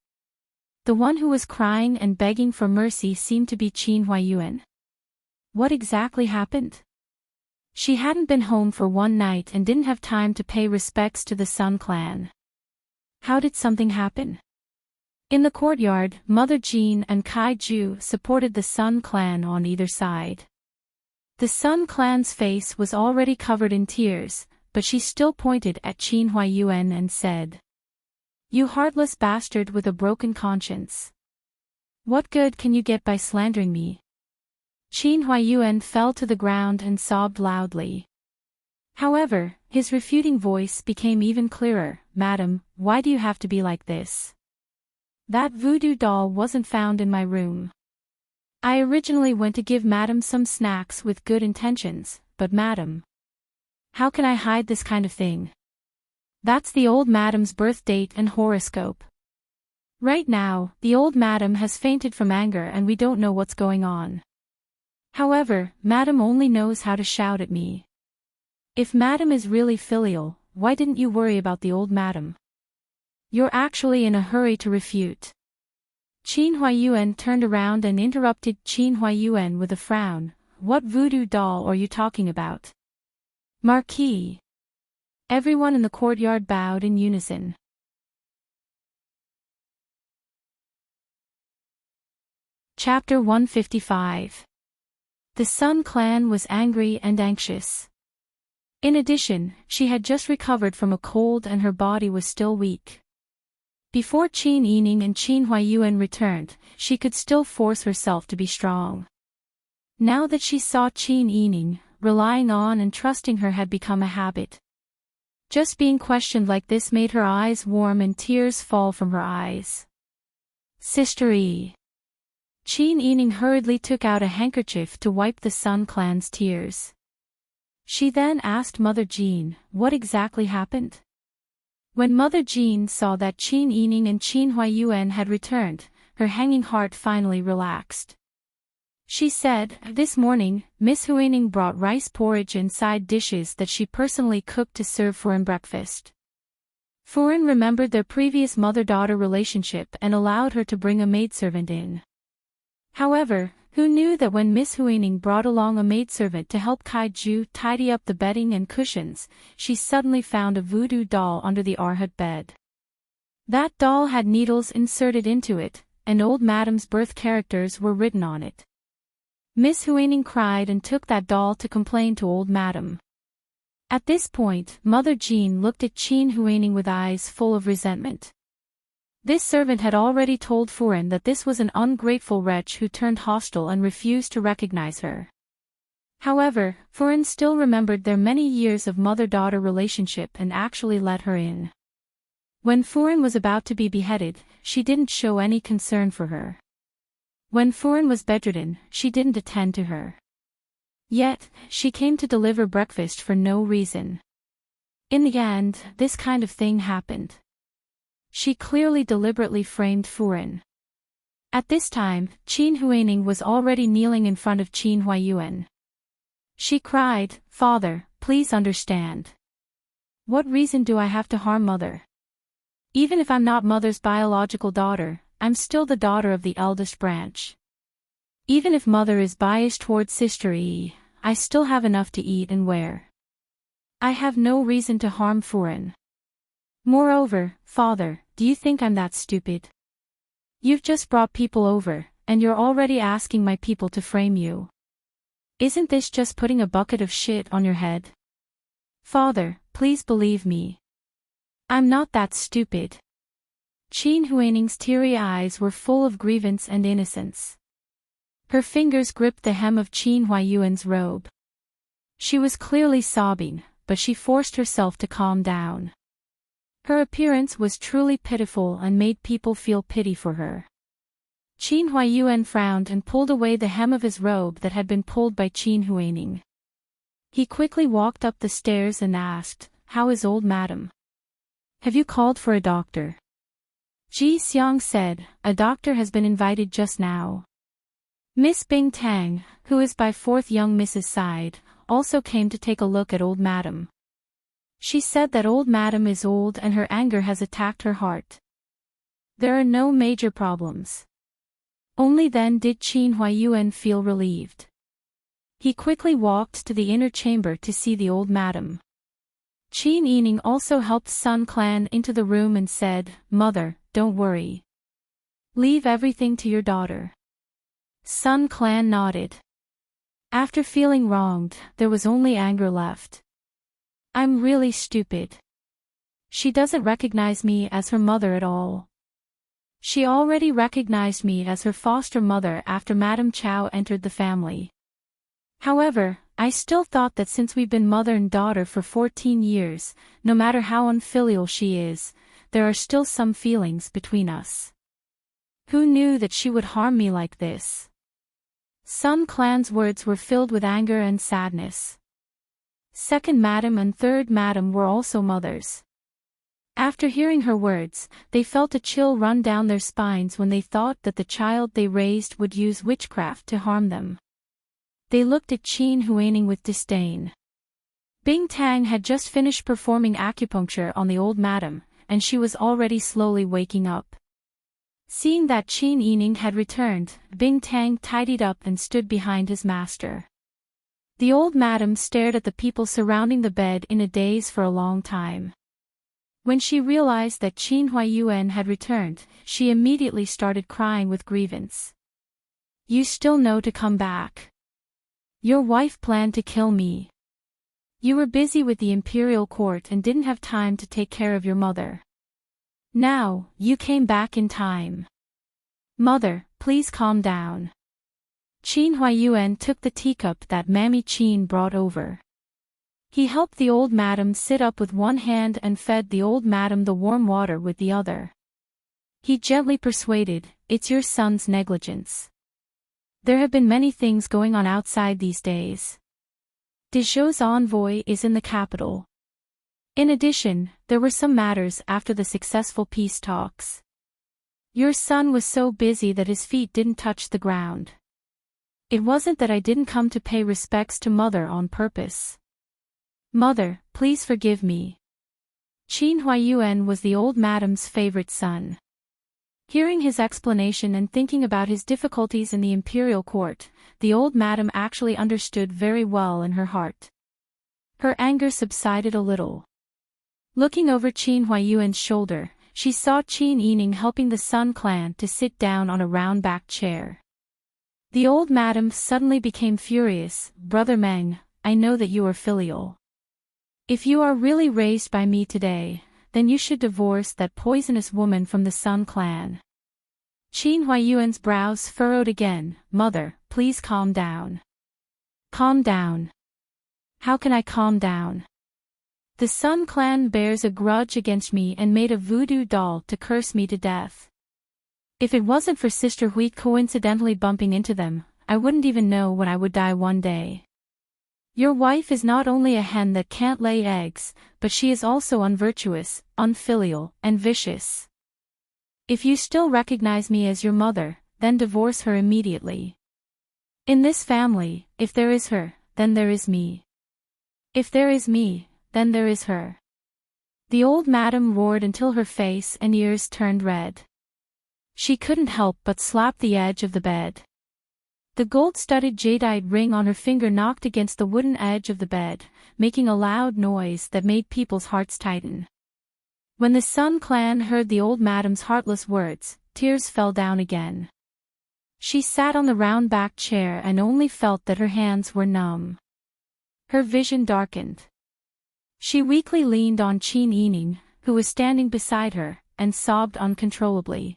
The one who was crying and begging for mercy seemed to be Qin Huayuan. What exactly happened? She hadn't been home for one night and didn't have time to pay respects to the Sun clan. How did something happen? In the courtyard, Mother Jean and Kaiju supported the Sun clan on either side. The Sun clan's face was already covered in tears, but she still pointed at Qin Huaiyuan and said, "You heartless bastard with a broken conscience. What good can you get by slandering me?" Qin Huaiyuan fell to the ground and sobbed loudly. However, his refuting voice became even clearer. "Madam, why do you have to be like this? That voodoo doll wasn't found in my room. I originally went to give Madam some snacks with good intentions, but Madam, how can I hide this kind of thing? That's the old Madam's birth date and horoscope. Right now, the old Madam has fainted from anger and we don't know what's going on. However, Madam only knows how to shout at me. If Madam is really filial, why didn't you worry about the old Madam? You're actually in a hurry to refute." Qin Huaiyuan turned around and interrupted Qin Huaiyuan with a frown. "What voodoo doll are you talking about, Marquis?" Everyone in the courtyard bowed in unison. Chapter 155. The Sun clan was angry and anxious. In addition, she had just recovered from a cold and her body was still weak. Before Qin Yining and Qin Huaiyuan returned, she could still force herself to be strong. Now that she saw Qin Yining, relying on and trusting her had become a habit. Just being questioned like this made her eyes warm and tears fall from her eyes. "Sister Yi." Qin Yining hurriedly took out a handkerchief to wipe the Sun clan's tears. She then asked Mother Jean, "What exactly happened?" When Mother Jean saw that Qin Yining and Qin Huaiyuan had returned, her hanging heart finally relaxed. She said, "This morning, Miss Huining brought rice porridge and side dishes that she personally cooked to serve Furen breakfast." Furen remembered their previous mother-daughter relationship and allowed her to bring a maidservant in. However, who knew that when Miss Huining brought along a maidservant to help Kaiju tidy up the bedding and cushions, she suddenly found a voodoo doll under the Arhat bed. That doll had needles inserted into it, and old Madam's birth characters were written on it. Miss Huining cried and took that doll to complain to old Madam. At this point, Mother Jean looked at Qin Huining with eyes full of resentment. This servant had already told Furen that this was an ungrateful wretch who turned hostile and refused to recognize her. However, Furen still remembered their many years of mother-daughter relationship and actually let her in. When Furen was about to be beheaded, she didn't show any concern for her. When Furen was bedridden, she didn't attend to her. Yet, she came to deliver breakfast for no reason. In the end, this kind of thing happened. She clearly deliberately framed Furen. At this time, Qin Huining was already kneeling in front of Qin Huaiyuan. She cried, "Father, please understand. What reason do I have to harm Mother? Even if I'm not Mother's biological daughter, I'm still the daughter of the eldest branch. Even if Mother is biased towards Sister Yi, I still have enough to eat and wear. I have no reason to harm Furen. Moreover, Father, do you think I'm that stupid? You've just brought people over, and you're already asking my people to frame you. Isn't this just putting a bucket of shit on your head? Father, please believe me. I'm not that stupid." Qin Huining's teary eyes were full of grievance and innocence. Her fingers gripped the hem of Qin Huaiyuan's robe. She was clearly sobbing, but she forced herself to calm down. Her appearance was truly pitiful and made people feel pity for her. Qin Huaiyuan frowned and pulled away the hem of his robe that had been pulled by Qin Huining. He quickly walked up the stairs and asked, "How is old Madam? Have you called for a doctor?" Ji Xiang said, "A doctor has been invited just now." Miss Bing Tang, who is by fourth young Mrs. side, also came to take a look at old Madam. She said that old Madam is old and her anger has attacked her heart. There are no major problems. Only then did Qin Huaiyuan feel relieved. He quickly walked to the inner chamber to see the old madam. Qin Yining also helped Sun Clan into the room and said, "Mother, don't worry. Leave everything to your daughter." Sun Clan nodded. After feeling wronged, there was only anger left. "I'm really stupid. She doesn't recognize me as her mother at all. She already recognized me as her foster mother after Madame Chow entered the family. However, I still thought that since we've been mother and daughter for 14 years, no matter how unfilial she is, there are still some feelings between us. Who knew that she would harm me like this?" Sun Clan's words were filled with anger and sadness. Second madam and third madam were also mothers. After hearing her words, they felt a chill run down their spines when they thought that the child they raised would use witchcraft to harm them. They looked at Qin Huaining with disdain. Bing Tang had just finished performing acupuncture on the old madam, and she was already slowly waking up. Seeing that Qin Yining had returned, Bing Tang tidied up and stood behind his master. The old madam stared at the people surrounding the bed in a daze for a long time. When she realized that Qin Huaiyuan had returned, she immediately started crying with grievance. "You still know to come back. Your wife planned to kill me. You were busy with the imperial court and didn't have time to take care of your mother. Now, you came back in time. Mother, please calm down." Qin Huaiyuan took the teacup that Mammy Qin brought over. He helped the old madam sit up with one hand and fed the old madam the warm water with the other. He gently persuaded, "It's your son's negligence. There have been many things going on outside these days. Dezhou's envoy is in the capital. In addition, there were some matters after the successful peace talks. Your son was so busy that his feet didn't touch the ground. It wasn't that I didn't come to pay respects to mother on purpose. Mother, please forgive me." Qin Huaiyuan was the old madam's favorite son. Hearing his explanation and thinking about his difficulties in the imperial court, the old madam actually understood very well in her heart. Her anger subsided a little. Looking over Qin Huaiyuan's shoulder, she saw Qin Yining helping the Sun Clan to sit down on a round-backed chair. The old madam suddenly became furious. "Brother Meng, I know that you are filial. If you are really raised by me today, then you should divorce that poisonous woman from the Sun Clan." Qin Huaiyuan's brows furrowed again. "Mother, please calm down." "Calm down? How can I calm down? The Sun Clan bears a grudge against me and made a voodoo doll to curse me to death. If it wasn't for Sister Hui coincidentally bumping into them, I wouldn't even know when I would die one day. Your wife is not only a hen that can't lay eggs, but she is also unvirtuous, unfilial, and vicious. If you still recognize me as your mother, then divorce her immediately. In this family, if there is her, then there is me. If there is me, then there is her." The old madam roared until her face and ears turned red. She couldn't help but slap the edge of the bed. The gold-studded jadeite ring on her finger knocked against the wooden edge of the bed, making a loud noise that made people's hearts tighten. When the Sun Clan heard the old madam's heartless words, tears fell down again. She sat on the round-backed chair and only felt that her hands were numb. Her vision darkened. She weakly leaned on Qin Yining, who was standing beside her, and sobbed uncontrollably.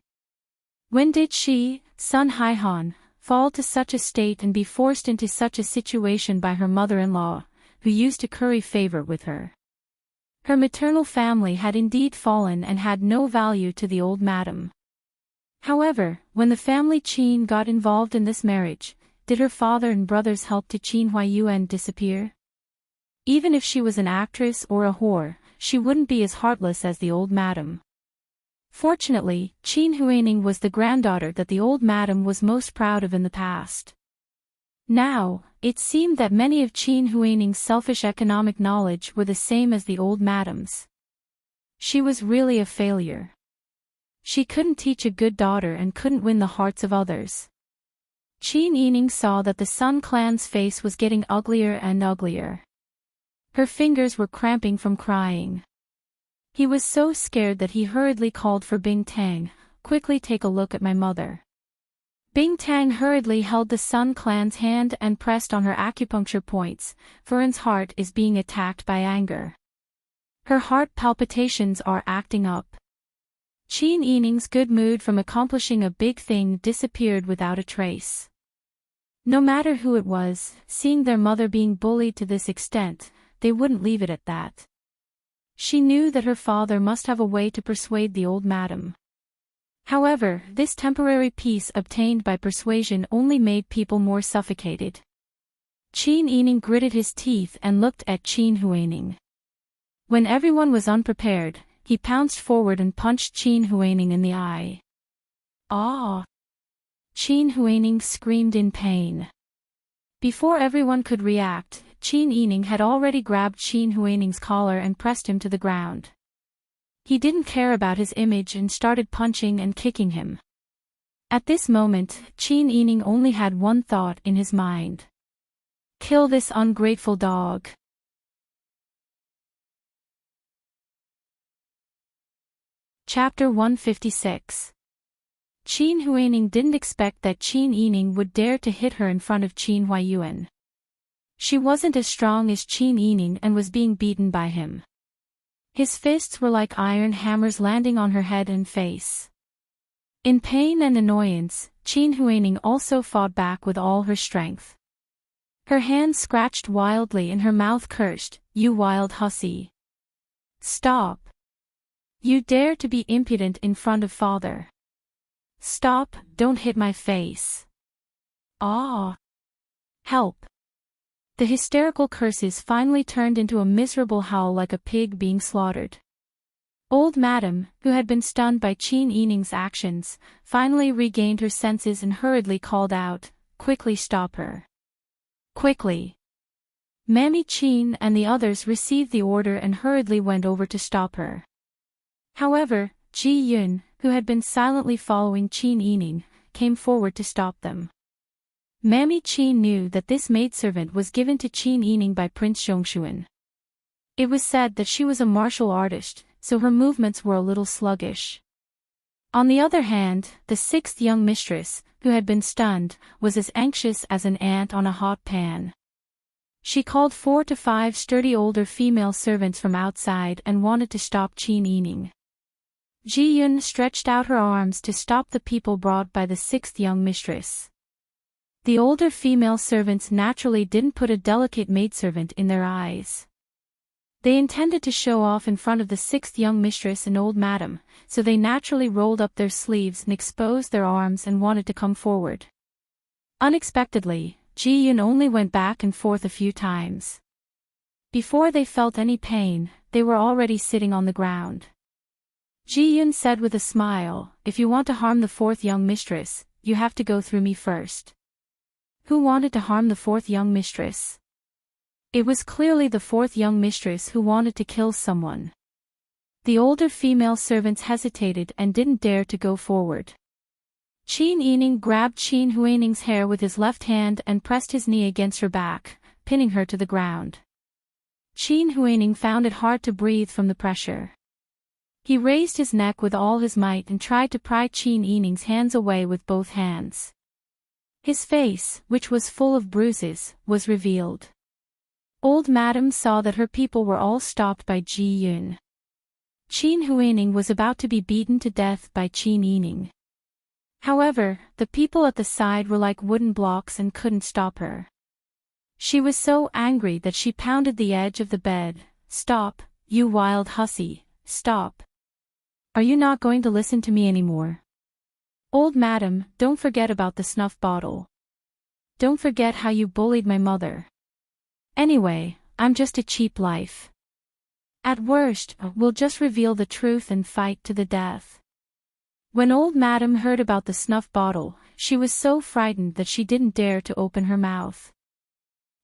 When did she, Sun Haihan, fall to such a state and be forced into such a situation by her mother-in-law, who used to curry favor with her? Her maternal family had indeed fallen and had no value to the old madam. However, when the family Qin got involved in this marriage, did her father and brothers help to Qin Huaiyuan disappear? Even if she was an actress or a whore, she wouldn't be as heartless as the old madam. Fortunately, Qin Huaining was the granddaughter that the old madam was most proud of in the past. Now, it seemed that many of Qin Huaining's selfish economic knowledge were the same as the old madam's. She was really a failure. She couldn't teach a good daughter and couldn't win the hearts of others. Qin Yining saw that the Sun Clan's face was getting uglier and uglier. Her fingers were cramping from crying. He was so scared that he hurriedly called for Bing Tang, "Quickly take a look at my mother." Bing Tang hurriedly held the Sun Clan's hand and pressed on her acupuncture points. "Furen's heart is being attacked by anger. Her heart palpitations are acting up." Qin Yining's good mood from accomplishing a big thing disappeared without a trace. No matter who it was, seeing their mother being bullied to this extent, they wouldn't leave it at that. She knew that her father must have a way to persuade the old madam. However, this temporary peace obtained by persuasion only made people more suffocated. Qin Yining gritted his teeth and looked at Qin Huaining. When everyone was unprepared, he pounced forward and punched Qin Huaining in the eye. "Ah!" Qin Huaining screamed in pain. Before everyone could react, Qin Yining had already grabbed Qin Huaining's collar and pressed him to the ground. He didn't care about his image and started punching and kicking him. At this moment, Qin Yining only had one thought in his mind. Kill this ungrateful dog. Chapter 156. Qin Huaining didn't expect that Qin Yining would dare to hit her in front of Qin Huaiyuan. She wasn't as strong as Qin Yining and was being beaten by him. His fists were like iron hammers landing on her head and face. In pain and annoyance, Qin Huaining also fought back with all her strength. Her hands scratched wildly and her mouth cursed, "You wild hussy. Stop. You dare to be impudent in front of father. Stop, don't hit my face. Ah! Help." The hysterical curses finally turned into a miserable howl like a pig being slaughtered. Old Madam, who had been stunned by Qin Yining's actions, finally regained her senses and hurriedly called out, "Quickly stop her. Quickly." Mammy Qin and the others received the order and hurriedly went over to stop her. However, Ji Yun, who had been silently following Qin Yining, came forward to stop them. Mammy Qin knew that this maidservant was given to Qin Yining by Prince Zhongshuan. It was said that she was a martial artist, so her movements were a little sluggish. On the other hand, the sixth young mistress, who had been stunned, was as anxious as an ant on a hot pan. She called 4 to 5 sturdy older female servants from outside and wanted to stop Qin Yining. Ji Yun stretched out her arms to stop the people brought by the sixth young mistress. The older female servants naturally didn't put a delicate maidservant in their eyes. They intended to show off in front of the sixth young mistress and old madam, so they naturally rolled up their sleeves and exposed their arms and wanted to come forward. Unexpectedly, Ji Yun only went back and forth a few times. Before they felt any pain, they were already sitting on the ground. Ji Yun said with a smile, "If you want to harm the fourth young mistress, you have to go through me first." Who wanted to harm the fourth young mistress? It was clearly the fourth young mistress who wanted to kill someone. The older female servants hesitated and didn't dare to go forward. Qin Yining grabbed Qin Huaining's hair with his left hand and pressed his knee against her back, pinning her to the ground. Qin Huaining found it hard to breathe from the pressure. He raised his neck with all his might and tried to pry Qin Yining's hands away with both hands. His face, which was full of bruises, was revealed. Old Madam saw that her people were all stopped by Ji Yun. Qin Huaining was about to be beaten to death by Qin Yining. However, the people at the side were like wooden blocks and couldn't stop her. She was so angry that she pounded the edge of the bed. "Stop, you wild hussy, stop. Are you not going to listen to me anymore? Old Madam, don't forget about the snuff bottle. Don't forget how you bullied my mother. Anyway, I'm just a cheap life. At worst, we'll just reveal the truth and fight to the death." When Old Madam heard about the snuff bottle, she was so frightened that she didn't dare to open her mouth.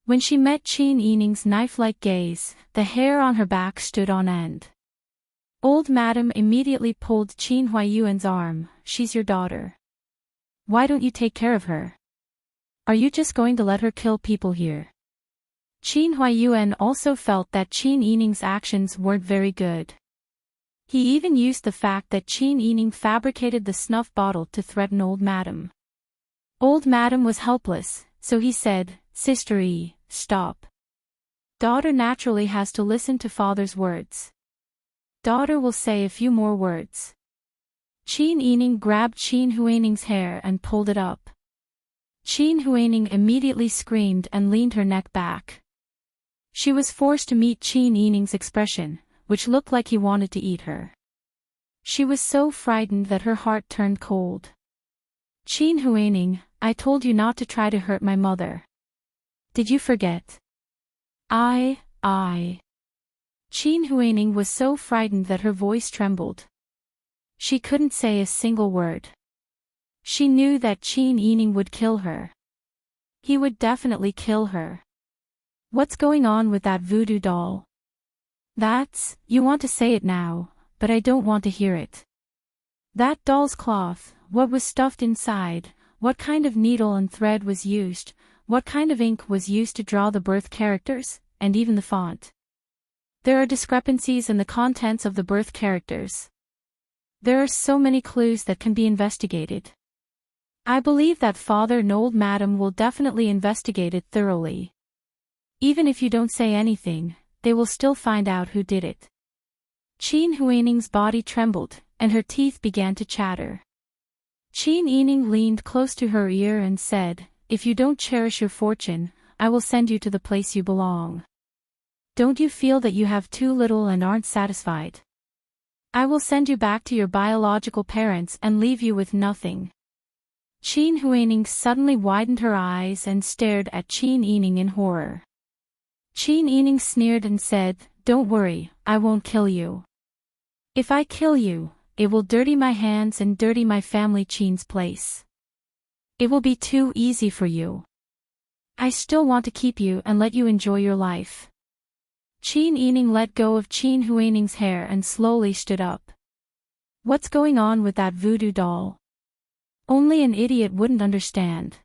When she met Qin Yining's knife-like gaze, the hair on her back stood on end. Old Madam immediately pulled Qin Huaiyuan's arm. "She's your daughter. Why don't you take care of her? Are you just going to let her kill people here? Qin Huaiyuan also felt that Qin Yining's actions weren't very good. He even used the fact that Qin Yining fabricated the snuff bottle to threaten old madam. Old madam was helpless, so he said, Sister Yi, stop. Daughter naturally has to listen to father's words. Daughter will say a few more words. Qin Yining grabbed Qin Huaining's hair and pulled it up. Qin Huaining immediately screamed and leaned her neck back. She was forced to meet Qin Yining's expression, which looked like he wanted to eat her. She was so frightened that her heart turned cold. Qin Huaining, I told you not to try to hurt my mother. Did you forget? I. Qin Huaining was so frightened that her voice trembled. She couldn't say a single word. She knew that Qin Yining would kill her. He would definitely kill her. What's going on with that voodoo doll? You want to say it now, but I don't want to hear it. That doll's cloth, what was stuffed inside, what kind of needle and thread was used, what kind of ink was used to draw the birth characters, and even the font. There are discrepancies in the contents of the birth characters. There are so many clues that can be investigated. I believe that father and old madam will definitely investigate it thoroughly. Even if you don't say anything, they will still find out who did it. Qin Huaining's body trembled, and her teeth began to chatter. Qin Yining leaned close to her ear and said, If you don't cherish your fortune, I will send you to the place you belong. Don't you feel that you have too little and aren't satisfied? I will send you back to your biological parents and leave you with nothing. Qin Huaining suddenly widened her eyes and stared at Qin Yining in horror. Qin Yining sneered and said, Don't worry, I won't kill you. If I kill you, it will dirty my hands and dirty my family Qin's place. It will be too easy for you. I still want to keep you and let you enjoy your life. Qin Yining let go of Qin Huaining's hair and slowly stood up. What's going on with that voodoo doll? Only an idiot wouldn't understand.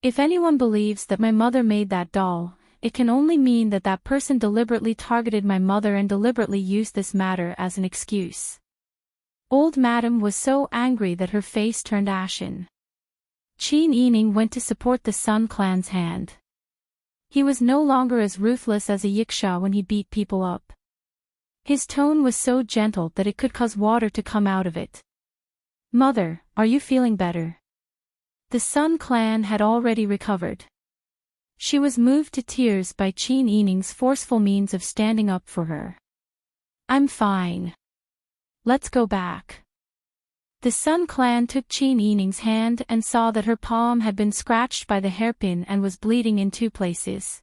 If anyone believes that my mother made that doll, it can only mean that that person deliberately targeted my mother and deliberately used this matter as an excuse. Old madam was so angry that her face turned ashen. Qin Yining went to support the Sun clan's hand. He was no longer as ruthless as a yiksha when he beat people up. His tone was so gentle that it could cause water to come out of it. Mother, are you feeling better? The Sun clan had already recovered. She was moved to tears by Qin Yining's forceful means of standing up for her. I'm fine. Let's go back. The Sun clan took Qin Yining's hand and saw that her palm had been scratched by the hairpin and was bleeding in 2 places.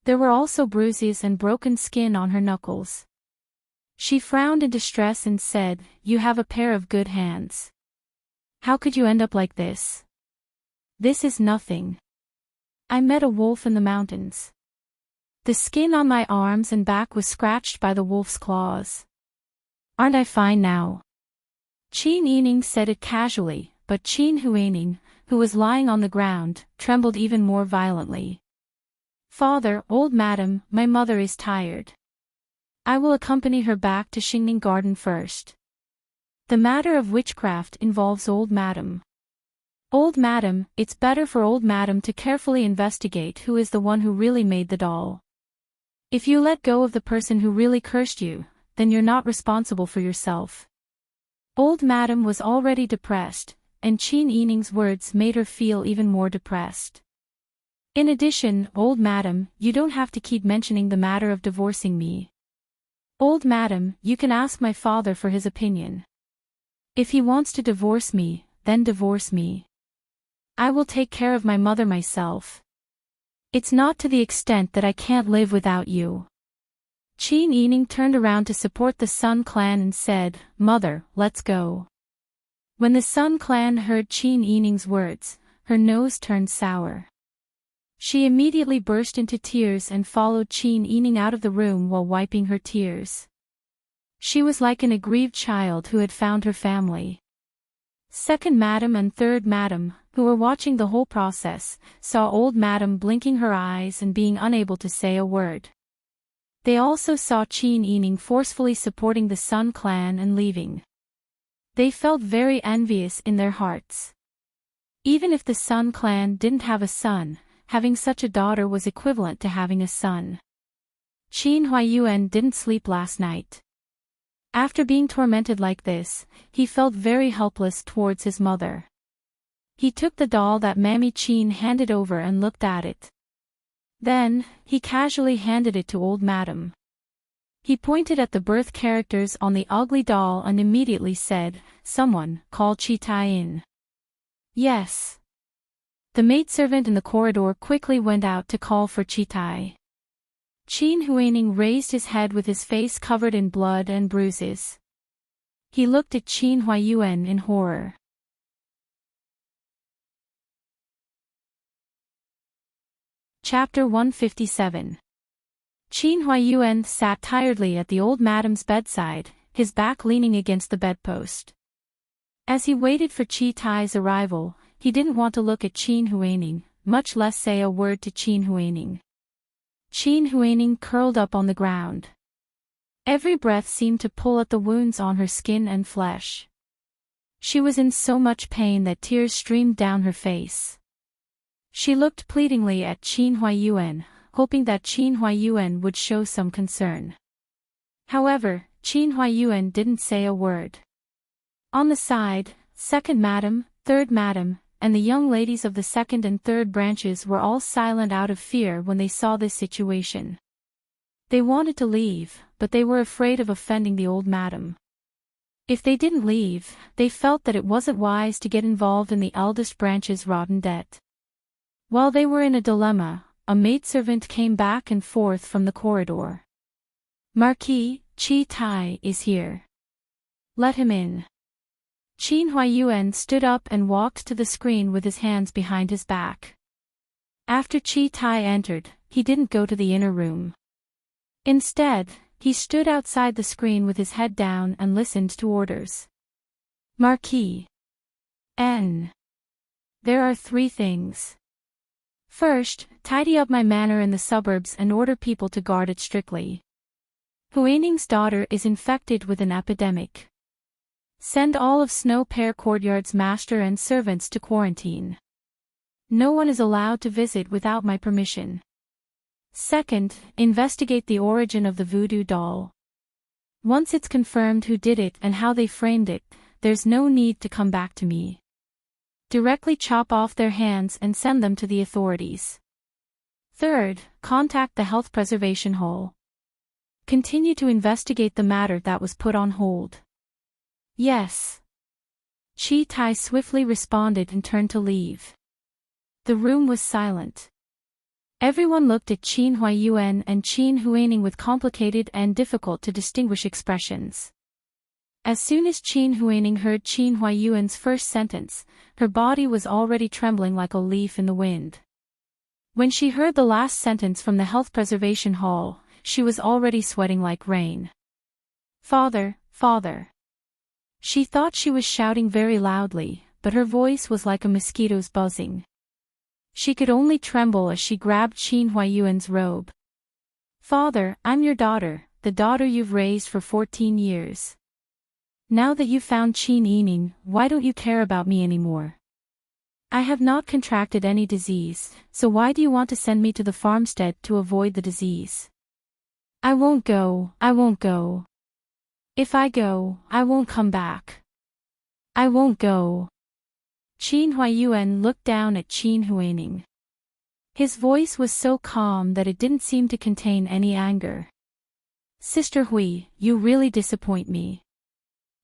There were also bruises and broken skin on her knuckles. She frowned in distress and said, You have a pair of good hands. How could you end up like this? This is nothing. I met a wolf in the mountains. The skin on my arms and back was scratched by the wolf's claws. Aren't I fine now? Qin Yining said it casually, but Qin Huaining, who was lying on the ground, trembled even more violently. Father, old madam, my mother is tired. I will accompany her back to Xingning Garden first. The matter of witchcraft involves old madam. Old madam, it's better for old madam to carefully investigate who is the one who really made the doll. If you let go of the person who really cursed you, then you're not responsible for yourself. Old madam was already depressed, and Qin Yining's words made her feel even more depressed. In addition, old madam, you don't have to keep mentioning the matter of divorcing me. Old madam, you can ask my father for his opinion. If he wants to divorce me, then divorce me. I will take care of my mother myself. It's not to the extent that I can't live without you. Qin Yining turned around to support the Sun clan and said, Mother, let's go. When the Sun clan heard Qin Yining's words, her nose turned sour. She immediately burst into tears and followed Qin Yining out of the room while wiping her tears. She was like an aggrieved child who had found her family. Second madam and third madam, who were watching the whole process, saw old Madam blinking her eyes and being unable to say a word. They also saw Qin Yining forcefully supporting the Sun clan and leaving. They felt very envious in their hearts. Even if the Sun clan didn't have a son, having such a daughter was equivalent to having a son. Qin Huaiyuan didn't sleep last night. After being tormented like this, he felt very helpless towards his mother. He took the doll that Mammy Qin handed over and looked at it. Then, he casually handed it to old Madam. He pointed at the birth characters on the ugly doll and immediately said, "Someone, call Chi-Tai in." "Yes." The maidservant in the corridor quickly went out to call for Chi-Tai. Qin Huaining raised his head with his face covered in blood and bruises. He looked at Qin Huaiyuan in horror. Chapter 157. Qin Huaiyuan sat tiredly at the old madam's bedside, his back leaning against the bedpost. As he waited for Chi-Tai's arrival, he didn't want to look at Qin Huaining, much less say a word to Qin Huaining. Qin Huaining curled up on the ground. Every breath seemed to pull at the wounds on her skin and flesh. She was in so much pain that tears streamed down her face. She looked pleadingly at Qin Huaiyuan, hoping that Qin Huaiyuan would show some concern. However, Qin Huaiyuan didn't say a word. On the side, second madam, third madam, and the young ladies of the second and third branches were all silent out of fear when they saw this situation. They wanted to leave, but they were afraid of offending the old madam. If they didn't leave, they felt that it wasn't wise to get involved in the eldest branch's rotten debt. While they were in a dilemma, a maidservant came back and forth from the corridor. "Marquis, Chi-Tai is here. Let him in." Qin Huaiyuan stood up and walked to the screen with his hands behind his back. After Chi-Tai entered, he didn't go to the inner room. Instead, he stood outside the screen with his head down and listened to orders. "Marquis. N. There are 3 things. First, tidy up my manor in the suburbs and order people to guard it strictly. Huaining's daughter is infected with an epidemic. Send all of Snow Pear Courtyard's master and servants to quarantine. No one is allowed to visit without my permission. Second, investigate the origin of the voodoo doll. Once it's confirmed who did it and how they framed it, there's no need to come back to me. Directly chop off their hands and send them to the authorities. Third, contact the Health Preservation Hall. Continue to investigate the matter that was put on hold." "Yes." Chi-Tai swiftly responded and turned to leave. The room was silent. Everyone looked at Qin Huaiyuan and Qin Huaining with complicated and difficult to distinguish expressions. As soon as Qin Huaining heard Qin Huaiyuan's first sentence, her body was already trembling like a leaf in the wind. When she heard the last sentence from the Health Preservation Hall, she was already sweating like rain. "Father, father." She thought she was shouting very loudly, but her voice was like a mosquito's buzzing. She could only tremble as she grabbed Qin Huaiyuan's robe. "Father, I'm your daughter, the daughter you've raised for 14 years. Now that you've found Qin Yining, why don't you care about me anymore? I have not contracted any disease, so why do you want to send me to the farmstead to avoid the disease? I won't go, I won't go. If I go, I won't come back. I won't go." Qin Huaiyuan looked down at Qin Huaining. His voice was so calm that it didn't seem to contain any anger. "Sister Hui, you really disappoint me."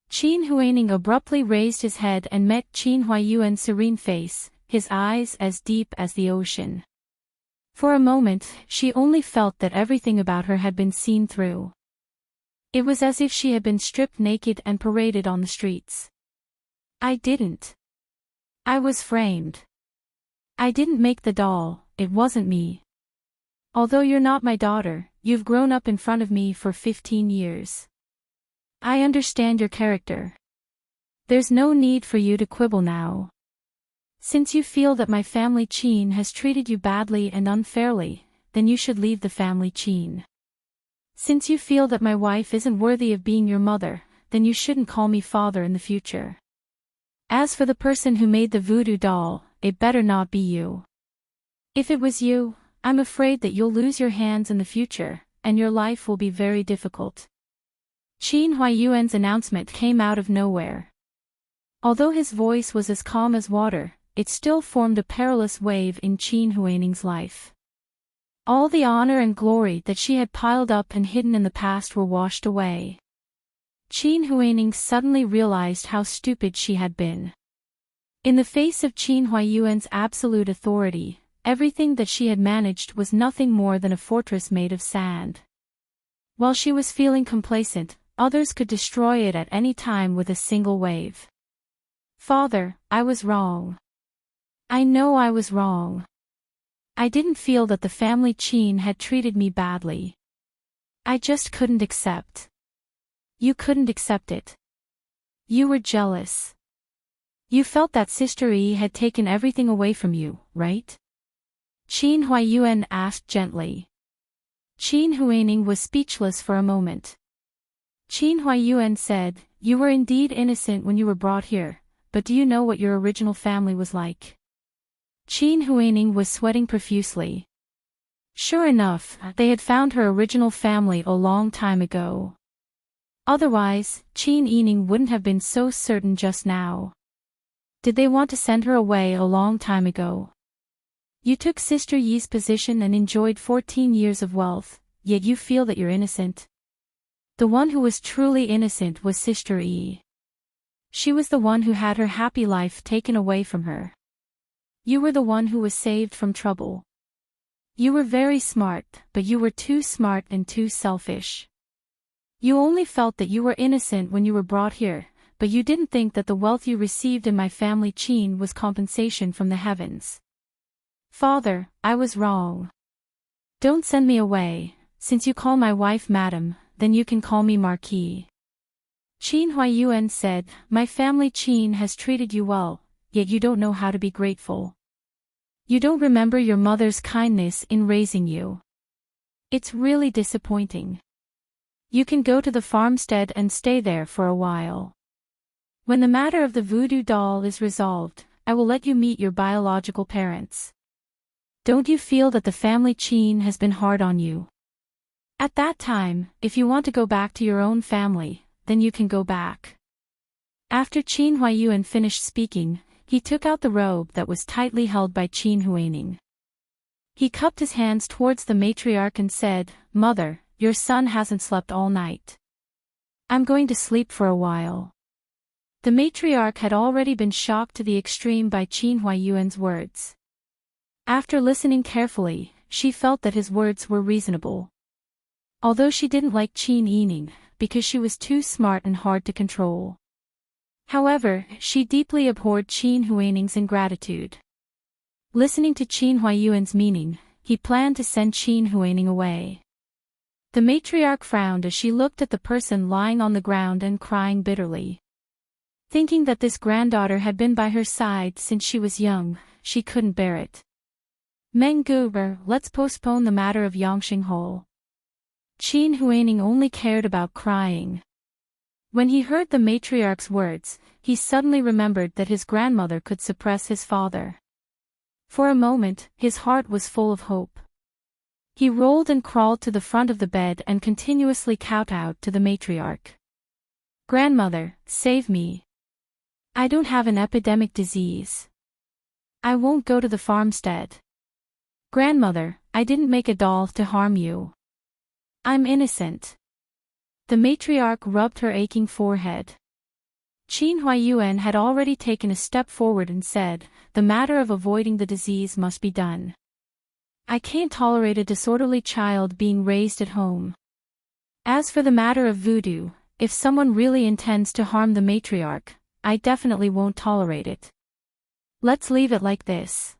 Qin Huaining abruptly raised his head and met Qin Huaiyuan's serene face, his eyes as deep as the ocean. For a moment, she only felt that everything about her had been seen through. It was as if she had been stripped naked and paraded on the streets. "I didn't. I was framed. I didn't make the doll, it wasn't me. Although you're not my daughter, you've grown up in front of me for 15 years. I understand your character. There's no need for you to quibble now. Since you feel that my family Qin has treated you badly and unfairly, then you should leave the family Qin. Since you feel that my wife isn't worthy of being your mother, then you shouldn't call me father in the future. As for the person who made the voodoo doll, it better not be you. If it was you, I'm afraid that you'll lose your hands in the future, and your life will be very difficult. Qin Huayuan's announcement came out of nowhere. Although his voice was as calm as water, it still formed a perilous wave in Qin Huaining's life. All the honor and glory that she had piled up and hidden in the past were washed away. Qin Huaining suddenly realized how stupid she had been. In the face of Qin Huayuan's absolute authority, everything that she had managed was nothing more than a fortress made of sand. While she was feeling complacent, others could destroy it at any time with a single wave. Father, I was wrong. I know I was wrong. I didn't feel that the family Qin had treated me badly. I just couldn't accept. You couldn't accept it. You were jealous. You felt that Sister Yi had taken everything away from you, right? Qin Huayuan asked gently. Qin Huaining was speechless for a moment. Qin Huayuan said, "You were indeed innocent when you were brought here, but do you know what your original family was like?" Qin Huaining was sweating profusely. Sure enough, they had found her original family a long time ago. Otherwise, Qin Yining wouldn't have been so certain just now. Did they want to send her away a long time ago? You took Sister Yi's position and enjoyed 14 years of wealth, yet you feel that you're innocent. The one who was truly innocent was Sister Yi. She was the one who had her happy life taken away from her. You were the one who was saved from trouble. You were very smart, but you were too smart and too selfish. You only felt that you were innocent when you were brought here, but you didn't think that the wealth you received in my family Qin was compensation from the heavens. Father, I was wrong. Don't send me away. Since you call my wife Madam, then you can call me Marquis. Qin Huayuan said, my family Qin has treated you well, yet you don't know how to be grateful. You don't remember your mother's kindness in raising you. It's really disappointing. You can go to the farmstead and stay there for a while. When the matter of the voodoo doll is resolved, I will let you meet your biological parents. Don't you feel that the family Qin has been hard on you? At that time, if you want to go back to your own family, then you can go back. After Qin Huayuan finished speaking, he took out the robe that was tightly held by Qin Huaining. He cupped his hands towards the matriarch and said, Mother, your son hasn't slept all night. I'm going to sleep for a while. The matriarch had already been shocked to the extreme by Qin Huayuan's words. After listening carefully, she felt that his words were reasonable. Although she didn't like Qin Yining, because she was too smart and hard to control. However, she deeply abhorred Qin Huaining's ingratitude. Listening to Qin Huayuan's meaning, he planned to send Qin Huaining away. The matriarch frowned as she looked at the person lying on the ground and crying bitterly. Thinking that this granddaughter had been by her side since she was young, she couldn't bear it. Mengguber, let's postpone the matter of Yangxingho. Qin Huaining only cared about crying. When he heard the matriarch's words, he suddenly remembered that his grandmother could suppress his father. For a moment, his heart was full of hope. He rolled and crawled to the front of the bed and continuously kowtowed to the matriarch. Grandmother, save me. I don't have an epidemic disease. I won't go to the farmstead. Grandmother, I didn't make a doll to harm you. I'm innocent. The matriarch rubbed her aching forehead. Qin Huayuan had already taken a step forward and said, the matter of avoiding the disease must be done. I can't tolerate a disorderly child being raised at home. As for the matter of voodoo, if someone really intends to harm the matriarch, I definitely won't tolerate it. Let's leave it like this.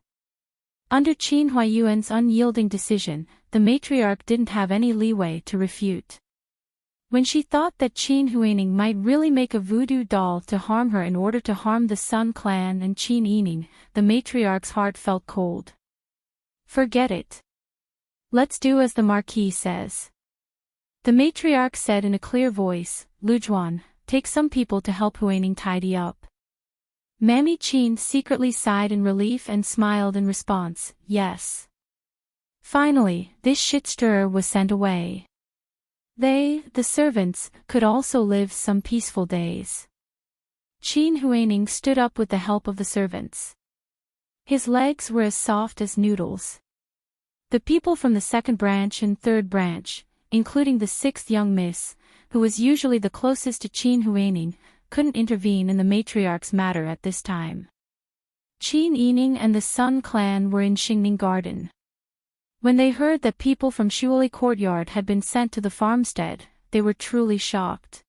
Under Qin Huayuan's unyielding decision, the matriarch didn't have any leeway to refute. When she thought that Qin Huining might really make a voodoo doll to harm her in order to harm the Sun clan and Qin Yining, the matriarch's heart felt cold. Forget it. Let's do as the Marquis says. The matriarch said in a clear voice, Lujuan, take some people to help Huining tidy up. Mammy Qin secretly sighed in relief and smiled in response, yes. Finally, this shit-stirrer was sent away. They, the servants, could also live some peaceful days. Qin Huining stood up with the help of the servants. His legs were as soft as noodles. The people from the second branch and third branch, including the sixth young miss, who was usually the closest to Qin Huining, couldn't intervene in the matriarch's matter at this time. Qin Yining and the Sun clan were in Xingning Garden. When they heard that people from Shuoli Courtyard had been sent to the farmstead, they were truly shocked.